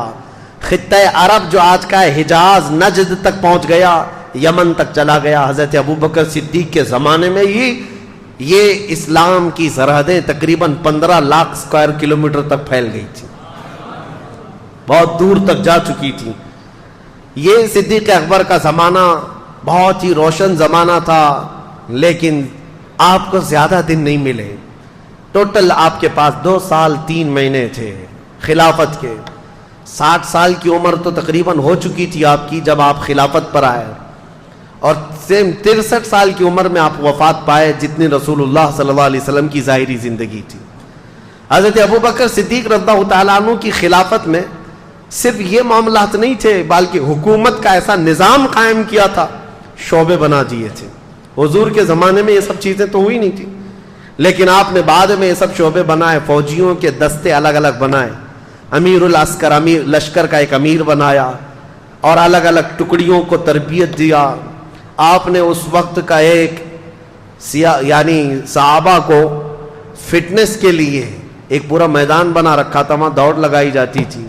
خطہ عرب جو آج کا ہے حجاز نجد تک پہنچ گیا، یمن تک چلا گیا. حضرت ابوبکر صدیق کے زمانے میں یہ اسلام کی سرحدیں تقریباً 15 لاکھ اسکوائر کلومیٹر تک پھیل گئی تھی، بہت دور تک جا چکی تھی. یہ صدیق اکبر کا زمانہ بہت ہی روشن زمانہ تھا، لیکن آپ کو زیادہ دن نہیں ملے. ٹوٹل آپ کے پاس 2 سال 3 مہینے تھے خلافت کے. 60 سال کی عمر تو تقریباً ہو چکی تھی آپ کی جب آپ خلافت پر آئے، اور 63 سال کی عمر میں آپ وفات پائے، جتنی رسول اللہ صلی اللہ علیہ وسلم کی ظاہری زندگی تھی. حضرت ابوبکر صدیق رضی اللہ تعالیٰ عنہ کی خلافت میں صرف یہ معاملات نہیں تھے بلکہ حکومت کا ایسا نظام قائم کیا تھا، شعبے بنا دیے تھے. حضور کے زمانے میں یہ سب چیزیں تو ہوئی نہیں تھی، لیکن آپ نے بعد میں یہ سب شعبے بنائے، فوجیوں کے دستے الگ الگ بنائے، امیر العسکر، امیر لشکر کا ایک امیر بنایا، اور الگ الگ ٹکڑیوں کو تربیت دیا. آپ نے اس وقت کا ایک یعنی صحابہ کو فٹنس کے لیے ایک پورا میدان بنا رکھا تھا، وہاں دوڑ لگائی جاتی تھی.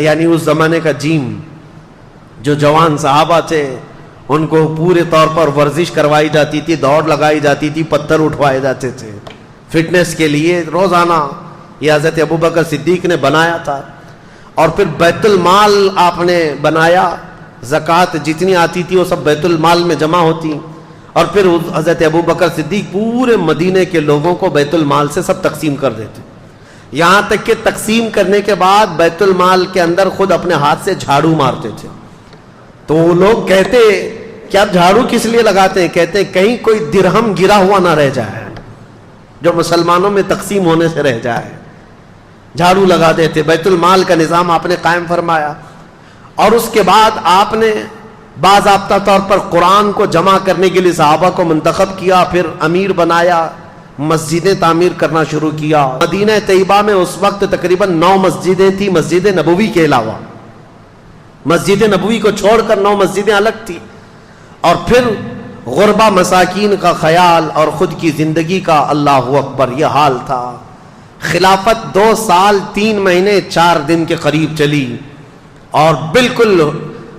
یعنی اس زمانے کا جیم، جو جوان صحابہ تھے ان کو پورے طور پر ورزش کروائی جاتی تھی، دوڑ لگائی جاتی تھی، پتھر اٹھوائے جاتے تھے فٹنس کے لیے روزانہ. یہ حضرت ابوبکر صدیق نے بنایا تھا. اور پھر بیت المال آپ نے بنایا، زکوٰۃ جتنی آتی تھی وہ سب بیت المال میں جمع ہوتی، اور پھر حضرت ابوبکر صدیق پورے مدینے کے لوگوں کو بیت المال سے سب تقسیم کر دیتے. یہاں تک کہ تقسیم کرنے کے بعد بیت المال کے اندر خود اپنے ہاتھ سے جھاڑو مارتے تھے. تو وہ لوگ کہتے کہ آپ جھاڑو کس لیے لگاتے ہیں؟ کہتے ہیں کہیں کوئی درہم گرا ہوا نہ رہ جائے جو مسلمانوں میں تقسیم ہونے سے رہ جائے. جھاڑو لگا دیتے. بیت المال کا نظام آپ نے قائم فرمایا. اور اس کے بعد آپ نے باضابطہ طور پر قرآن کو جمع کرنے کے لیے صحابہ کو منتخب کیا، پھر امیر بنایا، مسجدیں تعمیر کرنا شروع کیا. مدینہ طیبہ میں اس وقت تقریباً 9 مسجدیں تھیں مسجد نبوی کے علاوہ. مسجد نبوی کو چھوڑ کر 9 مسجدیں الگ تھی. اور پھر غربا مساکین کا خیال اور خود کی زندگی کا اللہ اکبر یہ حال تھا. خلافت 2 سال 3 مہینے 4 دن کے قریب چلی، اور بالکل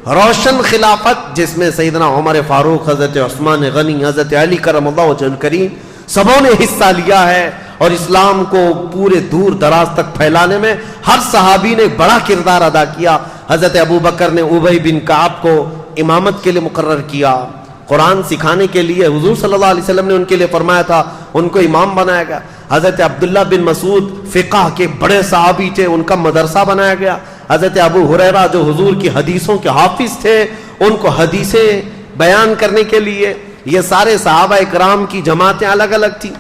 روشن خلافت جس میں سیدنا عمر فاروق، حضرت عثمان غنی، حضرت علی کرم اللہ وجہ کریم سبوں نے حصہ لیا ہے. اور اسلام کو پورے دور دراز تک پھیلانے میں ہر صحابی نے بڑا کردار ادا کیا. حضرت ابو بکر نے ابی بن کعب کو امامت کے لیے مقرر کیا, قرآن سکھانے کے لیے حضور صلی اللہ علیہ وسلم نے ان کے لیے فرمایا تھا, ان کو امام بنایا گیا. حضرت عبداللہ بن مسعود فقہ کے بڑے صحابی تھے, ان کا مدرسہ بنایا گیا. حضرت ابو ہریرہ جو حضور کی حدیثوں کے حافظ تھے, ان کو حدیثیں بیان کرنے کے لیے یہ سارے صحابہ اکرام کی جماعتیں الگ الگ تھیں,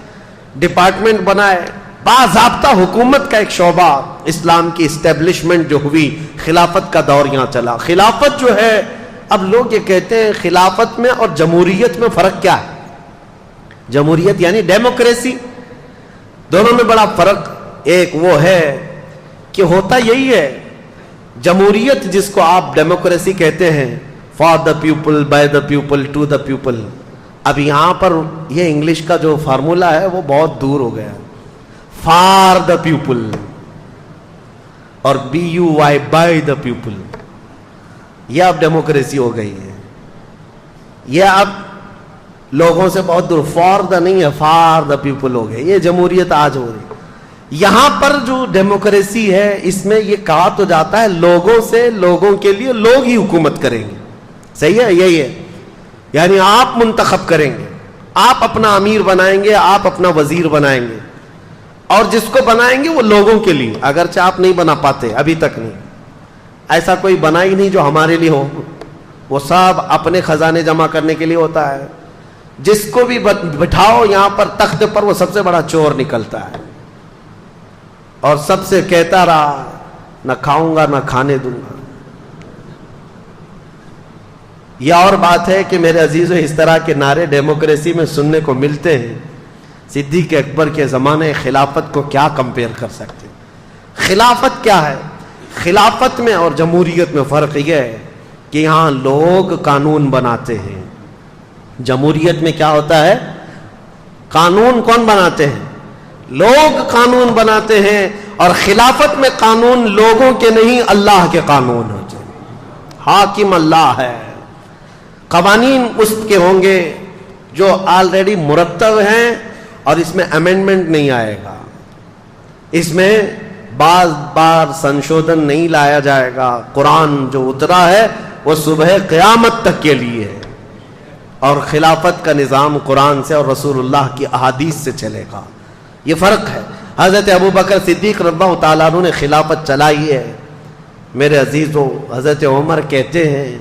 ڈپارٹمنٹ بنائے. باضابطہ حکومت کا ایک شعبہ اسلام کی اسٹیبلشمنٹ جو ہوئی, خلافت کا دور یہاں چلا. خلافت جو ہے, اب لوگ یہ کہتے ہیں خلافت میں اور جمہوریت میں فرق کیا ہے؟ جمہوریت یعنی ڈیموکریسی, دونوں میں بڑا فرق. ایک وہ ہے کہ ہوتا یہی ہے, جمہوریت جس کو آپ ڈیموکریسی کہتے ہیں, for the people, by the people, to the people. اب یہاں پر یہ انگلش کا جو فارمولہ ہے وہ بہت دور ہو گیا. فار دا پیپل اور B U Y, by the people, یہ اب ڈیموکریسی ہو گئی ہے. یہ اب لوگوں سے بہت دور, فار دا نہیں ہے, فار دا پیپل ہو گئے. یہ جمہوریت آج ہو رہی. یہاں پر جو ڈیموکریسی ہے اس میں یہ کہا تو جاتا ہے لوگوں سے, لوگوں کے لیے, لوگ ہی حکومت کریں گے. صحیح ہے, یہی ہے. یعنی آپ منتخب کریں گے, آپ اپنا امیر بنائیں گے, آپ اپنا وزیر بنائیں گے, اور جس کو بنائیں گے وہ لوگوں کے لیے. اگرچہ آپ نہیں بنا پاتے, ابھی تک نہیں, ایسا کوئی بنا ہی نہیں جو ہمارے لیے ہو. وہ سب اپنے خزانے جمع کرنے کے لیے ہوتا ہے. جس کو بھی بٹھاؤ یہاں پر تخت پر, وہ سب سے بڑا چور نکلتا ہے, اور سب سے کہتا رہا نہ کھاؤں گا نہ کھانے دوں گا. یہ اور بات ہے کہ میرے عزیزو, اس طرح کے نعرے ڈیموکریسی میں سننے کو ملتے ہیں. صدیق اکبر کے زمانے خلافت کو کیا کمپیئر کر سکتے ہیں؟ خلافت کیا ہے؟ خلافت میں اور جمہوریت میں فرق یہ ہے کہ یہاں لوگ قانون بناتے ہیں. جمہوریت میں کیا ہوتا ہے؟ قانون کون بناتے ہیں؟ لوگ قانون بناتے ہیں. اور خلافت میں قانون لوگوں کے نہیں, اللہ کے قانون ہوتے ہیں. حاکم اللہ ہے. قوانین اس کے ہوں گے جو آلریڈی مرتب ہیں, اور اس میں امینڈمنٹ نہیں آئے گا, اس میں بعض بار سنشودن نہیں لایا جائے گا. قرآن جو اترا ہے وہ صبح قیامت تک کے لیے ہے, اور خلافت کا نظام قرآن سے اور رسول اللہ کی احادیث سے چلے گا. یہ فرق ہے. حضرت ابو بکر صدیق رضی اللہ تعالیٰ عنہ نے خلافت چلائی ہے. میرے عزیزو, حضرت عمر کہتے ہیں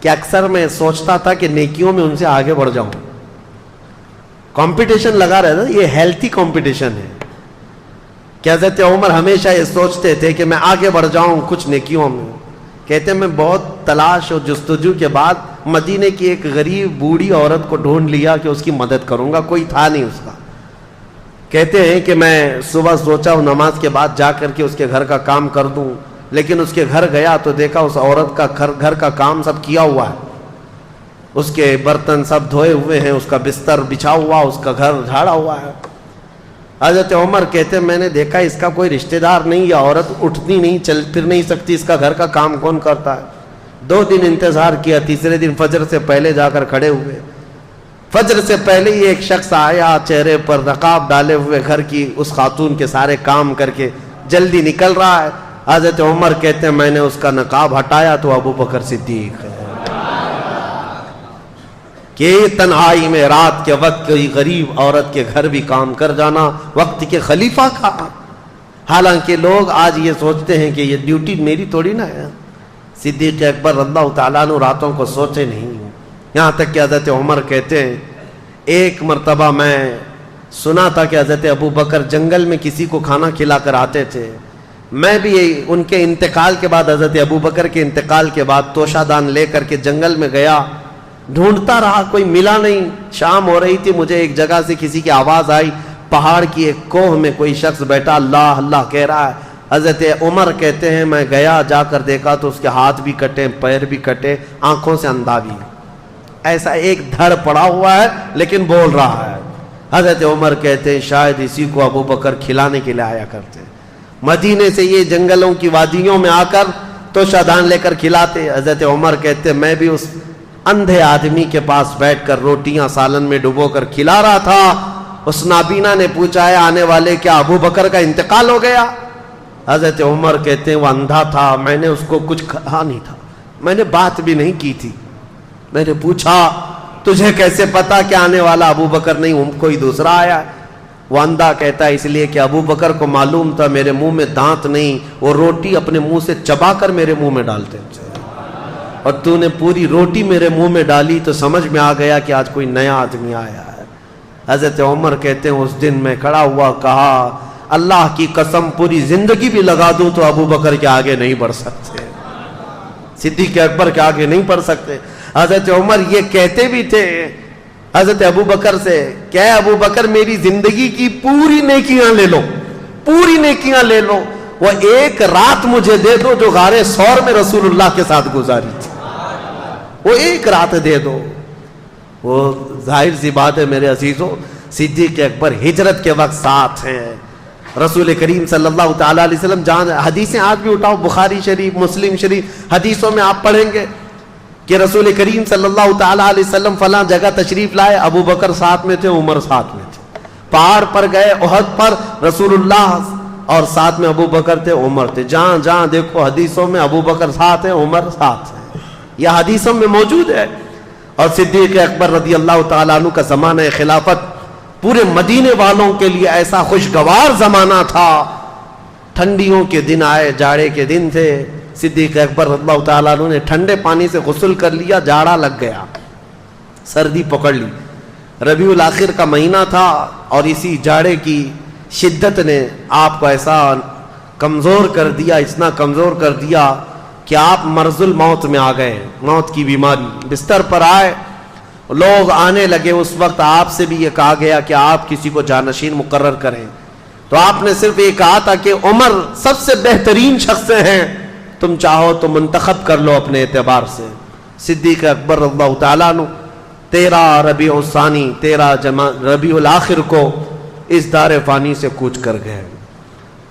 کہ اکثر میں سوچتا تھا کہ نیکیوں میں ان سے آگے بڑھ جاؤں. کمپٹیشن لگا رہتا تھا, یہ ہیلتھی کمپٹیشن ہے کہ حضرت عمر ہمیشہ یہ سوچتے تھے کہ میں آگے بڑھ جاؤں کچھ نیکیوں میں. کہتے ہیں میں بہت تلاش اور جستجو کے بعد مدینے کی ایک غریب بوڑھی عورت کو ڈھونڈ لیا کہ اس کی مدد کروں گا, کوئی تھا نہیں اس کا. کہتے ہیں کہ میں صبح سوچا ہوں نماز کے بعد جا کر کے اس کے گھر کا کام کر دوں, لیکن اس کے گھر گیا تو دیکھا اس عورت کا گھر کا کام سب کیا ہوا ہے, اس کے برتن سب دھوئے ہوئے ہیں, اس کا بستر بچھا ہوا, اس کا گھر جھاڑا ہوا ہے. حضرت عمر کہتے ہیں میں نے دیکھا اس کا کوئی رشتہ دار نہیں, یہ عورت اٹھتی نہیں, چل پھر نہیں سکتی, اس کا گھر کا کام کون کرتا ہے؟ 2 دن انتظار کیا, تیسرے دن فجر سے پہلے جا کر کھڑے ہوئے. فجر سے پہلے ہی ایک شخص آیا, چہرے پر نقاب ڈالے ہوئے, گھر کی اس خاتون کے سارے کام کر کے جلدی نکل رہا ہے. حضرت عمر کہتے ہیں میں نے اس کا نقاب ہٹایا تو ابو بکر صدیق ہے. کہ تنہائی میں رات کے وقت کوئی غریب عورت کے گھر بھی کام کر جانا وقت کے خلیفہ کا. حالانکہ لوگ آج یہ سوچتے ہیں کہ یہ ڈیوٹی میری تھوڑی نہ ہے. صدیق اکبر رضی اللہ تعالیٰ عنہ راتوں کو سوچے نہیں. یہاں تک کہ حضرت عمر کہتے ہیں ایک مرتبہ میں سنا تھا کہ حضرت ابو بکر جنگل میں کسی کو کھانا کھلا کر آتے تھے. میں بھی ان کے انتقال کے بعد, حضرت ابو بکر کے انتقال کے بعد توشہ دان لے کر کے جنگل میں گیا, ڈھونڈتا رہا, کوئی ملا نہیں. شام ہو رہی تھی, مجھے ایک جگہ سے کسی کی آواز آئی, پہاڑ کی ایک کوہ میں کوئی شخص بیٹھا اللہ اللہ کہہ رہا ہے. حضرت عمر کہتے ہیں میں گیا, جا کر دیکھا تو اس کے ہاتھ بھی کٹے, پیر بھی کٹے, آنکھوں سے اندھا بھی, ایسا ایک دھڑ پڑا ہوا ہے لیکن بول رہا ہے. حضرت عمر کہتے ہیں شاید اسی کو ابو بکر کھلانے کے لیے آیا کرتے, مدینے سے یہ جنگلوں کی وادیوں میں آ کر تو شادان لے کر کھلاتے. حضرت عمر کہتے ہیں میں بھی اس اندھے آدمی کے پاس بیٹھ کر روٹیاں سالن میں ڈبو کر کھلا رہا تھا, اس نابینا نے پوچھا ہے آنے والے کیا ابو بکر کا انتقال ہو گیا؟ حضرت عمر کہتے ہیں وہ اندھا تھا، میں نے اس کو کچھ کہا نہیں تھا، میں نے بات بھی نہیں کی تھی. میں نے پوچھا تجھے کیسے پتا کہ آنے والا ابو بکر نہیں کوئی دوسرا آیا ہے؟ وہ اندھا کہتا ہے اس لیے کہ ابو بکر کو معلوم تھا میرے منہ میں دانت نہیں، وہ روٹی اپنے منہ سے چبا کر میرے منہ میں ڈالتے ہیں، اور تو نے پوری روٹی میرے منہ میں ڈالی تو سمجھ میں آ گیا کہ آج کوئی نیا آدمی آیا ہے. حضرت عمر کہتے ہیں اس دن میں کھڑا ہوا کہا اللہ کی قسم پوری زندگی بھی لگا دوں تو ابو بکر کے آگے نہیں بڑھ سکتے، صدیق اکبر کے آگے نہیں بڑھ سکتے. حضرت عمر یہ کہتے بھی تھے حضرت ابو بکر سے کہ ابو بکر میری زندگی کی پوری نیکیاں لے لو، پوری نیکیاں لے لو، وہ ایک رات مجھے دے دو جو غار ثور میں رسول اللہ کے ساتھ گزاری تھی، وہ ایک رات دے دو. وہ ظاہر سی بات ہے میرے عزیزوں، صدیق اکبر ہجرت کے وقت ساتھ ہیں رسول کریم صلی اللہ تعالی علیہ وسلم. جان حدیثیں آج بھی اٹھاؤ، بخاری شریف مسلم شریف حدیثوں میں آپ پڑھیں گے کہ رسول کریم صلی اللہ تعالی علیہ وسلم فلاں جگہ تشریف لائے، ابو بکر ساتھ میں تھے، عمر ساتھ میں تھے. پہاڑ پر گئے احد پر، رسول اللہ اور ساتھ میں ابو بکر تھے، عمر تھے. جہاں جہاں دیکھو حدیثوں میں ابو بکر ساتھ ہیں، عمر ساتھ ہیں، یہ حدیثوں میں موجود ہے. اور صدیق اکبر رضی اللہ تعالیٰ عنہ کا زمانہ خلافت پورے مدینے والوں کے لیے ایسا خوشگوار زمانہ تھا. ٹھنڈیوں کے دن آئے، جاڑے کے دن تھے. صدیق اکبر رضی اللہ تعالیٰ عنہ نے ٹھنڈے پانی سے غسل کر لیا، جاڑا لگ گیا، سردی پکڑ لی. ربیع الاخر کا مہینہ تھا اور اسی جاڑے کی شدت نے آپ کو ایسا کمزور کر دیا، اتنا کمزور کر دیا کہ آپ مرض الموت میں آ گئے، موت کی بیماری. بستر پر آئے، لوگ آنے لگے. اس وقت آپ سے بھی یہ کہا گیا کہ آپ کسی کو جانشین مقرر کریں، تو آپ نے صرف یہ کہا تھا کہ عمر سب سے بہترین شخص ہیں، تم چاہو تو منتخب کر لو اپنے اعتبار سے. صدیق اکبر رضی اللہ تعالیٰ عنہ 13 ربیع الثانی 13 ربیع الاخر کو اس دار فانی سے کوچ کر گئے.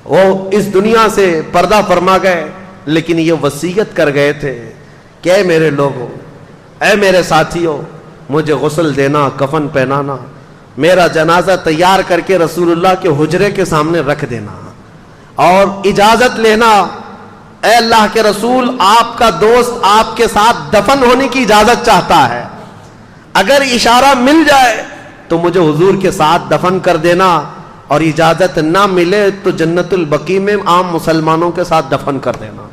وہ اس دنیا سے پردہ فرما گئے، لیکن یہ وصیت کر گئے تھے کہ اے میرے لوگوں، اے میرے ساتھیوں، مجھے غسل دینا، کفن پہنانا، میرا جنازہ تیار کر کے رسول اللہ کے حجرے کے سامنے رکھ دینا، اور اجازت لینا اے اللہ کے رسول آپ کا دوست آپ کے ساتھ دفن ہونے کی اجازت چاہتا ہے، اگر اشارہ مل جائے تو مجھے حضور کے ساتھ دفن کر دینا، اور اجازت نہ ملے تو جنت البقیع میں عام مسلمانوں کے ساتھ دفن کر دینا.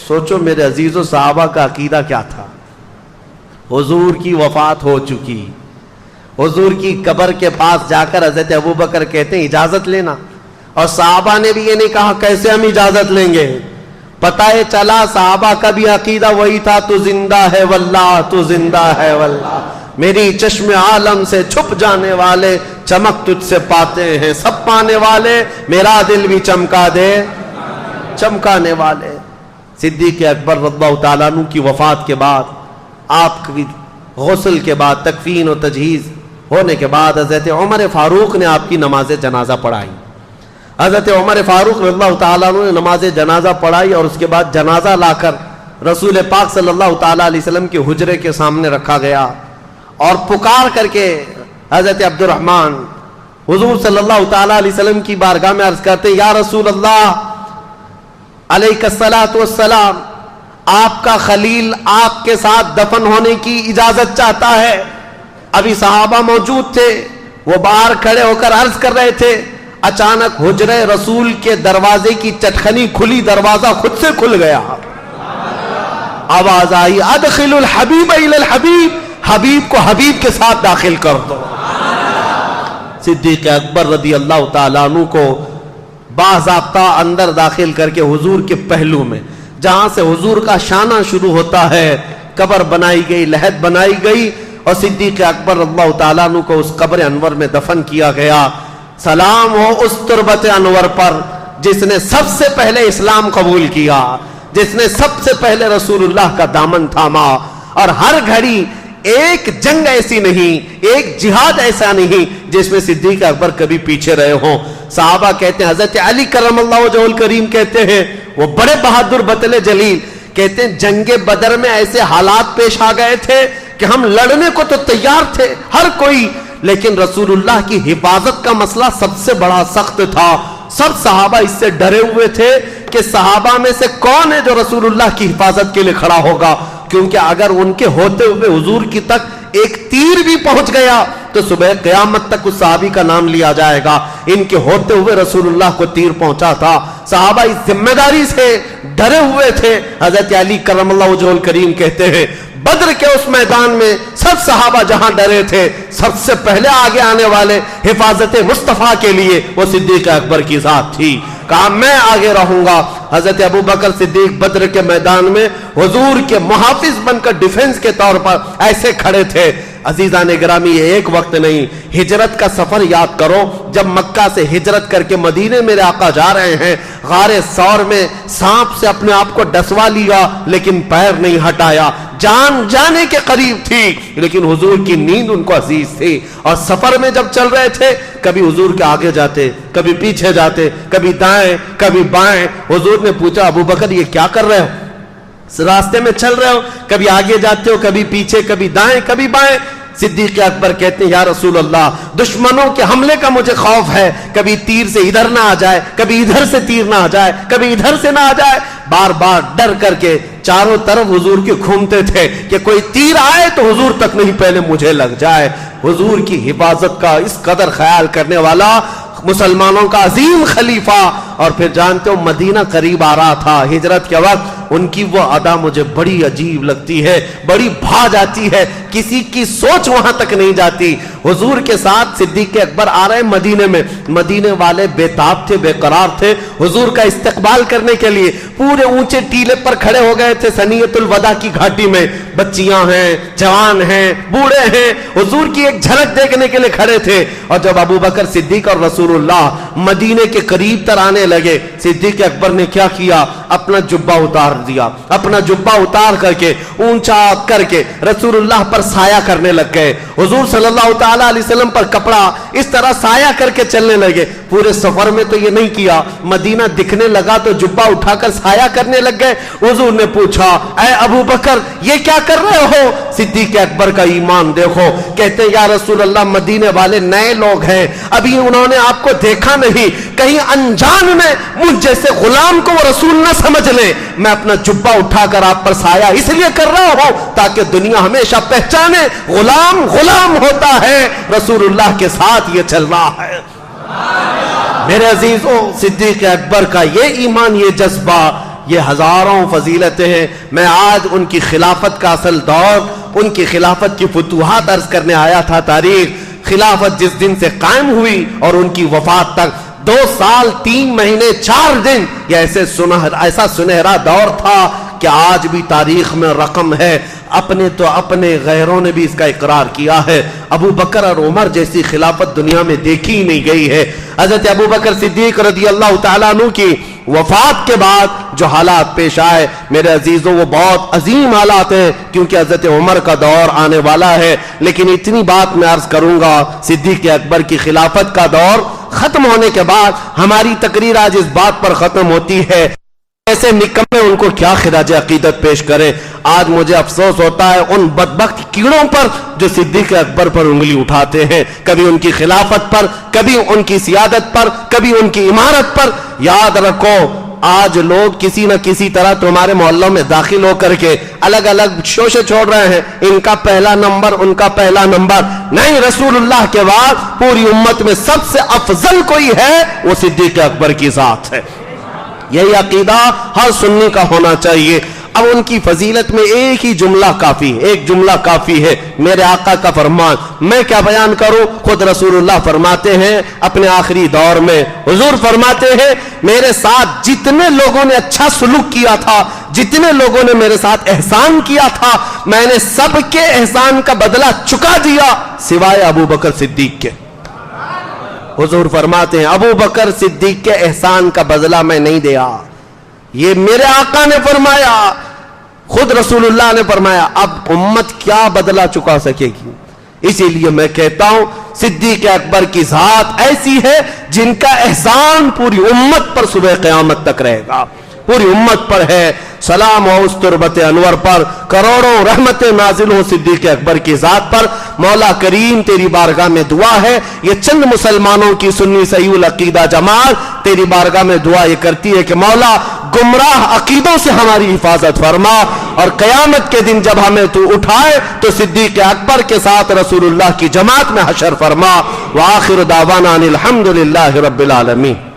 سوچو میرے عزیزو صحابہ کا عقیدہ کیا تھا. حضور کی وفات ہو چکی، حضور کی قبر کے پاس جا کر حضرت ابو بکر کہتے ہیں اجازت لینا، اور صحابہ نے بھی یہ نہیں کہا کیسے ہم اجازت لیں گے. پتہ ہے چلا صحابہ کا بھی عقیدہ وہی تھا، تو زندہ ہے واللہ، تو زندہ ہے واللہ، میری چشم عالم سے چھپ جانے والے چمک تجھ سے پاتے ہیں سب پانے والے، میرا دل بھی چمکا دے چمکانے والے. صدیق اکبر رضی اللہ تعالیٰ عنہ کی وفات کے بعد، آپ کی غسل کے بعد، تکفین و تجہیز ہونے کے بعد حضرت عمر فاروق نے آپ کی نماز جنازہ پڑھائی. حضرت عمر فاروق رضی اللہ تعالیٰ عنہ نے نماز جنازہ پڑھائی، اور اس کے بعد جنازہ لا کر رسول پاک صلی اللہ تعالیٰ علیہ وسلم کے حجرے کے سامنے رکھا گیا، اور پکار کر کے حضرت عبد الرحمن حضور صلی اللہ تعالیٰ علیہ وسلم کی بارگاہ میں عرض کرتے ہیں یا رسول اللہ علیہ الصلاۃ والسلام، آپ کا خلیل آپ کے ساتھ دفن ہونے کی اجازت چاہتا ہے. ابھی صحابہ موجود تھے، وہ باہر کھڑے ہو کر عرض کر رہے تھے، اچانک حجرے رسول کے دروازے کی چٹخنی کھلی، دروازہ خود سے کھل گیا، آواز آئی ادخل الحبیب الی الحبیب، حبیب کو حبیب کے ساتھ داخل کر دو. صدیق اکبر رضی اللہ تعالیٰ عنہ کو باضابطہ اندر داخل کر کے حضور کے پہلو میں، جہاں سے حضور کا شانہ شروع ہوتا ہے، قبر بنائی گئی، لحد بنائی گئی، اور صدیق اکبر رضی اللہ تعالیٰ عنہ کو اس قبر انور میں دفن کیا گیا. سلام ہو اس تربت انور پر جس نے سب سے پہلے اسلام قبول کیا، جس نے سب سے پہلے رسول اللہ کا دامن تھاما. اور ہر گھڑی ایک جنگ ایسی نہیں، ایک جہاد ایسا نہیں جس میں صدیق اکبر کبھی پیچھے رہے ہوں. صحابہ کہتے ہیں، حضرت علی کرم اللہ وجہہ الکریم کہتے ہیں، وہ بڑے بہادر بطل جلیل کہتے ہیں جنگ بدر میں ایسے حالات پیش آ گئے تھے کہ ہم لڑنے کو تو تیار تھے، ہر کوئی لیکن رسول اللہ کی حفاظت کا مسئلہ سب سے بڑا سخت تھا. سب صحابہ اس سے ڈرے ہوئے تھے کہ صحابہ میں سے کون ہے جو رسول اللہ کی حفاظت کے لیے کھڑا ہوگا, کیونکہ اگر ان کے ہوتے ہوئے حضور کی تک ایک تیر بھی پہنچ گیا تو صبح قیامت تک اس صحابی کا نام لیا جائے گا. ان کے ہوتے ہوئے رسول اللہ کو تیر پہنچا تھا. صحابہ اس ذمہ داری سے ڈرے ہوئے تھے. حضرت علی کرم اللہ وجہہ الکریم کہتے ہیں بدر کے اس میدان میں سب صحابہ جہاں ڈرے تھے, سب سے پہلے آگے آنے والے حفاظت مصطفیٰ کے لیے وہ صدیق اکبر کی ذات تھی. کہا میں آگے رہوں گا. حضرت ابو بکر صدیق بدر کے میدان میں حضور کے محافظ بن کر ڈیفنس کے طور پر ایسے کھڑے تھے. عزیزان گرامی, یہ ایک وقت نہیں, ہجرت کا سفر یاد کرو. جب مکہ سے ہجرت کر کے مدینے میرے آقا جا رہے ہیں, غار ثور میں سانپ سے اپنے آپ کو ڈسوا لیا لیکن پیر نہیں ہٹایا. جان جانے کے قریب تھی لیکن حضور کی نیند ان کو عزیز تھی. اور سفر میں جب چل رہے تھے کبھی حضور کے آگے جاتے, کبھی پیچھے جاتے, کبھی دائیں کبھی بائیں. حضور نے پوچھا ابو بکر یہ کیا کر رہے ہو, راستے میں چل رہے ہو, کبھی آگے جاتے ہو, کبھی پیچھے, کبھی دائیں کبھی بائیں. صدیق اکبر کہتے ہیں یا رسول اللہ دشمنوں کے حملے کا مجھے خوف ہے, کبھی تیر سے ادھر نہ آ جائے, کبھی ادھر سے تیر نہ آ جائے, کبھی ادھر سے نہ آ جائے. بار بار ڈر کر کے چاروں طرف حضور کے گھومتے تھے کہ کوئی تیر آئے تو حضور تک نہیں پہلے مجھے لگ جائے. حضور کی حفاظت کا اس قدر خیال کرنے والا مسلمانوں کا عظیم خلیفہ. اور پھر جانتے ہو مدینہ قریب آ رہا تھا ہجرت کے وقت. ان کی وہ ادا مجھے بڑی عجیب لگتی ہے, بڑی بھا جاتی ہے, کسی کی سوچ وہاں تک نہیں جاتی. حضور کے ساتھ صدیق اکبر آ رہے ہیں مدینے میں. مدینے والے بے تاب تھے, بے قرار تھے. حضور کا استقبال کرنے کے لیے پورے اونچے ٹیلے پر کھڑے ہو گئے تھے ثنیۃ الوداع کی گھاٹی میں. بچیاں ہیں, جوان ہیں, بوڑھے ہیں, حضور کی ایک جھلک دیکھنے کے لیے کھڑے تھے. اور جب ابو بکر صدیق اور رسول اللہ مدینے کے قریب تر آنے لگے, صدیق اکبر نے کیا کیا, اپنا جبہ اتار دیا. اپنا جبہ اتار کر کے اونچا کر کے رسول اللہ پر سایہ کرنے لگ گئے. حضور صلی اللہ تعالی علیہ وسلم پر کپڑا اس طرح سایہ کر کے چلنے لگے. پورے سفر میں تو یہ نہیں کیا, مدینہ دکھنے لگا تو جبہ اٹھا کر سایہ کرنے لگ گئے. حضور نے پوچھا اے ابو بکر یہ کیا کر رہے ہو؟ صدیق اکبر کا ایمان دیکھو. کہتے ہیں یا رسول اللہ مدینے والے نئے لوگ ہیں, ابھی انہوں نے آپ کو دیکھا نہیں, کہیں انجان میں مجھ جیسے غلام کو وہ رسول نہ سمجھ لیں. میں اپنا جبہ اٹھا کر آپ پر سایہ اس لیے کر رہا ہوں تاکہ دنیا ہمیشہ پہچانے غلام غلام ہوتا ہے, رسول اللہ کے ساتھ یہ چل رہا ہے. میرے عزیزوں, صدیق اکبر کا یہ ایمان, یہ جذبہ, یہ ہزاروں فضیلتیں ہیں. میں آج ان کی خلافت کا اصل دور, ان کی خلافت کی فتوحات عرض کرنے آیا تھا. تاریخ خلافت جس دن سے قائم ہوئی اور ان کی وفات تک 2 سال 3 مہینے 4 دن, یہ ایسا سنہرا دور تھا کہ آج بھی تاریخ میں رقم ہے. اپنے غیروں نے بھی اس کا اقرار کیا ہے. ابو بکر اور عمر جیسی خلافت دنیا میں دیکھی ہی نہیں گئی ہے. حضرت ابو بکر صدیق رضی اللہ تعالیٰ عنہ کی وفات کے بعد جو حالات پیش آئے میرے عزیزوں وہ بہت عظیم حالات ہیں, کیونکہ حضرت عمر کا دور آنے والا ہے. لیکن اتنی بات میں عرض کروں گا, صدیق اکبر کی خلافت کا دور ختم ہونے کے بعد ہماری تقریر آج اس بات پر ختم ہوتی ہے ایسے نکمے ان کو کیا خراج عقیدت پیش کرے. آج مجھے افسوس ہوتا ہے ان بدبخت کیڑوں پر جو صدیق اکبر پر انگلی اٹھاتے ہیں, کبھی ان کی خلافت پر, کبھی ان کی سیادت پر, کبھی ان کی عمارت پر. یاد رکھو آج لوگ کسی نہ کسی طرح تمہارے محلوں میں داخل ہو کر کے الگ الگ شوشے چھوڑ رہے ہیں, ان کا پہلا نمبر, ان کا پہلا نمبر. نہیں, رسول اللہ کے بعد پوری امت میں سب سے افضل کوئی ہے وہ صدیق اکبر کی ذات ہے. یہی عقیدہ ہر سنی کا ہونا چاہیے. اب ان کی فضیلت میں ایک ہی جملہ کافی, ایک جملہ کافی ہے, میرے آقا کا فرمان. میں کیا بیان کروں, خود رسول اللہ فرماتے ہیں اپنے آخری دور میں, حضور فرماتے ہیں میرے ساتھ جتنے لوگوں نے اچھا سلوک کیا تھا, جتنے لوگوں نے میرے ساتھ احسان کیا تھا, میں نے سب کے احسان کا بدلہ چکا دیا سوائے ابو بکر صدیق کے. حضور فرماتے ہیں ابو بکر صدیق کے احسان کا بدلہ میں نہیں دیا. یہ میرے آقا نے فرمایا, خود رسول اللہ نے فرمایا. اب امت کیا بدلہ چکا سکے گی؟ اسی لیے میں کہتا ہوں صدیق اکبر کی ذات ایسی ہے جن کا احسان پوری امت پر صبح قیامت تک رہے گا, پوری امت پر ہے. سلام ہو اس تربت انور پر, کروڑوں رحمتیں نازل ہو صدیق اکبر کی ذات پر. مولا کریم تیری بارگاہ میں دعا ہے، یہ چند مسلمانوں کی سنی صحیح العقیدہ جماعت تیری بارگاہ میں دعا یہ کرتی ہے کہ مولا گمراہ عقیدوں سے ہماری حفاظت فرما، اور قیامت کے دن جب ہمیں تو اٹھائے تو صدیق اکبر کے ساتھ رسول اللہ کی جماعت میں حشر فرما۔ وآخر دعوانا ان الحمدللہ رب العالمین۔